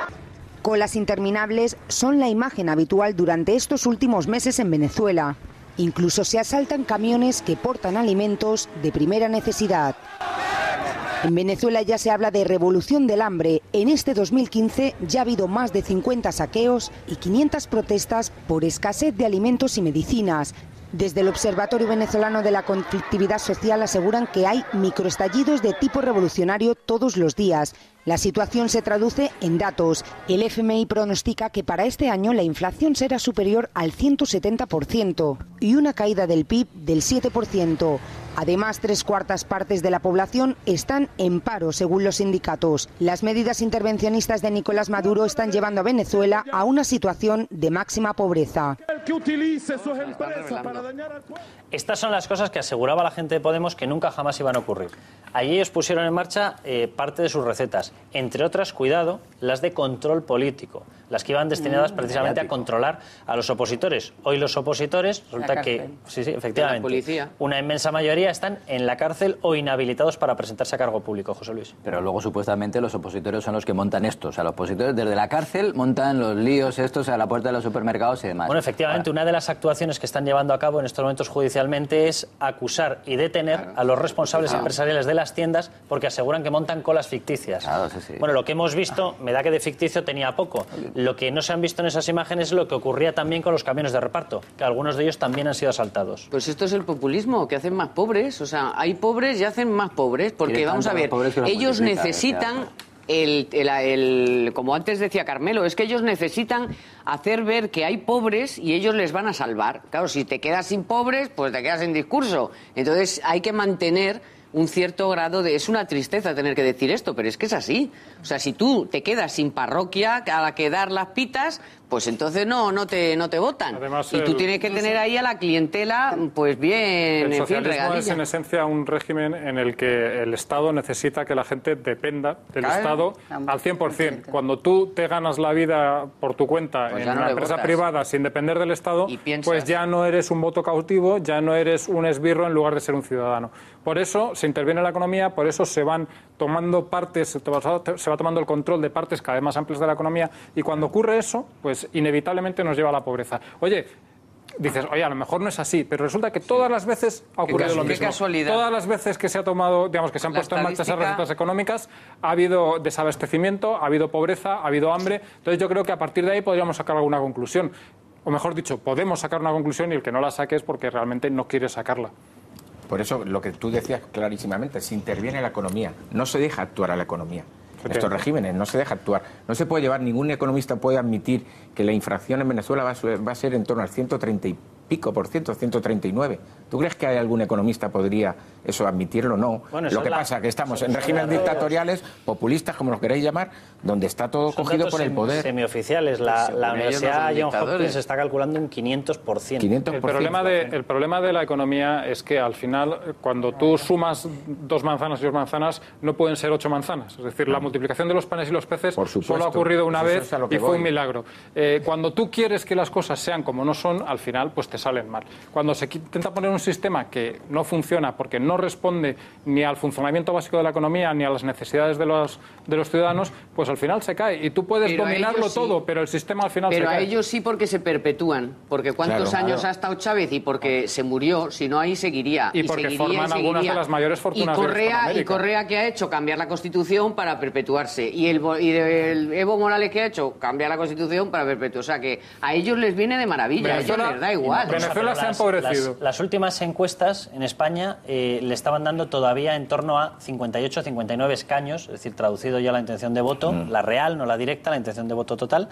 Speaker 18: Colas interminables son la imagen habitual durante estos últimos meses en Venezuela. Incluso se asaltan camiones que portan alimentos de primera necesidad. En Venezuela ya se habla de revolución del hambre. En este 2015 ya ha habido más de 50 saqueos y 500 protestas por escasez de alimentos y medicinas. Desde el Observatorio Venezolano de la Conflictividad Social aseguran que hay microestallidos de tipo revolucionario todos los días. La situación se traduce en datos. El FMI pronostica que para este año la inflación será superior al 170% y una caída del PIB del 7%. Además, 3/4 partes de la población están en paro, según los sindicatos. Las medidas intervencionistas de Nicolás Maduro están llevando a Venezuela a una situación de máxima pobreza.
Speaker 14: Estas son las cosas que aseguraba la gente de Podemos que nunca jamás iban a ocurrir. Allí ellos pusieron en marcha parte de sus recetas, entre otras, cuidado, las de control político, las que iban destinadas precisamente a controlar a los opositores. Hoy los opositores, resulta que, sí, efectivamente, una inmensa mayoría están en la cárcel o inhabilitados para presentarse a cargo público, José Luis.
Speaker 8: Pero luego supuestamente los opositores son los que montan esto, o sea, los opositores desde la cárcel montan los líos estos a la puerta de los supermercados y demás.
Speaker 14: Bueno, efectivamente, una de las actuaciones que están llevando a cabo en estos momentos judicialmente es acusar y detener a los responsables empresariales de las tiendas porque aseguran que montan colas ficticias. Bueno, lo que hemos visto, me da que de ficticio tenía poco. Lo que no se han visto en esas imágenes es lo que ocurría también con los camiones de reparto, que algunos de ellos también han sido asaltados.
Speaker 7: Pues esto es el populismo, que hacen más pobres. O sea, hay pobres y hacen más pobres, porque vamos a ver, ellos necesitan... como antes decía Carmelo, es que ellos necesitan hacer ver que hay pobres y ellos les van a salvar. Claro, si te quedas sin pobres, pues te quedas sin discurso. Entonces hay que mantener un cierto grado de... Es una tristeza tener que decir esto, pero es que es así. O sea, si tú te quedas sin parroquia a la que dar las pitas, pues entonces no te votan. Además, y tú tienes que tener ahí a la clientela, pues bien,
Speaker 3: en fin, regadilla. Es en esencia un régimen en el que el Estado necesita que la gente dependa del Estado al 100%. Cuando tú te ganas la vida por tu cuenta pues en una empresa privada sin depender del Estado, pues ya no eres un voto cautivo, ya no eres un esbirro en lugar de ser un ciudadano. Por eso se interviene en la economía, por eso se van tomando partes, se va tomando el control de partes cada vez más amplias de la economía, y cuando ocurre eso, pues inevitablemente nos lleva a la pobreza. Dices, a lo mejor no es así, pero resulta que todas las veces ha ocurrido lo mismo. Todas las veces que se ha tomado, digamos, que se han puesto en marcha esas recetas económicas, ha habido desabastecimiento, ha habido pobreza, ha habido hambre. Entonces yo creo que a partir de ahí podríamos sacar alguna conclusión. O mejor dicho, podemos sacar una conclusión y el que no la saque es porque realmente no quiere sacarla.
Speaker 5: Por eso, lo que tú decías clarísimamente, se interviene la economía, no se deja actuar a la economía. Estos regímenes no se deja actuar. No se puede llevar, ningún economista puede admitir que la inflación en Venezuela va a ser en torno al 130 y pico por ciento, 139. ¿Tú crees que hay algún economista podría eso admitirlo? No.
Speaker 14: Bueno,
Speaker 5: lo que pasa es que estamos en regímenes dictatoriales, populistas, como los queréis llamar, donde está todo cogido por el poder.
Speaker 14: Semioficiales. La Universidad Johns Hopkins está calculando un 500%.
Speaker 3: El problema de la economía es que al final, cuando tú sumas 2 manzanas y 2 manzanas, no pueden ser 8 manzanas. Es decir, la multiplicación de los panes y los peces solo ha ocurrido una vez y fue un milagro. Cuando tú quieres que las cosas sean como no son, al final pues te salen mal. Cuando se intenta poner un sistema que no funciona porque no responde ni al funcionamiento básico de la economía ni a las necesidades de los ciudadanos, pues al final se cae. Y tú puedes dominarlo todo, pero el sistema al final se cae.
Speaker 7: Pero a ellos sí, porque se perpetúan. Porque ¿cuántos años ha estado Chávez? Y porque se murió, si no ahí seguiría.
Speaker 3: Y porque forman algunas de las mayores fortunas de Hispanoamérica.
Speaker 7: Y Correa, ¿qué ha hecho? Cambiar la Constitución para perpetuarse. Y el Evo Morales, ¿qué ha hecho? Cambiar la Constitución para perpetuar. O sea que a ellos les viene de maravilla, a ellos les da igual.
Speaker 3: Venezuela se ha empobrecido.
Speaker 14: Las últimas encuestas en España le estaban dando todavía en torno a 58 o 59 escaños, es decir, traducido ya la intención de voto, la real, no la directa, la intención de voto total,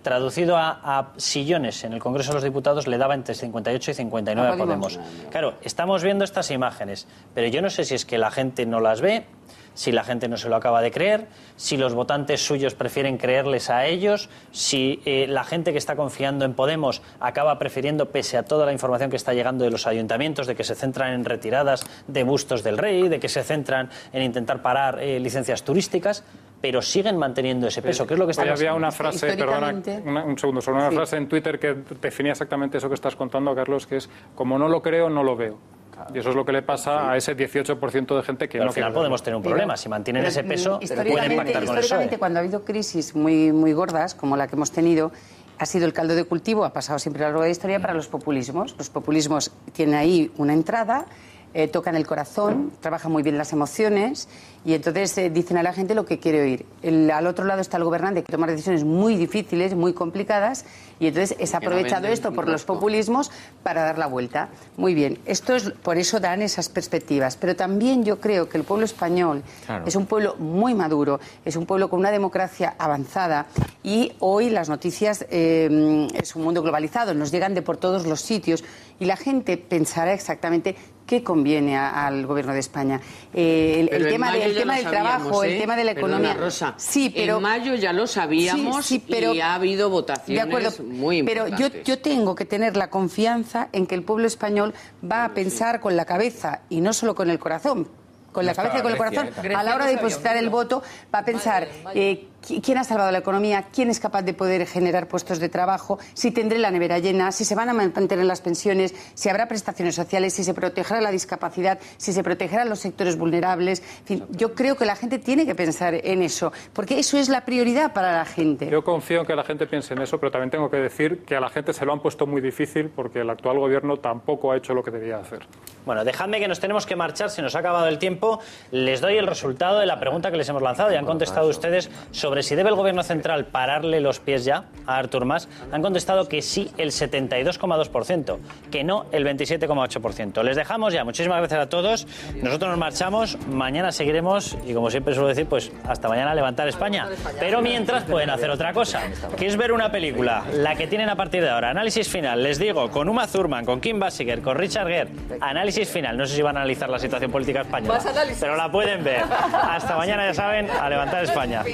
Speaker 14: traducido a sillones en el Congreso de los Diputados, le daba entre 58 y 59 a Podemos. Claro, estamos viendo estas imágenes, pero yo no sé si es que la gente no las ve, si la gente no se lo acaba de creer, si los votantes suyos prefieren creerles a ellos, si la gente que está confiando en Podemos acaba prefiriendo, pese a toda la información que está llegando de los ayuntamientos, de que se centran en retiradas de bustos del rey, de que se centran en intentar parar licencias turísticas, pero siguen manteniendo ese peso. ¿Qué es lo que está pasando?
Speaker 3: Había una frase, perdona, un segundo, sobre una frase en Twitter que definía exactamente eso que estás contando, Carlos, que es: como no lo creo, no lo veo. Y eso es lo que le pasa a ese 18% de gente que
Speaker 14: pero
Speaker 3: no
Speaker 14: al final podemos tener un problema. Si mantienen ese peso, pueden pactar con el PSOE.
Speaker 24: Históricamente, cuando ha habido crisis muy gordas, como la que hemos tenido, ha sido el caldo de cultivo, ha pasado siempre a lo largo de la historia, para los populismos. Los populismos tienen ahí una entrada, tocan el corazón, trabajan muy bien las emociones y entonces dicen a la gente lo que quiere oír. Al otro lado está el gobernante, que toma decisiones muy difíciles, muy complicadas, y entonces es aprovechado esto por los populismos para dar la vuelta. Muy bien, por eso dan esas perspectivas. Pero también yo creo que el pueblo español es un pueblo muy maduro, es un pueblo con una democracia avanzada, y hoy las noticias es un mundo globalizado, nos llegan de por todos los sitios, y la gente pensará exactamente qué conviene al gobierno de España. El tema del trabajo, el tema de la economía.
Speaker 7: Rosa,
Speaker 24: sí, pero
Speaker 7: en mayo ya lo sabíamos, pero, y ha habido votaciones
Speaker 24: de acuerdo,
Speaker 7: muy importantes.
Speaker 24: Pero yo tengo que tener la confianza en que el pueblo español va a pensar con la cabeza y no solo con el corazón. Con la cabeza y con el corazón, a la hora de depositar el voto, va a pensar quién ha salvado la economía, quién es capaz de poder generar puestos de trabajo, si tendré la nevera llena, si se van a mantener las pensiones, si habrá prestaciones sociales, si se protegerá la discapacidad, si se protegerán los sectores vulnerables. En fin, yo creo que la gente tiene que pensar en eso, porque eso es la prioridad para la gente.
Speaker 3: Yo confío en que la gente piense en eso, pero también tengo que decir que a la gente se lo han puesto muy difícil porque el actual gobierno tampoco ha hecho lo que debía hacer.
Speaker 14: Bueno, dejadme que nos tenemos que marchar, se nos ha acabado el tiempo. Les doy el resultado de la pregunta que les hemos lanzado y han contestado ustedes sobre si debe el Gobierno central pararle los pies ya a Artur Mas. Han contestado que sí el 72,2%, que no el 27,8%. Les dejamos ya. Muchísimas gracias a todos. Nosotros nos marchamos. Mañana seguiremos y, como siempre suelo decir, pues hasta mañana a levantar España. Pero mientras pueden hacer otra cosa, que es ver una película, la que tienen a partir de ahora. Análisis final, les digo, con Uma Thurman, con Kim Basinger, con Richard Gere. Análisis final. No sé si van a analizar la situación política española, pero la pueden ver. Hasta mañana, ya saben, a levantar España.